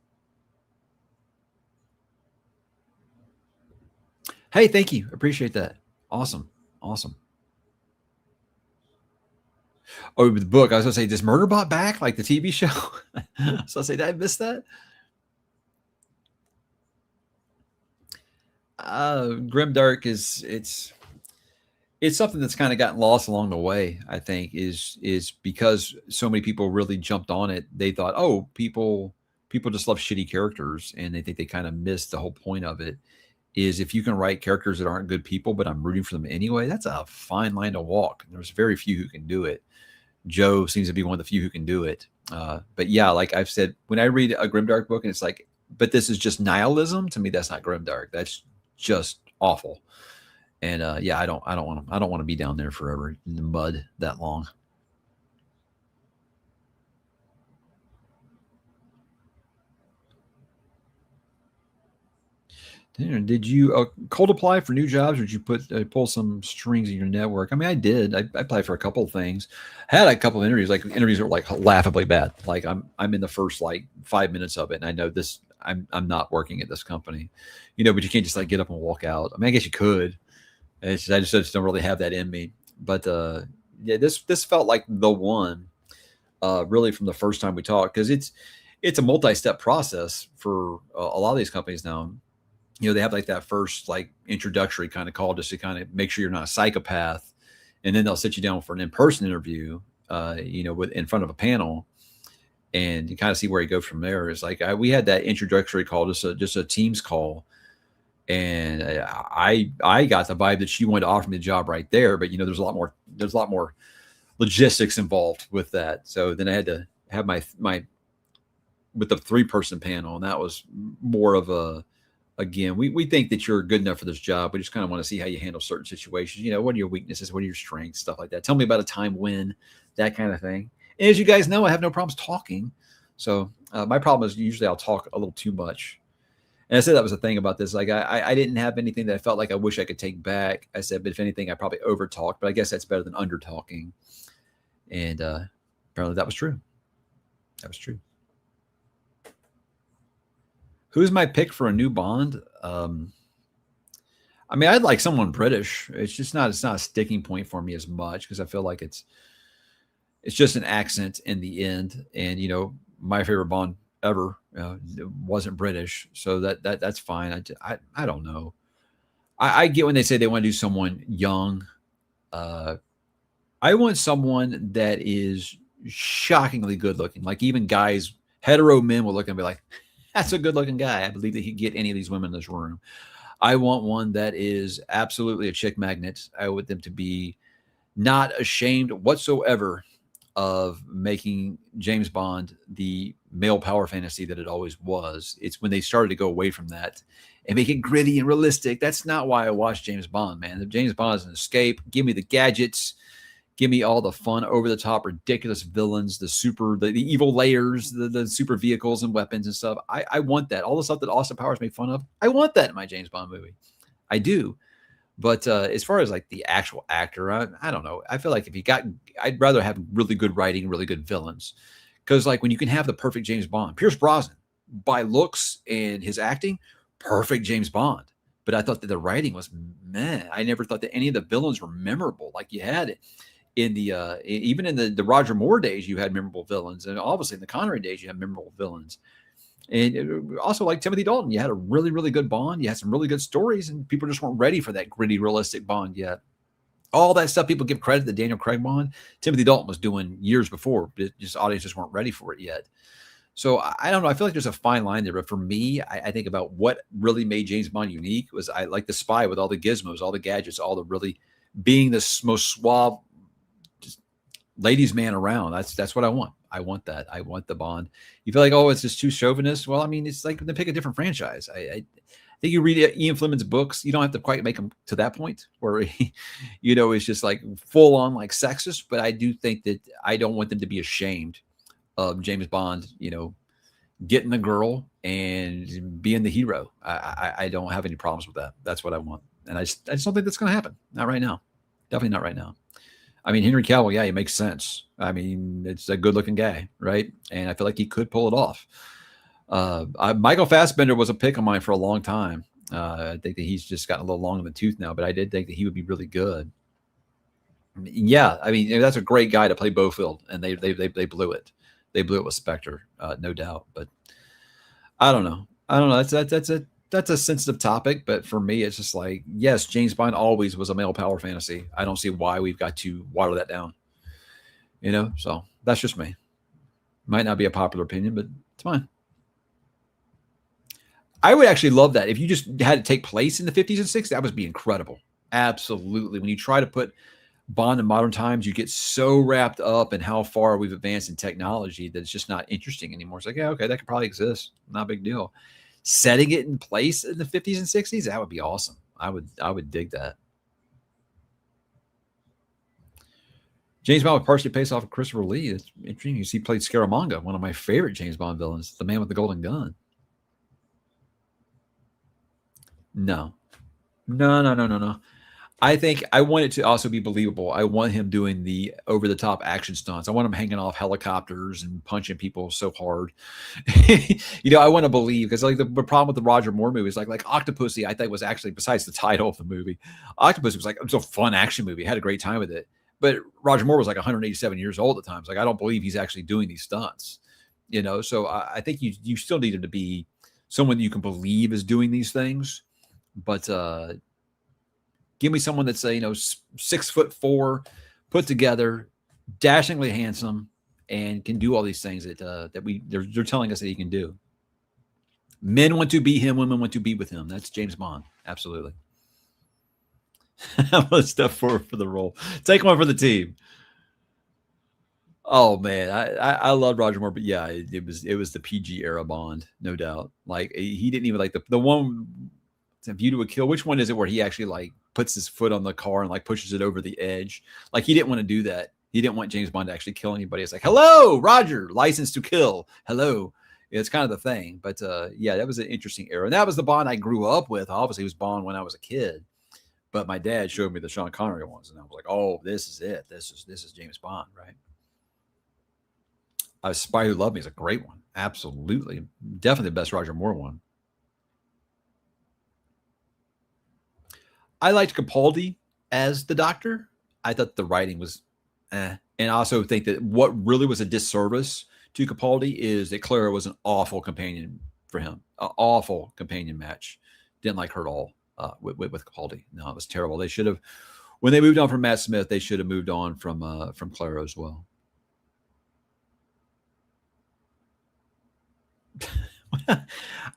Hey, thank you. Appreciate that. Awesome. Awesome. Oh, the book. I was gonna say, does Murderbot back like the TV show? So I say, did I miss that? Grimdark is it's something that's kind of gotten lost along the way. I think is because so many people really jumped on it. They thought, oh, people just love shitty characters, and they think they kind of missed the whole point of it. Is if you can write characters that aren't good people, but I'm rooting for them anyway, that's a fine line to walk. There's very few who can do it. Joe seems to be one of the few who can do it. But yeah, like I've said, when I read a grimdark book and it's like, but this is just nihilism, to me, that's not grimdark. That's just awful. And yeah, I don't want to be down there forever in the mud that long. Did you cold apply for new jobs, or did you pull some strings in your network? I mean, I did. I applied for a couple of things. Had a couple of interviews. Like interviews were like laughably bad. Like I'm in the first like 5 minutes of it, and I know this. I'm not working at this company, But you can't just like get up and walk out. I mean, I guess you could. I just don't really have that in me. But yeah, this felt like the one. Really, from the first time we talked, because it's a multi-step process for a lot of these companies now. They have like that first like introductory kind of call just to kind of make sure you're not a psychopath, and then they'll sit you down for an in-person interview, with in front of a panel, and you kind of see where you go from there. It's like we had that introductory call, just a Teams call, and I got the vibe that she wanted to offer me the job right there, but there's a lot more logistics involved with that. So then I had to have my with the 3-person panel, and that was more of a, again, we think that you're good enough for this job. We just kind of want to see how you handle certain situations. What are your weaknesses? What are your strengths? Stuff like that. Tell me about a time when, that kind of thing. And as you guys know, I have no problems talking. So my problem is usually I'll talk a little too much. And I said that was the thing about this. Like I didn't have anything that I felt like I wish I could take back. I said, but if anything, I probably over talked. But I guess that's better than under talking. And apparently that was true. That was true. Who's my pick for a new Bond? I mean, I'd like someone British. It's not a sticking point for me as much, because I feel like it's just an accent in the end. And my favorite Bond ever wasn't British, so that's fine. I don't know. I get when they say they want to do someone young. I want someone that is shockingly good looking. Like even guys, hetero men will look and be like, that's a good looking guy. I believe that he'd get any of these women in this room. I want one that is absolutely a chick magnet. I want them to be not ashamed whatsoever of making James Bond the male power fantasy that it always was. It's when they started to go away from that and make it gritty and realistic. That's not why I watch James Bond, man. If James Bond is an escape, give me the gadgets. Give me all the fun, over-the-top, ridiculous villains, the evil layers, the super vehicles and weapons and stuff. I want that. All the stuff that Austin Powers made fun of, I want that in my James Bond movie. I do. But as far as like the actual actor, I don't know. I feel like I'd rather have really good writing, really good villains. Because like when you can have the perfect James Bond, Pierce Brosnan, by looks and his acting, perfect James Bond. But I thought that the writing was meh. I never thought that any of the villains were memorable. Like you had it. In the even in the Roger Moore days, you had memorable villains, and obviously in the Connery days, you had memorable villains. And also like Timothy Dalton, you had a really, really good Bond. You had some really good stories, and people just weren't ready for that gritty, realistic Bond yet. All that stuff people give credit to Daniel Craig Bond, Timothy Dalton was doing years before. Just audiences weren't ready for it yet. So I don't know. I feel like there's a fine line there. But for me, I think about what really made James Bond unique was I like the spy with all the gizmos, all the gadgets, all the really being the most suave ladies' man around. That's what I want. I want that. I want the Bond. You feel like, oh, it's just too chauvinist. Well, I mean, it's like they pick a different franchise. I think you read Ian Fleming's books, you don't have to quite make them to that point where it's just like full on like sexist. But I do think that I don't want them to be ashamed of James Bond, getting the girl and being the hero. I don't have any problems with that. That's what I want, and I just don't think that's going to happen. Not right now. Definitely not right now. I mean, Henry Cavill, yeah, he makes sense. I mean, it's a good-looking guy, right? And I feel like he could pull it off. Michael Fassbender was a pick of mine for a long time. I think that he's just gotten a little long in the tooth now, but I did think that he would be really good. Yeah, I mean that's a great guy to play Blofeld, and they blew it. They blew it with Spectre, no doubt. But I don't know. That's a sensitive topic, but for me, it's just like, yes, James Bond always was a male power fantasy. I don't see why we've got to water that down. So that's just me. Might not be a popular opinion, but it's mine. I would actually love that if you just had it take place in the 50s and 60s. That would be incredible. Absolutely. When you try to put Bond in modern times, you get so wrapped up in how far we've advanced in technology that it's just not interesting anymore. It's like, yeah, okay, that could probably exist. Not a big deal. Setting it in place in the 50s and 60s, that would be awesome. I would dig that. James Bond would partially based off of Christopher Lee. It's interesting. He played Scaramanga, one of my favorite James Bond villains, the man with the golden gun. No. I think I want it to also be believable. I want him doing the over-the-top action stunts. I want him hanging off helicopters and punching people so hard. I want to believe, because like the problem with the Roger Moore movie is like Octopussy, I think was actually, besides the title of the movie, Octopussy was like, it was a fun action movie. I had a great time with it. But Roger Moore was like 187 years old at the time. It's like, I don't believe he's actually doing these stunts. So I think you still need him to be someone that you can believe is doing these things. But give me someone that's 6'4", put together, dashingly handsome, and can do all these things that they're telling us that he can do. Men want to be him, women want to be with him. That's James Bond, absolutely. Let's step forward for the role. Take one for the team. Oh man, I love Roger Moore, but yeah, it was the PG era Bond, no doubt. Like he didn't even like the one. View to a Kill. Which one is it where he actually like puts his foot on the car and like pushes it over the edge? Like he didn't want to do that. He didn't want James Bond to actually kill anybody. It's like, hello, Roger, license to kill. Hello. It's kind of the thing. But yeah, that was an interesting era. And that was the Bond I grew up with. Obviously, it was Bond when I was a kid. But my dad showed me the Sean Connery ones, and I was like, oh, this is it. This is James Bond, right? A Spy Who Loved Me is a great one. Absolutely. Definitely the best Roger Moore one. I liked Capaldi as the Doctor. I thought the writing was And I also think that what really was a disservice to Capaldi is that Clara was an awful companion for him. An awful companion match. Didn't like her at all with Capaldi. No, it was terrible. They should have, when they moved on from Matt Smith, they should have moved on from Clara as well.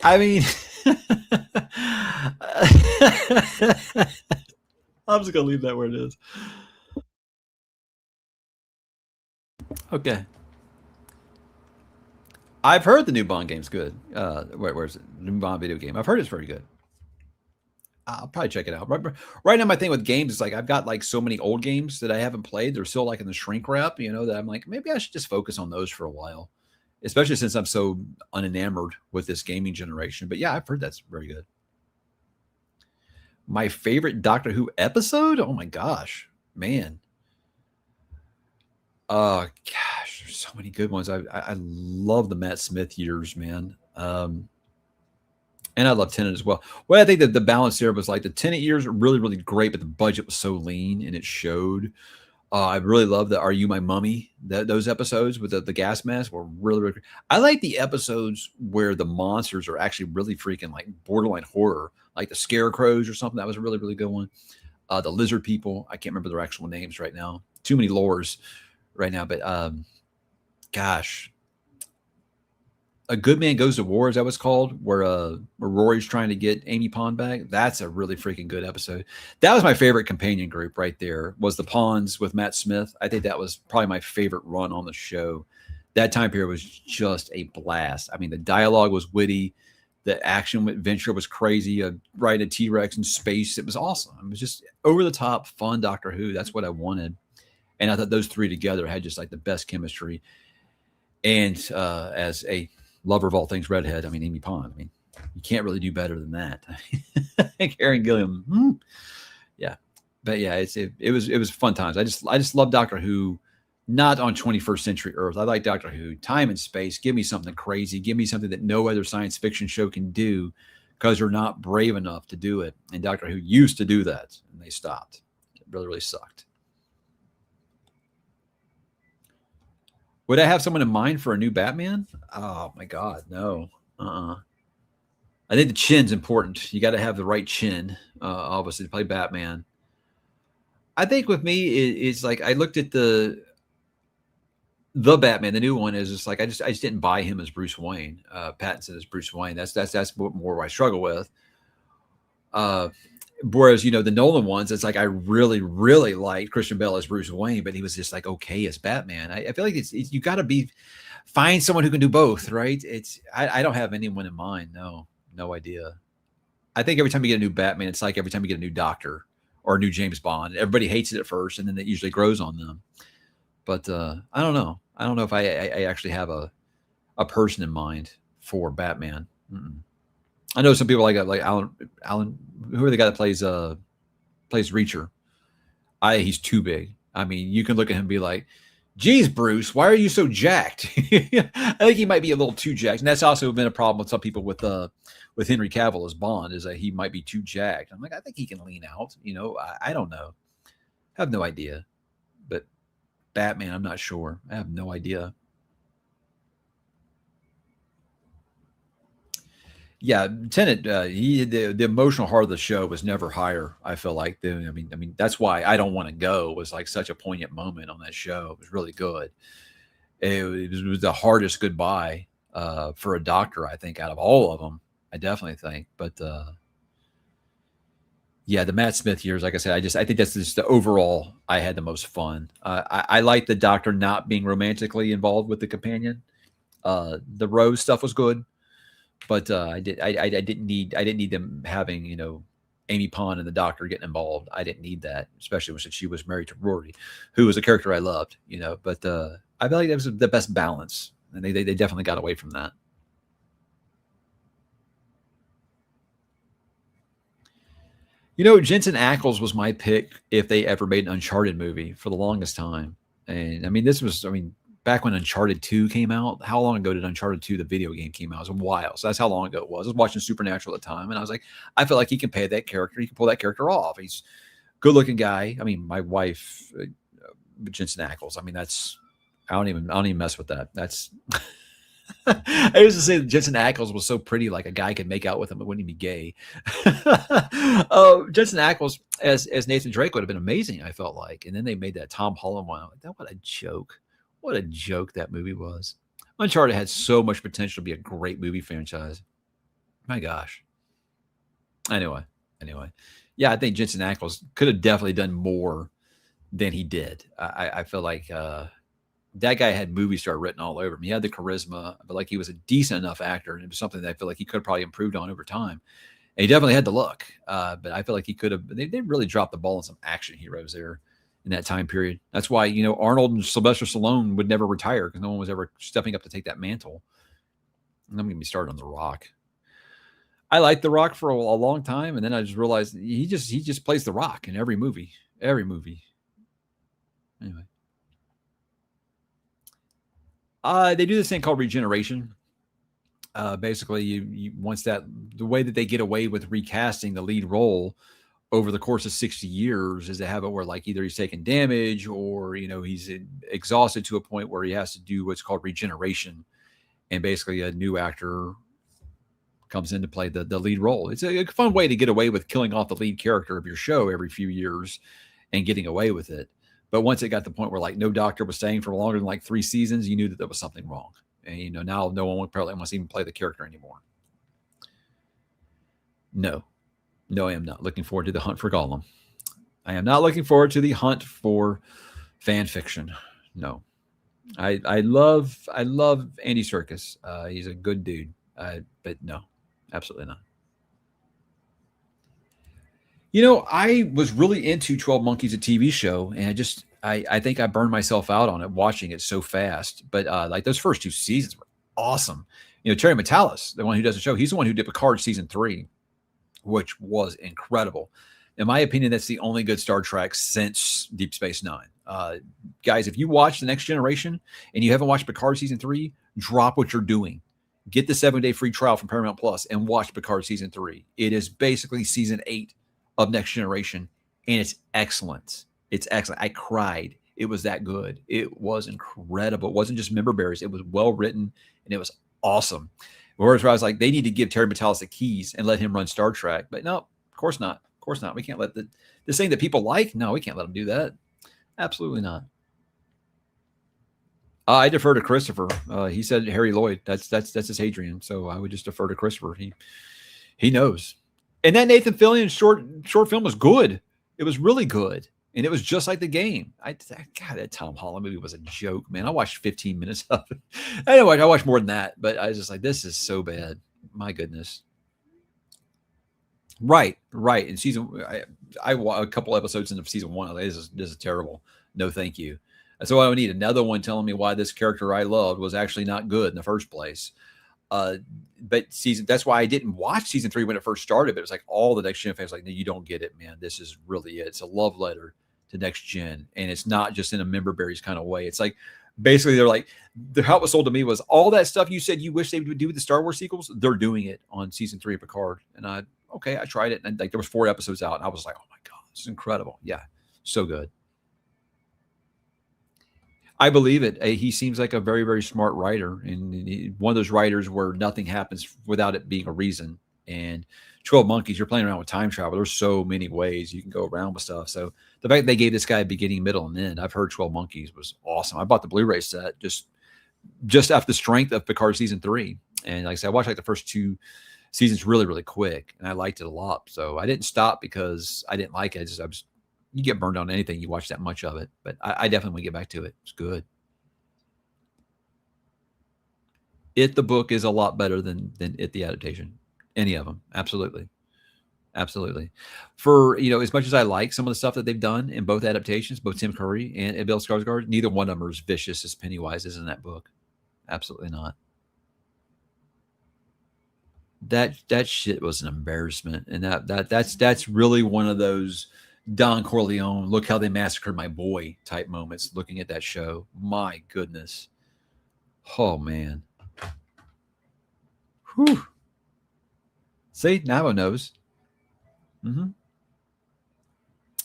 I mean, I'm just gonna leave that where it is. Okay. I've heard the new Bond game's good. Where's it? New Bond video game. I've heard it's very good. I'll probably check it out. Right now, my thing with games is like I've got like so many old games that I haven't played. They're still like in the shrink wrap, that I'm like, maybe I should just focus on those for a while, especially since I'm so unenamored with this gaming generation. But yeah, I've heard that's very good. My favorite Doctor Who episode? Oh my gosh, man. Gosh, there's so many good ones. I love the Matt Smith years, man. And I love Tenet as well. Well, I think that the balance there was like the Tenet years are really, really great, but the budget was so lean and it showed. I really love the Are You My Mummy? Those episodes with the gas mask were really, really great. I like the episodes where the monsters are actually really freaking like borderline horror, like the scarecrows or something. That was a really, really good one. The lizard people. I can't remember their actual names right now. Too many lores right now, but gosh. A Good Man Goes to War, is that what's called? Where Rory's trying to get Amy Pond back. That's a really freaking good episode. That was my favorite companion group right there, was the Ponds with Matt Smith. I think that was probably my favorite run on the show. That time period was just a blast. I mean, the dialogue was witty. The action adventure was crazy. Riding a T-Rex in space. It was awesome. It was just over-the-top, fun Doctor Who. That's what I wanted. And I thought those three together had just like the best chemistry. And as a lover of all things redhead, I mean, Amy Pond. I mean, you can't really do better than that. Karen Gilliam, yeah. But yeah, it was fun times. I just love Doctor Who Not on 21st century Earth. I like Doctor Who. Time and space. Give me something crazy. Give me something that no other science fiction show can do because they're not brave enough to do it. And Doctor Who used to do that, and they stopped. It really, really sucked. Would I have someone in mind for a new Batman? Oh my God, no. I think the chin's important. You got to have the right chin, obviously, to play Batman. I think with me, it's like I looked at the Batman, the new one is just like I just didn't buy him as Bruce Wayne. Pattinson as Bruce Wayne. That's what more I struggle with. Whereas the Nolan ones, it's like I really really liked Christian Bale as Bruce Wayne, but he was just like okay as Batman. I feel like it's you got to find someone who can do both, right? I don't have anyone in mind. No idea. I think every time you get a new Batman, it's like every time you get a new Doctor or a new James Bond. Everybody hates it at first, and then it usually grows on them. But I don't know. I don't know if I actually have a person in mind for Batman. Mm-mm. I know some people like Alan. Who are the guy that plays Reacher? He's too big. I mean, you can look at him and be like, "Geez, Bruce, why are you so jacked?" I think he might be a little too jacked, and that's also been a problem with some people with Henry Cavill as Bond, is that he might be too jacked. I'm like, I think he can lean out. I don't know. I have no idea. But Batman, I'm not sure. I have no idea. Yeah, Tenet. The emotional heart of the show was never higher. I feel like I mean that's why I don't want to go. Was like such a poignant moment on that show. It was really good. It was the hardest goodbye for a doctor, I think, out of all of them. I definitely think. But yeah, the Matt Smith years, like I said, I think that's just the overall. I had the most fun. I like the doctor not being romantically involved with the companion. The Rose stuff was good, but I didn't need them having Amy Pond and the doctor getting involved. I didn't need that, especially since she was married to Rory, who was a character I loved. But I feel like that was the best balance, and they definitely got away from that. Jensen Ackles was my pick if they ever made an Uncharted movie for the longest time. And I mean, back when Uncharted 2 came out. How long ago did Uncharted 2, the video game, came out? It was a while. So that's how long ago it was. I was watching Supernatural at the time, and I was like, I feel like he can play that character. He can pull that character off. He's a good-looking guy. I mean, my wife, Jensen Ackles. I mean, I don't even mess with that. That's I used to say that Jensen Ackles was so pretty, like a guy could make out with him. It wouldn't even be gay. Jensen Ackles as Nathan Drake would have been amazing, I felt like. And then they made that Tom Holland one. Like, what a joke. What a joke that movie was. Uncharted had so much potential to be a great movie franchise. My gosh. Anyway. Yeah, I think Jensen Ackles could have definitely done more than he did. I feel like that guy had movie star written all over him. He had the charisma, but like he was a decent enough actor, and it was something that I feel like he could have probably improved on over time. And he definitely had the look, but I feel like he could have. They really dropped the ball on some action heroes there in that time period. That's why Arnold and Sylvester Stallone would never retire, because no one was ever stepping up to take that mantle. And I'm going to be started on The Rock. I liked The Rock for a long time, and then I just realized he just plays The Rock in every movie. Every movie. Anyway. They do this thing called regeneration. Basically, you once the way that they get away with recasting the lead role over the course of 60 years is to have it where like either he's taking damage or he's exhausted to a point where he has to do what's called regeneration, and basically a new actor comes in to play the lead role. It's a fun way to get away with killing off the lead character of your show every few years and getting away with it. But once it got to the point where like no doctor was staying for longer than like 3 seasons, you knew that there was something wrong. And now no one apparently wants to even play the character anymore. No, I am not looking forward to the hunt for Gollum. I am not looking forward to the hunt for fan fiction. No, I love Andy Serkis. He's a good dude. But no, absolutely not. I was really into 12 Monkeys, a TV show, and I think I burned myself out on it, watching it so fast. But like those first 2 seasons were awesome. Terry Matalas, the one who does the show, he's the one who did Picard season 3, which was incredible. In my opinion, that's the only good Star Trek since Deep Space Nine. Guys, if you watch The Next Generation and you haven't watched Picard season 3, drop what you're doing. Get the 7-day free trial from Paramount Plus and watch Picard season 3. It is basically season 8 of Next Generation, and it's excellent. It's excellent. I cried. It was that good. It was incredible. It wasn't just member berries. It was well written, and it was awesome. Whereas I was like, they need to give Terry Matalas the keys and let him run Star Trek. But no, of course not. Of course not. We can't let this thing that people like. No, we can't let them do that. Absolutely not. I defer to Christopher. He said Harry Lloyd. That's his Hadrian. So I would just defer to Christopher. He knows. And that Nathan Fillion short film was good. It was really good. And it was just like the game. God, that Tom Holland movie was a joke, man. I watched 15 minutes of it. Anyway, I watched more than that, but I was just like, this is so bad. My goodness. Right. In season, I a couple episodes into season 1. I was like, this is terrible. No, thank you. So I would need another one telling me why this character I loved was actually not good in the first place. But that's why I didn't watch season 3 when it first started. But it was like all the Next Gen fans like, no, you don't get it, man. This is really it. It's a love letter to Next Gen, and it's not just in a member berries kind of way. It's like basically they're like, how it was sold to me was all that stuff you said you wish they would do with the Star Wars sequels. They're doing it on season 3 of Picard, and I tried it, and like there was 4 episodes out, and I was like, oh my god, this is incredible. Yeah, so good. I believe it. He seems like a very, very smart writer, and one of those writers where nothing happens without it being a reason. And 12 Monkeys, you're playing around with time travel. There's so many ways you can go around with stuff. So the fact they gave this guy a beginning, middle, and end, I've heard 12 Monkeys was awesome. I bought the Blu-ray set just after the strength of Picard season 3. And like I said, I watched like the first 2 seasons really, really quick, and I liked it a lot. So I didn't stop because I didn't like it. You get burned on anything you watch that much of it, but I definitely get back to it. It's good. The book is a lot better than the adaptation. Any of them, absolutely. For as much as I like some of the stuff that they've done in both adaptations, both Tim Curry and Bill Skarsgård, neither one of them are as vicious as Pennywise is in that book. Absolutely not. That shit was an embarrassment, and that's really one of those Don Corleone, look how they massacred my boy type moments looking at that show. My goodness. Oh, man. Whew. See, now it knows.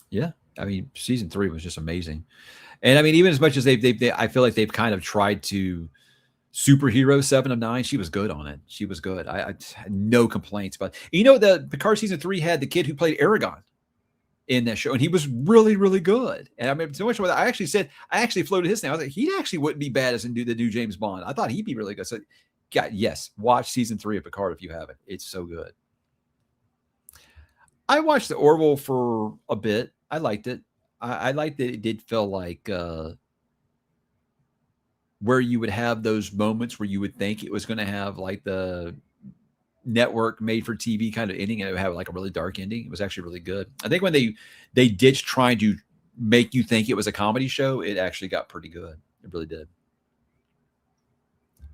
Yeah. I mean, season 3 was just amazing. And I mean, even as much as I feel like they've kind of tried to superhero 7 of 9, she was good on it. She was good. I had no complaints about it. The Picard season 3 had the kid who played Aragon in that show, and he was really, really good. And I mean, so much more that I actually floated his name. I was like, he actually wouldn't be bad as in the new James Bond. I thought he'd be really good. So, yes, watch season 3 of Picard if you haven't. It's so good. I watched the Orville for a bit. I liked it. I liked that it did feel like where you would have those moments where you would think it was going to have like the network made for TV kind of ending, and it would have like a really dark ending. It was actually really good. I think when they ditched trying to make you think it was a comedy show, it actually got pretty good. It really did.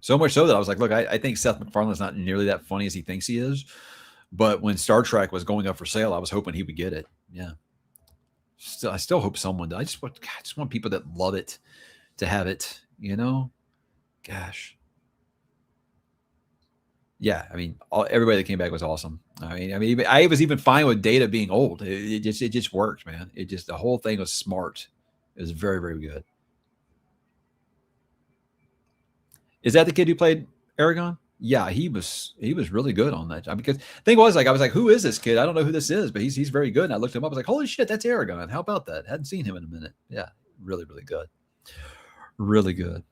So much so that I was like, look, I think Seth MacFarlane's not nearly that funny as he thinks he is. But when Star Trek was going up for sale, I was hoping he would get it. Yeah. I still hope someone does. I just want people that love it to have it, Gosh. Yeah, I mean, everybody that came back was awesome. I mean, I was even fine with Data being old. It just worked, man. The whole thing was smart. It was very, very good. Is that the kid who played Aragon? Yeah, he was really good on that. Because the thing was, like, I was like, who is this kid? I don't know who this is, but he's very good. And I looked him up. I was like, holy shit, that's Aragon. How about that? Hadn't seen him in a minute. Yeah, really, really good. Really good.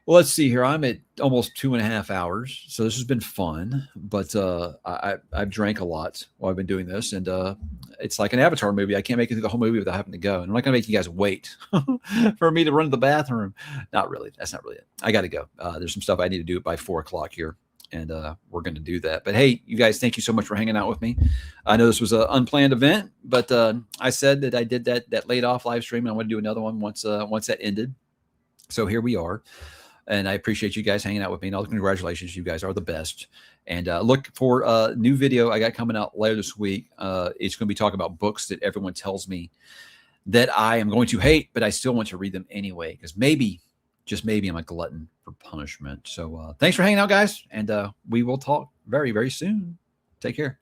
Well, let's see here. I'm at almost 2.5 hours, so this has been fun. But I've drank a lot while I've been doing this, and it's like an Avatar movie. I can't make it through the whole movie without having to go, and I'm not going to make you guys wait for me to run to the bathroom. Not really. That's not really it. I got to go. There's some stuff I need to do by 4 o'clock here, and we're going to do that. But hey, you guys, thank you so much for hanging out with me. I know this was an unplanned event, but I said that I did that laid off live stream, and I want to do another one once that ended. So here we are. And I appreciate you guys hanging out with me. And all congratulations. You guys are the best. And look for a new video I got coming out later this week. It's going to be talking about books that everyone tells me that I am going to hate, but I still want to read them anyway, because maybe, just maybe, I'm a glutton for punishment. So thanks for hanging out, guys, and we will talk very, very soon. Take care.